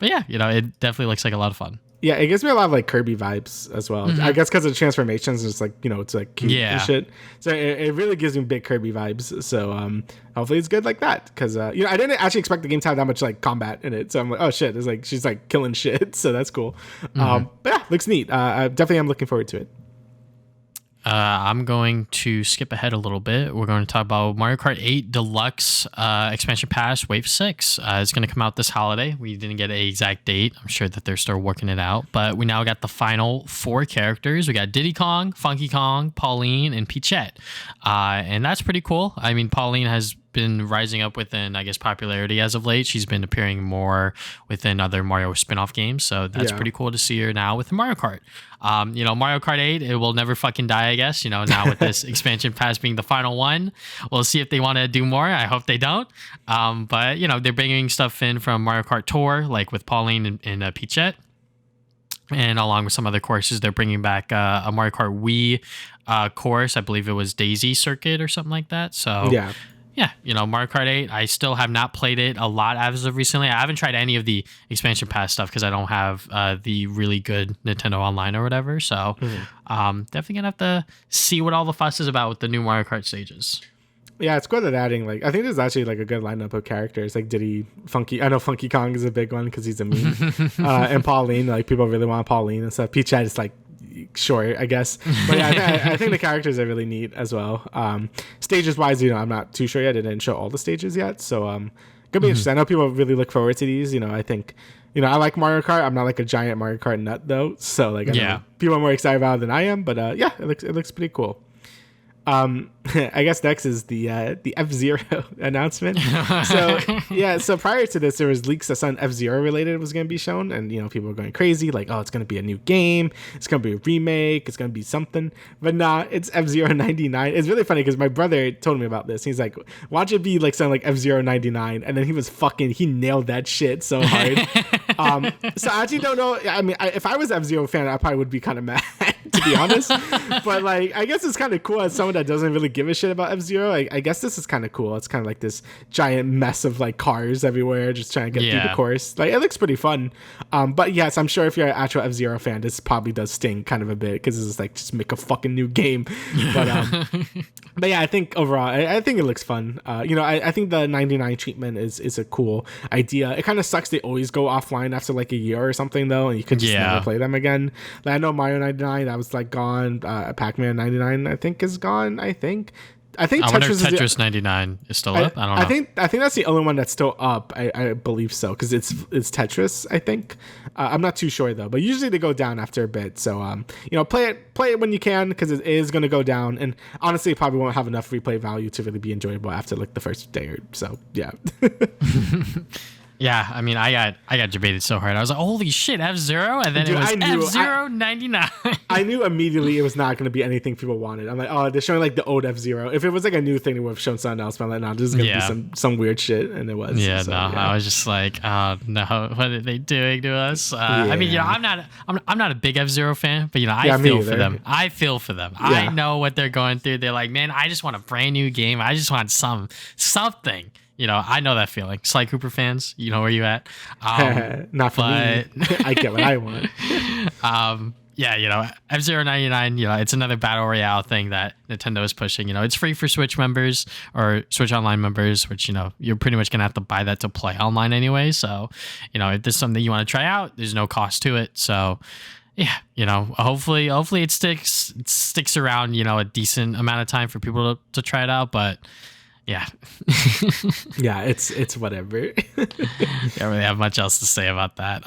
A: But yeah, it definitely looks like a lot of fun.
B: Yeah, it gives me a lot of like Kirby vibes as well. I guess because of the transformations, it's like, it's like cute and shit. So it really gives me big Kirby vibes. So hopefully it's good like that. Because I didn't actually expect the game to have that much like combat in it. So I'm like, oh shit, it's like she's like killing shit. So that's cool. But yeah, looks neat. I definitely am looking forward to it.
A: I'm going to skip ahead a little bit. We're going to talk about Mario Kart 8 Deluxe Expansion Pass Wave 6. It's going to come out this holiday. We didn't get an exact date. I'm sure that they're still working it out. But we now got the final 4 characters. We got Diddy Kong, Funky Kong, Pauline, and Peachette. And that's pretty cool. I mean, Pauline has been rising up within, I guess, popularity as of late. She's been appearing more within other Mario spin-off games, so that's pretty cool to see her now with Mario Kart. Mario Kart 8, it will never fucking die, I guess. Now with this expansion pass being the final one, we'll see if they want to do more. I hope they don't. But they're bringing stuff in from Mario Kart Tour, like with Pauline and Peachette. And along with some other courses, they're bringing back a Mario Kart Wii course. I believe it was Daisy Circuit or something like that. So yeah, Mario Kart 8, I still have not played it a lot as of recently. I haven't tried any of the expansion pass stuff because I don't have the really good Nintendo Online or whatever. So definitely going to have to see what all the fuss is about with the new Mario Kart stages.
B: Yeah, it's good at adding, like, I think there's actually like a good lineup of characters, like Diddy, Funky. I know Funky Kong is a big one because he's a meme. And Pauline, like people really want Pauline and stuff. Peachette is like, sure, I guess. But yeah, I think the characters are really neat as well. Stages wise, I'm not too sure yet. They didn't show all the stages yet. So gonna be interesting. I know people really look forward to these. I think, I like Mario Kart. I'm not like a giant Mario Kart nut though. So like, I know people are more excited about it than I am. But yeah, it looks pretty cool. I guess next is the F-Zero announcement. So prior to this, there was leaks that something F-Zero related was going to be shown, and people were going crazy, like, oh, it's going to be a new game, it's going to be a remake, it's going to be something. But nah, it's F-Zero 99. It's really funny because my brother told me about this. He's like, watch it be like something like F-Zero 99, and then he nailed that shit so hard. So I actually don't know. I mean, if I was F-Zero fan, I probably would be kind of mad, to be honest. But like, I guess it's kind of cool as someone that doesn't really give a shit about F-Zero. I guess this is kind of cool. It's kind of like this giant mess of like cars everywhere, just trying to get through the course. Like, it looks pretty fun. But yes, I'm sure if you're an actual F-Zero fan, this probably does sting kind of a bit because it's like, just make a fucking new game. But yeah, I think overall, I think it looks fun. I think the 99 treatment is a cool idea. It kind of sucks they always go offline after like a year or something though, and you could just never play them again. Like, I know Mario 99, that was like gone. Pac-Man 99, I think, is gone. I think
A: Tetris 99 is still up. I don't know.
B: I think that's the only one that's still up. I believe so, because it's Tetris, I think. I'm not too sure though, but usually they go down after a bit. So play it when you can, because it is going to go down, and honestly, it probably won't have enough replay value to really be enjoyable after like the first day or so. Yeah.
A: Yeah, I mean, I got debated so hard. I was like, holy shit, F-Zero? And then it was F-Zero 99.
B: I knew immediately it was not going to be anything people wanted. I'm like, oh, they're showing like the old F-Zero. If it was like a new thing, they would have shown something else. But I'm like, no, this is going to be some weird shit. And it was.
A: Yeah, I was just like, oh, no, what are they doing to us? I mean, I'm not a big F-Zero fan, but, I feel for them. I feel for them. Yeah. I know what they're going through. They're like, man, I just want a brand new game. I just want something. I know that feeling. Sly Cooper fans, you know where you at.
B: Not for me. I get what I want.
A: F-Zero 99, it's another battle royale thing that Nintendo is pushing. It's free for Switch members or Switch Online members, which, you're pretty much going to have to buy that to play online anyway. So, if there's something you want to try out, there's no cost to it. So, yeah, hopefully it sticks around, a decent amount of time for people to try it out. But yeah.
B: Yeah, it's whatever.
A: Don't really have much else to say about that.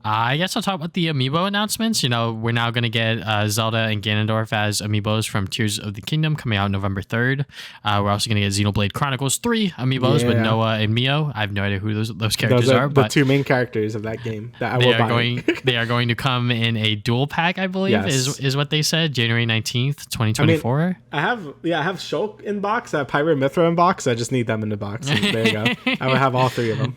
A: I guess I'll talk about the amiibo announcements. We're now going to get Zelda and Ganondorf as amiibos from Tears of the Kingdom coming out November 3rd. We're also going to get Xenoblade Chronicles 3 amiibos with Noah and Mio. I have no idea who those characters are.
B: The two main characters of that game that I will buy.
A: They are going to come in a dual pack, I believe, is what they said, January 19th, 2024.
B: I mean, I have Shulk in box, I have Pyro Mithra in box. I just need them in the box. So there you go. I will have all three of them.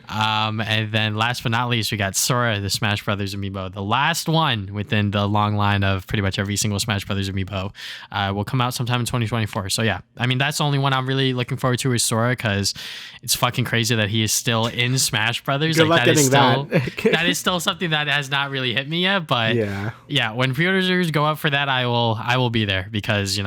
A: And then last but not least, we got Sora, the Smash Brothers amiibo, the last one within the long line of pretty much every single Smash Brothers amiibo, will come out sometime in 2024. So yeah, I mean, that's the only one I'm really looking forward to is Sora, because it's fucking crazy that he is still in Smash Brothers.
B: Good luck getting
A: that is still something that has not really hit me yet. But yeah, when pre-orders go up for that, I will be there, because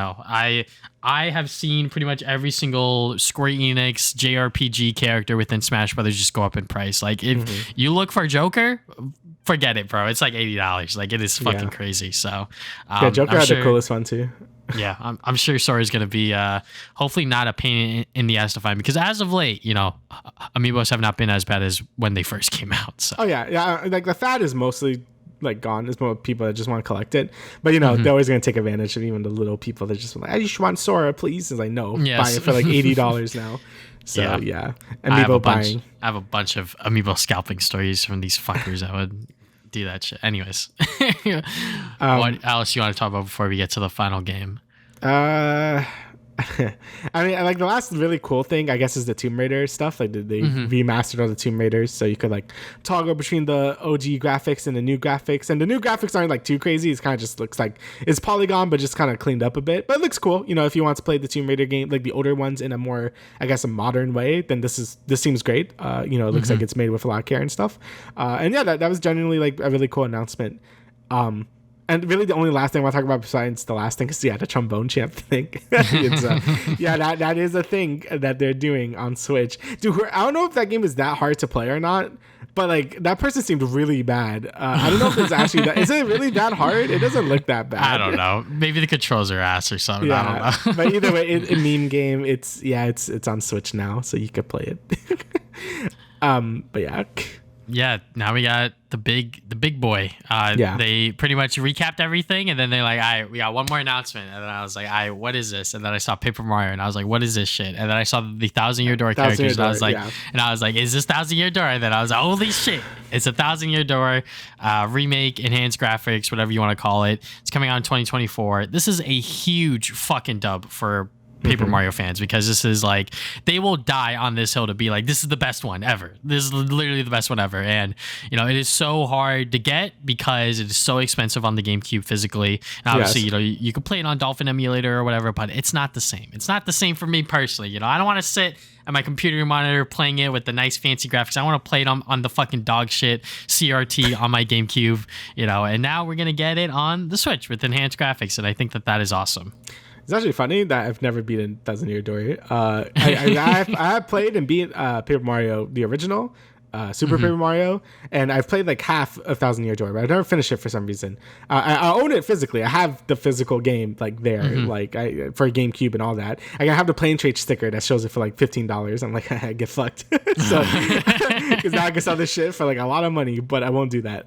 A: I have seen pretty much every single Square Enix JRPG character within Smash Brothers just go up in price. Like, if you look for Joker, forget it, bro. It's like $80. Like, it is fucking crazy. So
B: Joker had the coolest one too.
A: Yeah, I'm sure Sora is going to be hopefully not a pain in the ass to find, because as of late, amiibos have not been as bad as when they first came out. So.
B: Oh yeah, like the fad is mostly like gone. There's more people that just want to collect it, but they're always going to take advantage of even the little people that just like, I just want Sora, please. It's like, no, buy it for like $80 now. So yeah. Amiibo buying.
A: I have a bunch of amiibo scalping stories from these fuckers that would do that shit. Anyways, what else you want to talk about before we get to the final game?
B: I mean, like the last really cool thing, I guess, is the Tomb Raider stuff. Like they remastered all the Tomb Raiders, so you could like toggle between the OG graphics and the new graphics. And the new graphics aren't like too crazy. It's kind of just looks like it's polygon, but just kind of cleaned up a bit. But it looks cool. If you want to play the Tomb Raider game, like the older ones, in a more, I guess, a modern way, then this seems great. It looks like it's made with a lot of care and stuff. And yeah, that was genuinely like a really cool announcement. And really, the only last thing I want to talk about besides the last thing is the trombone champ thing. That is a thing that they're doing on Switch. Dude, I don't know if that game is that hard to play or not, but like that person seemed really bad. I don't know if it's actually is it really that hard? It doesn't look that bad.
A: I don't know. Maybe the controls are ass or something.
B: Yeah,
A: I don't know.
B: But either way, a meme game. It's on Switch now, so you could play it. But yeah.
A: Yeah, now we got the big boy. They pretty much recapped everything, and then they're like, all right, we got one more announcement. And then I was like, all right, what is this? And then I saw Paper Mario, and I was like, what is this shit? And then I saw the Thousand Year Door characters, and I was like, is this Thousand Year Door? And then I was like, holy shit, it's a Thousand Year Door remake, enhanced graphics, whatever you want to call it. It's coming out in 2024. This is a huge fucking dub for Paper Mario fans, because this is like, they will die on this hill to be like, this is the best one ever. This is literally the best one ever. And it is so hard to get because it is so expensive on the GameCube physically. And obviously, you can play it on Dolphin emulator or whatever, but it's not the same. It's not the same for me personally. I don't want to sit at my computer monitor playing it with the nice fancy graphics. I want to play it on the fucking dog shit CRT on my GameCube, and now we're going to get it on the Switch with enhanced graphics. And I think that is awesome.
B: It's actually funny that I've never beaten Thousand Year Door. I have played and beat Paper Mario, the original, Super Paper Mario, and I've played like half of Thousand Year Door, but I've never finished it for some reason. I own it physically. I have the physical game like there, for GameCube and all that. I have the Plain Trade sticker that shows it for like $15. I'm like, I get fucked. So because now I can sell this shit for like a lot of money, but I won't do that.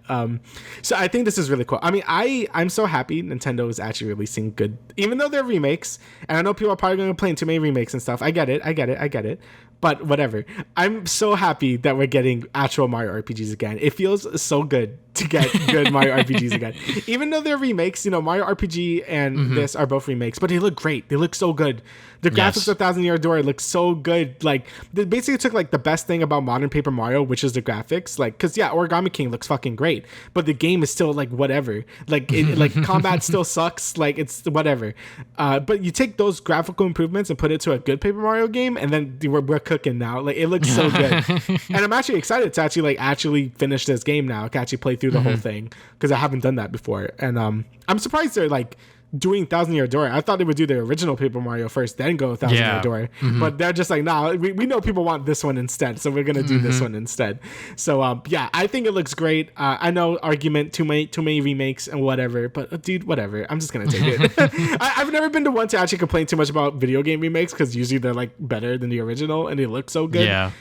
B: So I think this is really cool. I mean, I'm so happy Nintendo is actually releasing good, even though they're remakes. And I know people are probably going to complain too many remakes and stuff. I get it. But whatever. I'm so happy that we're getting actual Mario RPGs again. It feels so good to get good Mario RPGs again. Even though they're remakes, Mario RPG and this are both remakes, but they look great. They look so good. The graphics of Thousand Year Door look so good. Like, they basically took like the best thing about modern Paper Mario, which is the graphics. Like, because Origami King looks fucking great, but the game is still like whatever. Like, like combat still sucks. Like, it's whatever. But you take those graphical improvements and put it to a good Paper Mario game, and then we're cooking now. Like, it looks so good. And I'm actually excited to actually finish this game now. I can actually play through the whole thing, because I haven't done that before. And I'm surprised they're like doing Thousand Year Door. I thought they would do the original Paper Mario first, then go Thousand Year Door. But they're just like, nah, we know people want this one instead, so we're gonna do this one instead. So I think it looks great. I know argument too many remakes and whatever, but dude, whatever. I'm just gonna take it. I've never been the one to actually complain too much about video game remakes, because usually they're like better than the original and they look so good.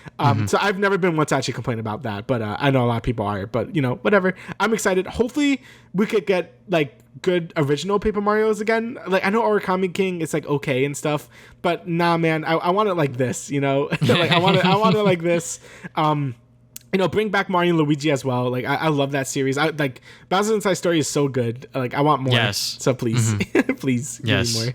B: So I've never been one to actually complain about that, but I know a lot of people are. But whatever. I'm excited. Hopefully we could get like good original Paper Marios again. Like, I know Origami King is like okay and stuff, but nah, man, I want it like this, like I want it like this. Bring back Mario and Luigi as well. Like, I love that series. I like Bowser's Inside Story is so good. Like, I want more.
A: Yes.
B: So please, please give me more.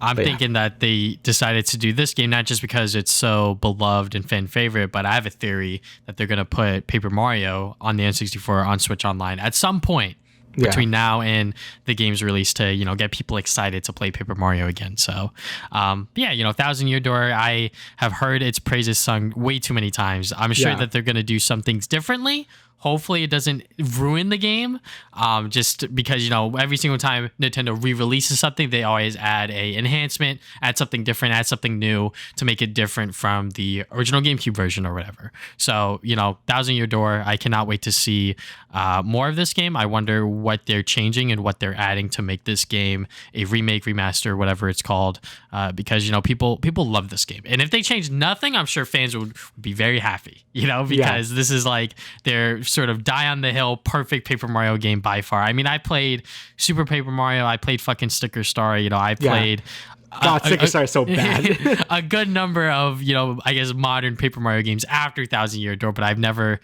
A: I'm thinking that they decided to do this game not just because it's so beloved and fan favorite, but I have a theory that they're going to put Paper Mario on the N64 on Switch Online at some point between now and the game's release to, you know, get people excited to play Paper Mario again. So, yeah, you know, Thousand Year Door, I have heard its praises sung way too many times. I'm sure that they're going to do some things differently. Hopefully it doesn't ruin the game, just because, you know, every single time Nintendo re-releases something, they always add a enhancement, add something different, add something new to make it different from the original GameCube version or whatever. So, you know, Thousand Year Door, I cannot wait to see more of this game. I wonder what they're changing and what they're adding to make this game a remake, remaster, whatever it's called, because, you know, people love this game. And if they change nothing, I'm sure fans would be very happy, you know, because this is like their sort of die on the hill perfect Paper Mario game by far. I mean, I played Super Paper Mario, I played fucking Sticker Star, you know, I played
B: God, Sticker Star is so bad.
A: a good number of, you know, I guess modern Paper Mario games after Thousand Year Door, but I've never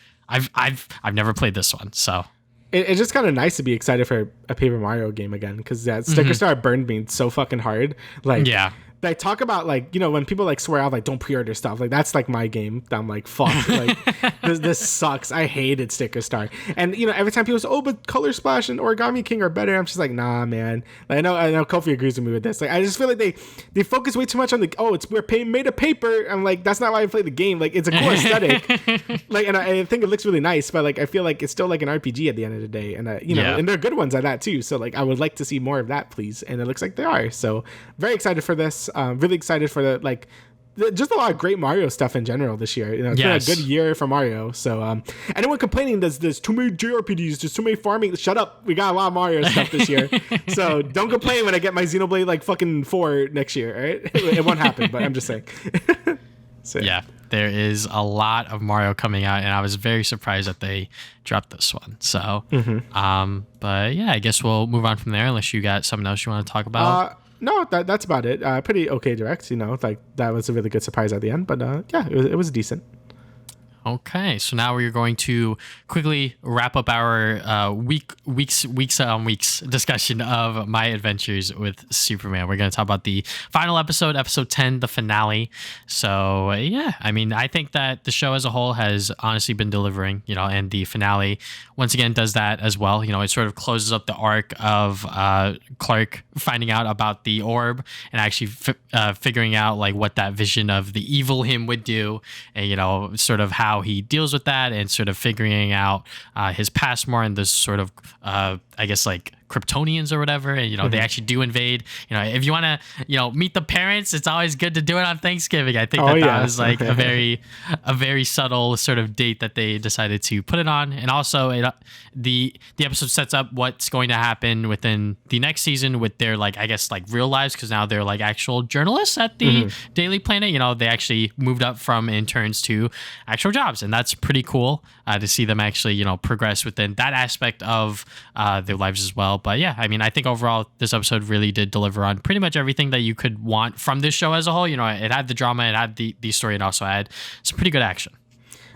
A: played this one. So
B: it's just kind of nice to be excited for a Paper Mario game again, because that Sticker Star burned me so fucking hard. Like, they talk about, like, you know, when people like swear out like don't pre-order stuff, like that's like my game. I'm like, fuck, like this sucks. I hated Sticker Star. And you know, every time people say, oh, but Color Splash and Origami King are better, I'm just like, nah, man. Like, I know Kofi agrees with me with this. Like, I just feel like they focus way too much on the we're made of paper. I'm like, that's not why I play the game. Like, it's a cool aesthetic. Like, and I think it looks really nice, but like I feel like it's still like an RPG at the end of the day. And you know, and they're good ones at that too. So like, I would like to see more of that, please. And it looks like they are. So very excited for this. Really excited for just a lot of great Mario stuff in general this year. You know, it's been a good year for Mario. So anyone complaining there's too many JRPGs, there's too many farming, shut up. We got a lot of Mario stuff this year. So don't complain when I get my Xenoblade like fucking 4 next year, all right? It won't happen, but I'm just saying. So
A: yeah, there is a lot of Mario coming out, and I was very surprised that they dropped this one. So but yeah, I guess we'll move on from there unless you got something else you want to talk about.
B: No, that's about it. Pretty okay direct, you know, like that was a really good surprise at the end, but yeah, it was decent.
A: Okay, so now we're going to quickly wrap up our weeks discussion of my adventures with Superman. We're going to talk about the final episode 10, the finale. So yeah, I mean, I think that the show as a whole has honestly been delivering, you know, and the finale once again does that as well. You know, it sort of closes up the arc of Clark finding out about the orb and actually figuring out like what that vision of the evil him would do, and you know, sort of how he deals with that and sort of figuring out his past more and this sort of I guess like Kryptonians or whatever, and you know they actually do invade. You know, if you want to, you know, meet the parents, it's always good to do it on Thanksgiving. I think that was like a very subtle sort of date that they decided to put it on, and also the episode sets up what's going to happen within the next season with their like I guess like real lives, because now they're like actual journalists at the Daily Planet. You know, they actually moved up from interns to actual jobs, and that's pretty cool to see them actually, you know, progress within that aspect of their lives as well. But yeah, I mean, I think overall this episode really did deliver on pretty much everything that you could want from this show as a whole. You know, it had the drama, it had the story, and also had some pretty good action.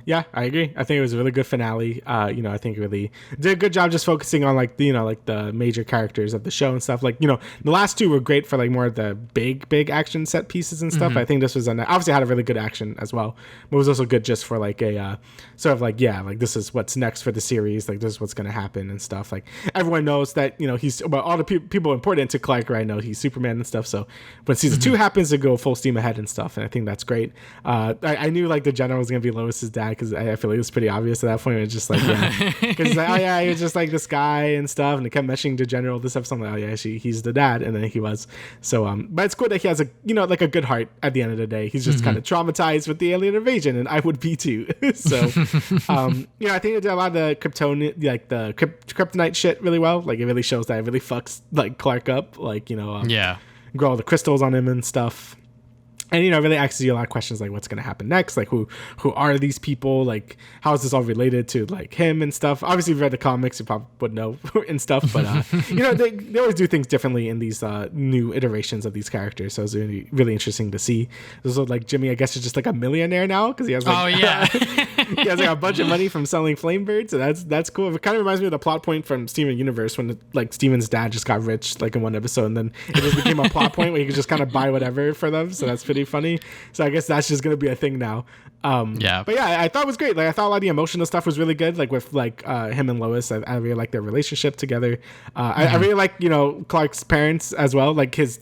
B: Yeah, I agree. I think it was a really good finale. You know, I think it really did a good job just focusing on like the, you know, like the major characters of the show and stuff. Like, you know, the last two were great for like more of the big action set pieces and stuff. I think this was obviously had a really good action as well, but it was also good just for like a sort of like, yeah, like this is what's next for the series. Like this is what's going to happen and stuff. Like everyone knows that, you know, all the people important to Clark right now, he's Superman and stuff. So when season 2 happens, to go full steam ahead and stuff. And I think that's great. I knew like the general was going to be Lois's dad, because I feel like it was pretty obvious at that point. It's just like, yeah, because like, oh yeah, he was just like this guy and stuff, and they kept mentioning the general this episode. Like, oh yeah, he's the dad, and then he was. So but it's cool that he has a, you know, like a good heart at the end of the day. He's just kind of traumatized with the alien invasion, and I would be too. So you know, I think they did a lot of the kryptonite shit really well. Like it really shows that it really fucks like Clark up, like, you know, grow all the crystals on him and stuff. And, you know, it really asks you a lot of questions like what's going to happen next? Like who are these people? Like how is this all related to like him and stuff? Obviously, if you read the comics, you probably would know and stuff. But, you know, they always do things differently in these new iterations of these characters. So it's really, really interesting to see. So like Jimmy, I guess, is just like a millionaire now because he has like...
A: Oh, yeah.
B: he has like a bunch of money from selling flame birds, so that's cool. It kind of reminds me of the plot point from Steven Universe when like Steven's dad just got rich like in one episode, and then it just became a plot point where he could just kind of buy whatever for them. So that's pretty funny. So I guess that's just gonna be a thing now. But yeah, I thought it was great. Like I thought a lot of the emotional stuff was really good. Like with like him and Lois, I really like their relationship together. I really like Clark's parents as well. Like his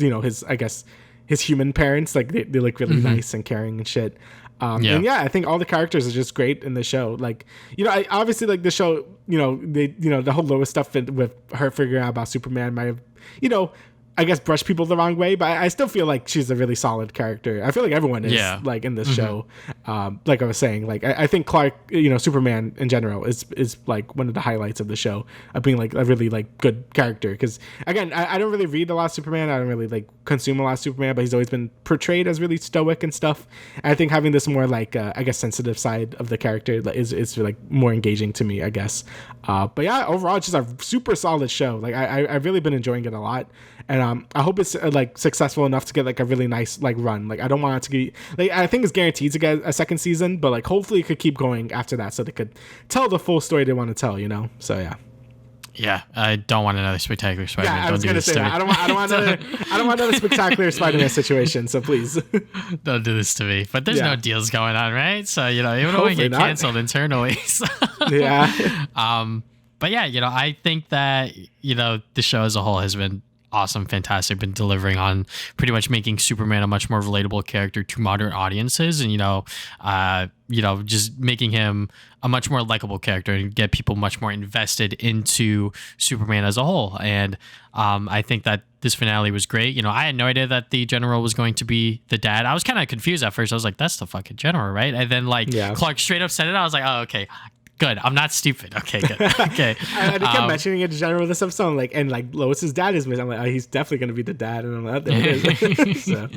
B: I guess his human parents. Like they look really nice and caring and shit. And I think all the characters are just great in the show. Like I obviously like the show. The whole Lois stuff with her figuring out about Superman might have I guess brush people the wrong way, but I still feel like she's a really solid character. I feel like everyone is like in this show. Like I was saying, like I think Clark, Superman in general is like one of the highlights of the show of being like a really like good character. Because again, I don't really read a lot of Superman. I don't really like consume a lot of Superman, but he's always been portrayed as really stoic and stuff. And I think having this more like I guess sensitive side of the character is like more engaging to me, I guess. But yeah, overall, it's just a super solid show. Like I've really been enjoying it a lot. And I hope it's like successful enough to get like a really nice like run. Like I don't want it to be like I think it's guaranteed to get a second season, but like hopefully it could keep going after that so they could tell the full story they want to tell. So yeah.
A: Yeah, I don't want another spectacular Spider-Man.
B: Yeah, I was gonna say that. I don't want another spectacular Spider-Man situation. So please,
A: don't do this to me. But there's no deals going on, right? So even though we get canceled internally. So.
B: Yeah.
A: But yeah, I think that the show as a whole has been awesome, fantastic, been delivering on pretty much making Superman a much more relatable character to modern audiences, and just making him a much more likable character and get people much more invested into Superman as a whole. And I think that this finale was great. I had no idea that the general was going to be the dad. I was kind of confused at first. I was like, that's the fucking general, right? And then Clark straight up said it. I was like, oh, okay. Good. I'm not stupid. Okay, good. Okay.
B: I kept mentioning it in general this episode, and Lois's dad is missing. I'm like, oh, he's definitely gonna be the dad, and I'm like, there it is. So.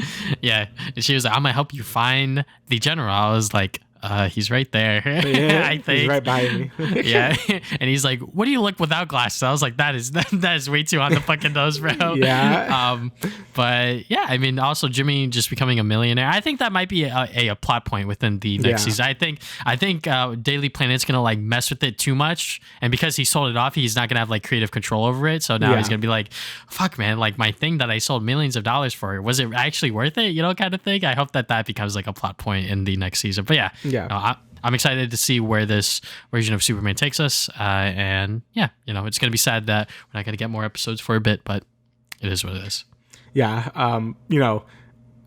A: Yeah. And she was like, I'm gonna help you find the general. I was like, he's right there.
B: Yeah, I think he's right behind me.
A: Yeah. And he's like, what do you look without glasses? I was like, that is way too on the fucking nose, bro.
B: Yeah.
A: But yeah, I mean, also Jimmy just becoming a millionaire. I think that might be a plot point within the next season. I think Daily Planet's gonna like mess with it too much, and because he sold it off, he's not gonna have like creative control over it. So now he's gonna be like, fuck, man, like my thing that I sold millions of dollars for, was it actually worth it? Kind of thing. I hope that becomes like a plot point in the next season. But yeah, I'm excited to see where this version of Superman takes us. And yeah, it's going to be sad that we're not going to get more episodes for a bit, but it is what it is.
B: Yeah.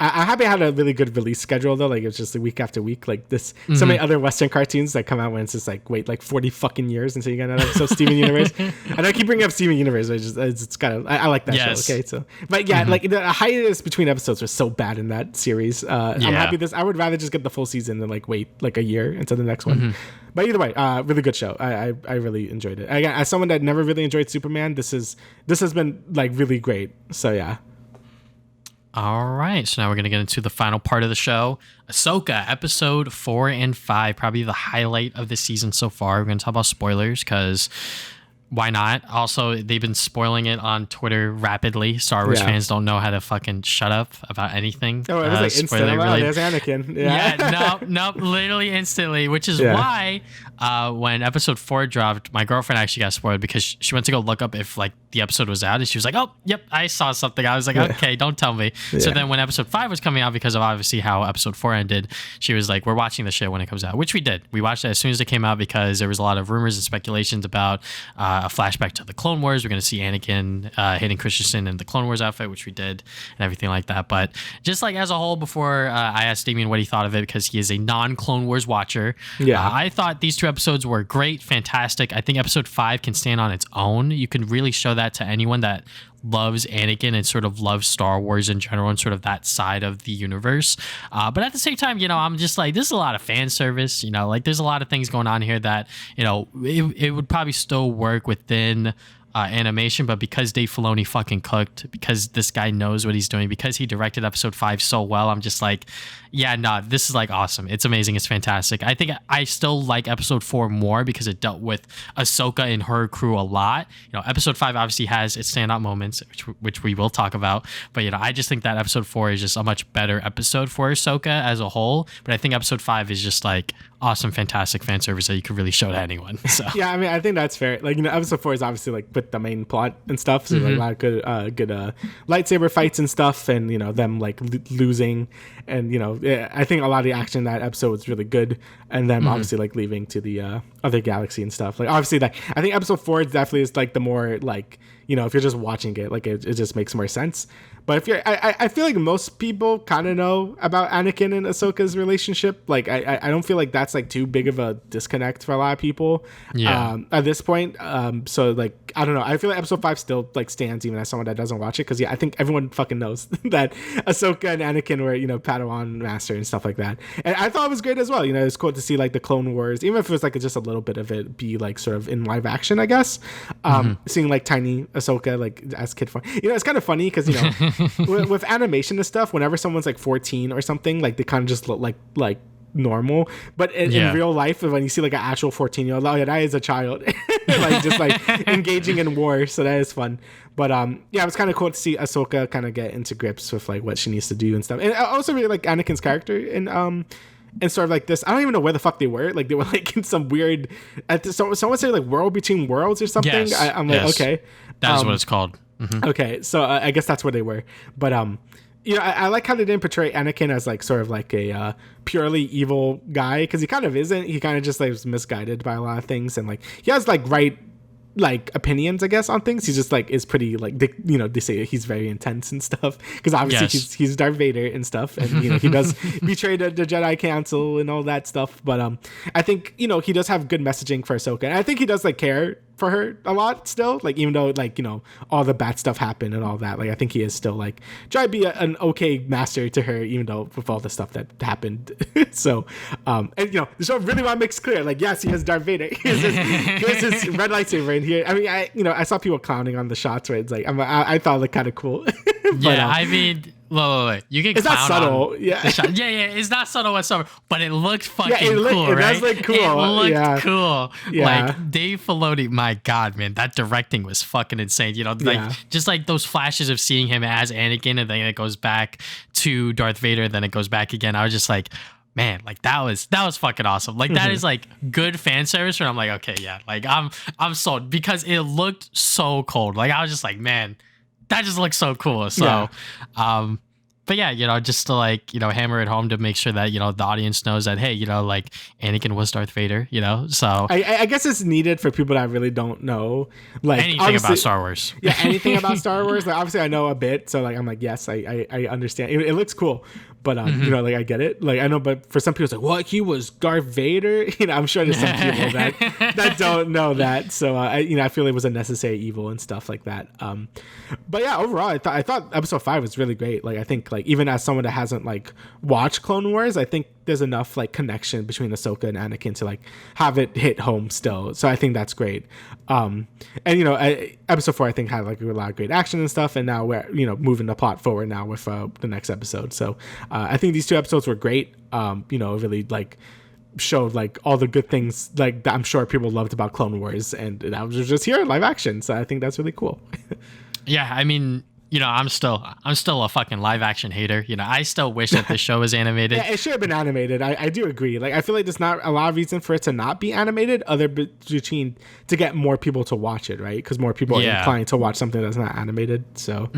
B: I'm happy I had a really good release schedule though. Like it was just like week after week. Like this, so many other Western cartoons that come out when it's just like wait like 40 fucking years until you get another episode of Steven Universe. And I keep bringing up Steven Universe, which it's kind of I like that show. Okay, so but yeah, like the hiatus between episodes was so bad in that series. I'm happy I would rather just get the full season than like wait like a year until the next one. But either way, really good show. I really enjoyed it. Again, as someone that never really enjoyed Superman, this has been like really great. So yeah.
A: All right, so now we're going to get into the final part of the show. Ahsoka, episode 4 and 5, probably the highlight of the season so far. We're going to talk about spoilers because why not? Also, they've been spoiling it on Twitter rapidly. Star Wars fans don't know how to fucking shut up about anything.
B: Oh, it was like instant. There's Anakin.
A: Yeah, nope, literally instantly, which is why when episode 4 dropped, my girlfriend actually got spoiled because she went to go look up if like the episode was out, and she was like, oh, yep, I saw something. I was like, okay, don't tell me. So then when episode 5 was coming out, because of obviously how episode 4 ended, she was like, we're watching the shit when it comes out, which we did. We watched it as soon as it came out because there was a lot of rumors and speculations about a flashback to the Clone Wars. We're going to see Anakin Hayden Christensen in the Clone Wars outfit, which we did, and everything like that. But just like as a whole, before I asked Damian what he thought of it, because he is a non-Clone Wars watcher, I thought these 2 episodes were great, fantastic. I think episode 5 can stand on its own. You can really show that to anyone that loves Anakin and sort of loves Star Wars in general and sort of that side of the universe. But at the same time, I'm just like, this is a lot of fan service, like there's a lot of things going on here that, it would probably still work within animation, but because Dave Filoni fucking cooked, because this guy knows what he's doing, because he directed episode 5 so well, I'm just like, yeah, nah, this is like awesome. It's amazing. It's fantastic. I think I still like episode 4 more because it dealt with Ahsoka and her crew a lot. Episode 5 obviously has its standout moments, which we will talk about, but I just think that episode 4 is just a much better episode for Ahsoka as a whole. But I think episode 5 is just like awesome, fantastic fan service that you could really show to anyone. So
B: yeah, I mean, I think that's fair. Like, episode 4 is obviously like with the main plot and stuff, so like a lot of good lightsaber fights and stuff, and them like losing, and I think a lot of the action in that episode was really good, and then obviously like leaving to the other galaxy and stuff. Like, obviously, like I think episode 4 definitely is like the more like if you're just watching it, like it just makes more sense. But if you're, I feel like most people kind of know about Anakin and Ahsoka's relationship. Like, I don't feel like that's like too big of a disconnect for a lot of people. Yeah. At this point, so like I don't know. I feel like episode 5 still like stands even as someone that doesn't watch it, because I think everyone fucking knows that Ahsoka and Anakin were Padawan master and stuff like that. And I thought it was great as well. It's cool to see like the Clone Wars, even if it was like just a little bit of it be like sort of in live action, I guess. Seeing like tiny Ahsoka like as kid fun. It's kind of funny because with animation and stuff, whenever someone's like 14 or something, like they kind of just look like normal, but in real life, when you see like an actual 14-year-old, oh yeah, that is a child. Like just like engaging in war, so that is fun. But yeah, it was kind of cool to see Ahsoka kind of get into grips with like what she needs to do and stuff. And I also really like Anakin's character and sort of like this, I don't even know where the fuck they were. Like they were like in some weird, someone said like world between worlds or something.
A: Yes,
B: I'm like, okay,
A: that is what it's called.
B: Okay, so I guess that's where they were. But I like how they didn't portray Anakin as like sort of like a purely evil guy, because he kind of isn't. He kind of just like was misguided by a lot of things, and like he has like like opinions, I guess, on things. He's just like is pretty like they say he's very intense and stuff, because obviously he's Darth Vader and stuff, and he does betray the Jedi Council and all that stuff. But I think he does have good messaging for Ahsoka, and I think he does like care for her a lot still, like even though like all the bad stuff happened and all that, like I think he is still like trying to be an okay master to her, even though with all the stuff that happened. So and the show really want to make clear, like, yes, he has Darth Vader. He has his red lightsaber in here. I mean, I saw people clowning on the shots where it's like I thought it looked kind of cool. But,
A: yeah, I mean, wait. You can. It's not
B: subtle. Yeah.
A: It's not subtle whatsoever. But it looked fucking cool,
B: it
A: right?
B: Does look cool.
A: It looked cool.
B: Yeah.
A: Like Dave Filoni, my God, man, that directing was fucking insane. Just like those flashes of seeing him as Anakin, and then it goes back to Darth Vader, then it goes back again. I was just like, man, like that was fucking awesome. Like that is like good fan service where I'm like, okay, yeah, like I'm sold, because it looked so cold. Like I was just like, man, that just looks so cool. So, but yeah, just to like, hammer it home to make sure that, the audience knows that, hey, like Anakin was Darth Vader, so.
B: I guess it's needed for people that really don't know, like
A: anything about Star Wars.
B: Yeah, anything about Star Wars. Like obviously I know a bit, so like I'm like, yes, I understand. It looks cool. But like I get it. Like I know, but for some people it's like, what? He was Darth Vader? I'm sure there's some people that don't know that. So I feel it was a necessary evil and stuff like that. But yeah, overall, I thought episode 5 was really great. Like I think like even as someone that hasn't like watched Clone Wars, I think there's enough like connection between Ahsoka and Anakin to like have it hit home still. So I think that's great. And episode 4 I think had like a lot of great action and stuff. And now we're moving the plot forward now with the next episode. So I think these 2 episodes were great. Really like showed like all the good things like that I'm sure people loved about Clone Wars, and that was just here in live action. So I think that's really cool.
A: Yeah, I mean, I'm still a fucking live action hater. I still wish that this show was animated.
B: Yeah, it should have been animated. I do agree. Like, I feel like there's not a lot of reason for it to not be animated, other between to get more people to watch it, right? Because more people are inclined to watch something that's not animated. So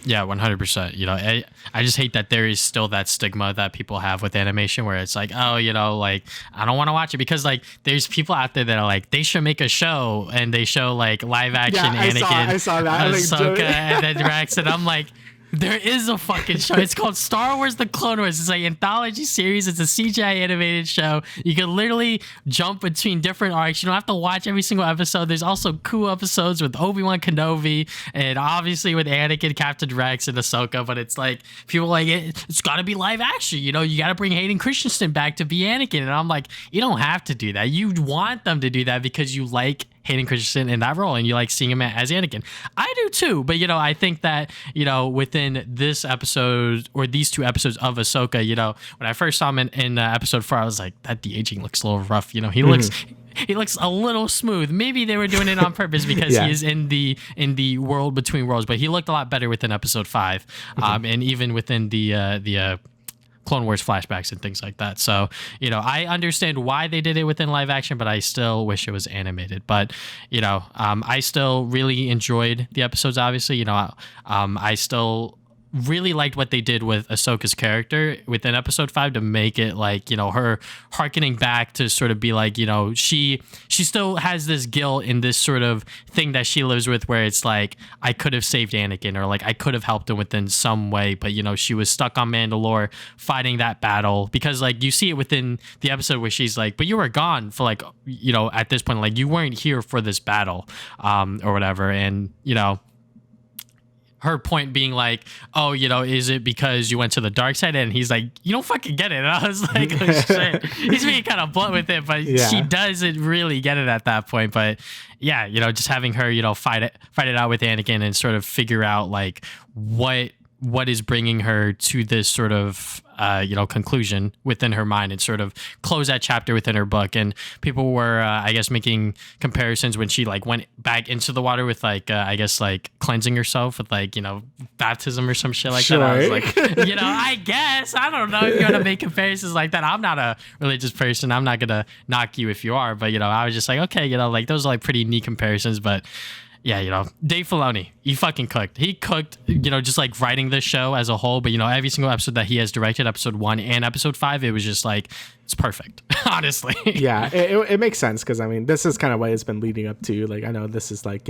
A: yeah, 100%. I just hate that there is still that stigma that people have with animation, where it's like, oh, like I don't want to watch it, because like there's people out there that are like, they should make a show and they show like live action Anakin,
B: I saw that,
A: Ahsoka, and then Rex. And I'm like, there is a fucking show. It's called Star Wars: The Clone Wars. It's an anthology series. It's a CGI animated show. You can literally jump between different arcs. You don't have to watch every single episode. There's also cool episodes with Obi-Wan Kenobi, and obviously with Anakin, Captain Rex, and Ahsoka. But it's like, people like, it's got to be live action. You got to bring Hayden Christensen back to be Anakin. And I'm like, you don't have to do that. You want them to do that because you like Hayden Christensen in that role, and you like seeing him as Anakin. I do too, but I think that within this episode or these 2 episodes of Ahsoka, when I first saw him in episode 4, I was like, that de-aging looks a little rough. He looks a little smooth. Maybe they were doing it on purpose because he is in the world between worlds, but he looked a lot better within episode 5, and even within the Clone Wars flashbacks and things like that. So, I understand why they did it within live action, but I still wish it was animated. But, I still really enjoyed the episodes, obviously. I still really liked what they did with Ahsoka's character within episode 5 to make it like, her hearkening back to sort of be like, she still has this guilt in this sort of thing that she lives with where it's like, I could have saved Anakin or like I could have helped him within some way, but she was stuck on Mandalore fighting that battle because like you see it within the episode where she's like, but you were gone for like, at this point, like you weren't here for this battle or whatever. And, her point being like, oh, is it because you went to the dark side? And he's like, you don't fucking get it. And I was like, oh, shit. He's being kind of blunt with it, but she doesn't really get it at that point. But yeah, just having her, fight it out with Anakin and sort of figure out like what is bringing her to this sort of conclusion within her mind and sort of close that chapter within her book. And people were I guess making comparisons when she like went back into the water with like I guess like cleansing herself with like baptism or some shit like that. I was like, I guess I don't know if you're gonna make comparisons like that. I'm not a religious person. I'm not gonna knock you if you are, but I was just like, okay, like those are like pretty neat comparisons. But yeah, Dave Filoni, he fucking cooked. He cooked, just like writing this show as a whole. But, every single episode that he has directed, episode 1 and episode 5, it was just like, it's perfect, honestly.
B: Yeah, it makes sense because, I mean, this is kind of what it's been leading up to. Like, I know this is like,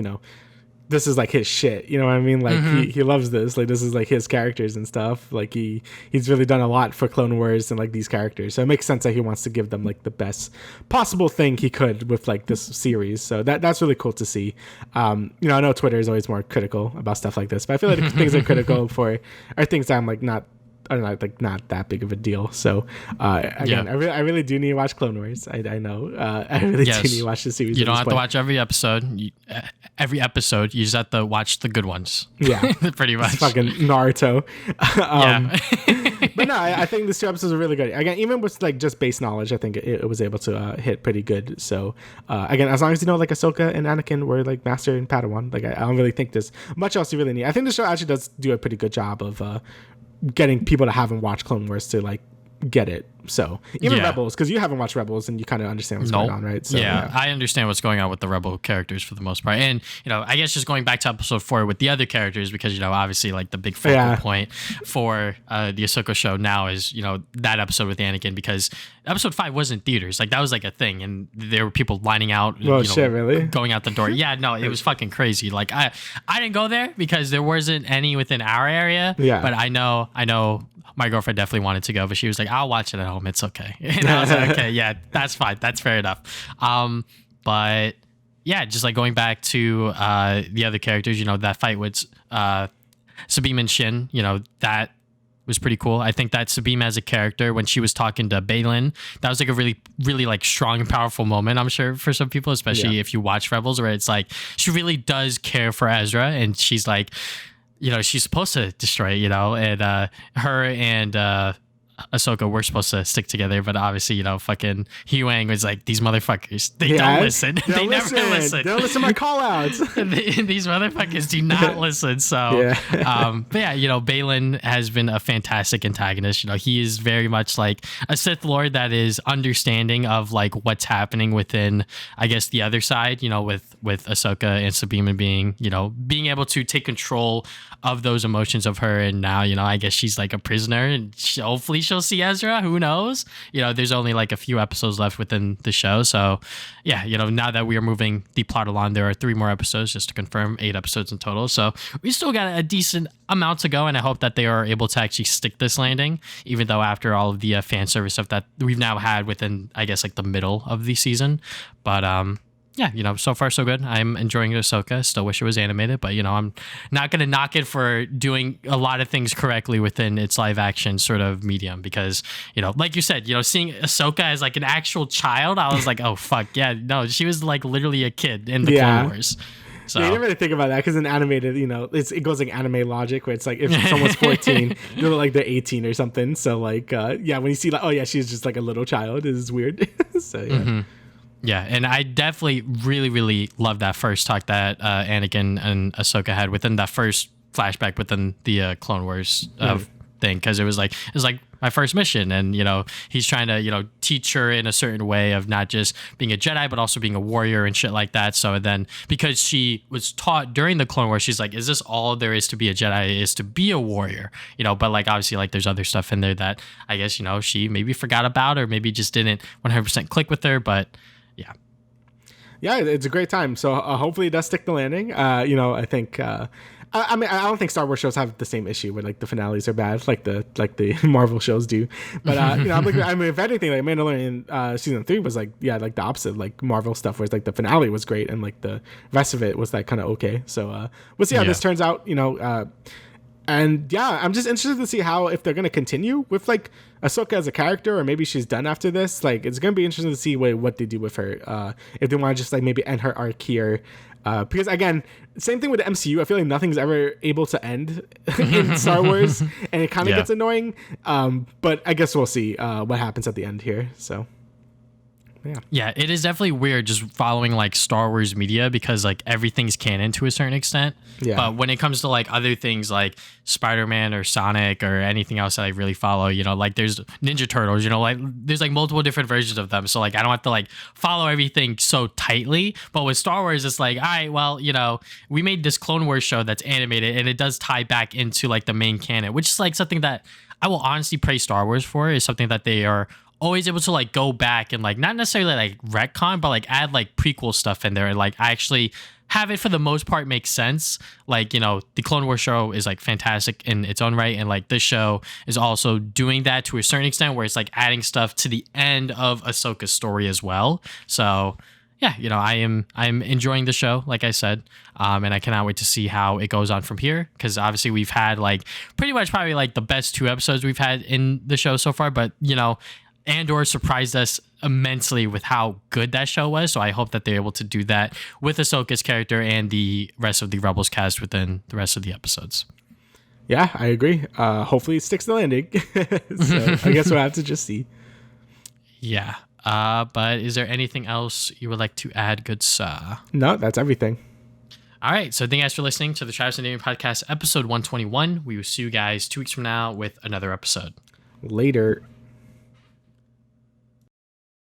B: this is like his shit. You know what I mean? Like he loves this. Like this is like his characters and stuff. Like he's really done a lot for Clone Wars and like these characters. So it makes sense that he wants to give them like the best possible thing he could with like this series. So that's really cool to see. I know Twitter is always more critical about stuff like this, but I feel like things are critical for are things I'm like not that big of a deal. So again, I really do need to watch Clone Wars. I know I really do need to watch the series.
A: You don't have to watch every episode. You just have to watch the good ones.
B: Yeah,
A: pretty much.
B: It's fucking Naruto. But no, I think these 2 episodes are really good. Again, even with like just base knowledge, I think it was able to hit pretty good. So again, as long as like Ahsoka and Anakin were like Master and Padawan, like I don't really think there's much else you really need. I think the show actually does do a pretty good job of getting people that haven't watched Clone Wars to like get it. So even Rebels, because you haven't watched Rebels and you kind of understand what's going on, right? So,
A: I understand what's going on with the Rebel characters for the most part. And, I guess just going back to episode 4 with the other characters, because, obviously like the big focal point for the Ahsoka show now is, that episode with Anakin, because episode 5 was in theaters. Like that was like a thing. And there were people lining out,
B: really?
A: Going out the door. Yeah, no, it was fucking crazy. Like I didn't go there because there wasn't any within our area.
B: Yeah.
A: But I know my girlfriend definitely wanted to go, but she was like, I'll watch it at home. It's okay. And I was like, okay, yeah, that's fine. That's fair enough. But yeah, just like going back to the other characters, that fight with Sabine and Shin, that was pretty cool. I think that Sabine as a character, when she was talking to Baylan, that was like a really, really like strong and powerful moment, I'm sure, for some people, especially if you watch Rebels, where it's like she really does care for Ezra, and she's like, she's supposed to destroy it, and her and Ahsoka were supposed to stick together, but obviously, fucking Huang was like, these motherfuckers, they don't listen. They never listen.
B: They don't listen to my call outs.
A: These motherfuckers do not listen. So, but yeah, Baylan has been a fantastic antagonist. He is very much like a Sith Lord that is understanding of like what's happening within, I guess, the other side, with Ahsoka and Sabine being, being able to take control of those emotions of her. And now, I guess she's like a prisoner, and hopefully she'll see Ezra. Who knows? There's only like a few episodes left within the show. So yeah, now that we are moving the plot along, there are 3 more episodes, just to confirm, 8 episodes in total. So we still got a decent amount to go, and I hope that they are able to actually stick this landing, even though after all of the fan service stuff that we've now had within, I guess, like the middle of the season. But yeah, so far so good. I'm enjoying Ahsoka. Still wish it was animated, but I'm not gonna knock it for doing a lot of things correctly within its live action sort of medium. Because like you said, seeing Ahsoka as like an actual child, I was like, oh fuck yeah, no, she was like literally a kid in the Clone Wars. So
B: yeah, you never really think about that because in animated, it goes like anime logic where it's like if someone's 14, you look like they're 18 or something. So like, when you see like, oh yeah, she's just like a little child, it is weird. So yeah.
A: Mm-hmm. Yeah, and I definitely really, really love that first talk that Anakin and Ahsoka had within that first flashback within the Clone Wars thing, because it was like my first mission, and he's trying to teach her in a certain way of not just being a Jedi but also being a warrior and shit like that. So then because she was taught during the Clone Wars, she's like, is this all there is to be a Jedi, is to be a warrior? But like obviously like there's other stuff in there that I guess she maybe forgot about, or maybe just didn't 100% click with her, but yeah,
B: it's a great time. So hopefully it does stick the landing. I think. I mean, I don't think Star Wars shows have the same issue where like the finales are bad, like the Marvel shows do. But if anything, like Mandalorian season 3 was like the opposite, like Marvel stuff, where it's like the finale was great and like the rest of it was like kind of okay. So we'll see how this turns out. And yeah, I'm just interested to see if they're gonna continue with like Ahsoka as a character, or maybe she's done after this. Like, it's gonna be interesting to see what they do with her. If they want to just like maybe end her arc here, because again, same thing with the MCU. I feel like nothing's ever able to end in Star Wars, and it kind of gets annoying. But I guess we'll see what happens at the end here. So.
A: Yeah, it is definitely weird just following like Star Wars media, because like everything's canon to a certain extent. Yeah. But when it comes to like other things like Spider-Man or Sonic or anything else that I really follow, like there's Ninja Turtles, like there's like multiple different versions of them. So like I don't have to like follow everything so tightly. But with Star Wars, it's like, all right, well, we made this Clone Wars show that's animated, and it does tie back into like the main canon, which is like something that I will honestly praise Star Wars for, is something that they are always able to like go back and like not necessarily like retcon, but like add like prequel stuff in there, and like actually have it for the most part make sense. Like the Clone Wars show is like fantastic in its own right, and like this show is also doing that to a certain extent, where it's like adding stuff to the end of Ahsoka's story as well. So yeah, I'm enjoying the show, like I said, and I cannot wait to see how it goes on from here, because obviously we've had like pretty much probably like the best 2 episodes we've had in the show so far, but Andor surprised us immensely with how good that show was. So I hope that they're able to do that with Ahsoka's character and the rest of the Rebels cast within the rest of the episodes.
B: Yeah, I agree. Hopefully it sticks the landing. So I guess we'll have to just see.
A: Yeah. But is there anything else you would like to add, good sir?
B: No, that's everything.
A: All right. So thank you guys for listening to the Travis and Damian podcast, episode 121. We will see you guys 2 weeks from now with another episode.
B: Later.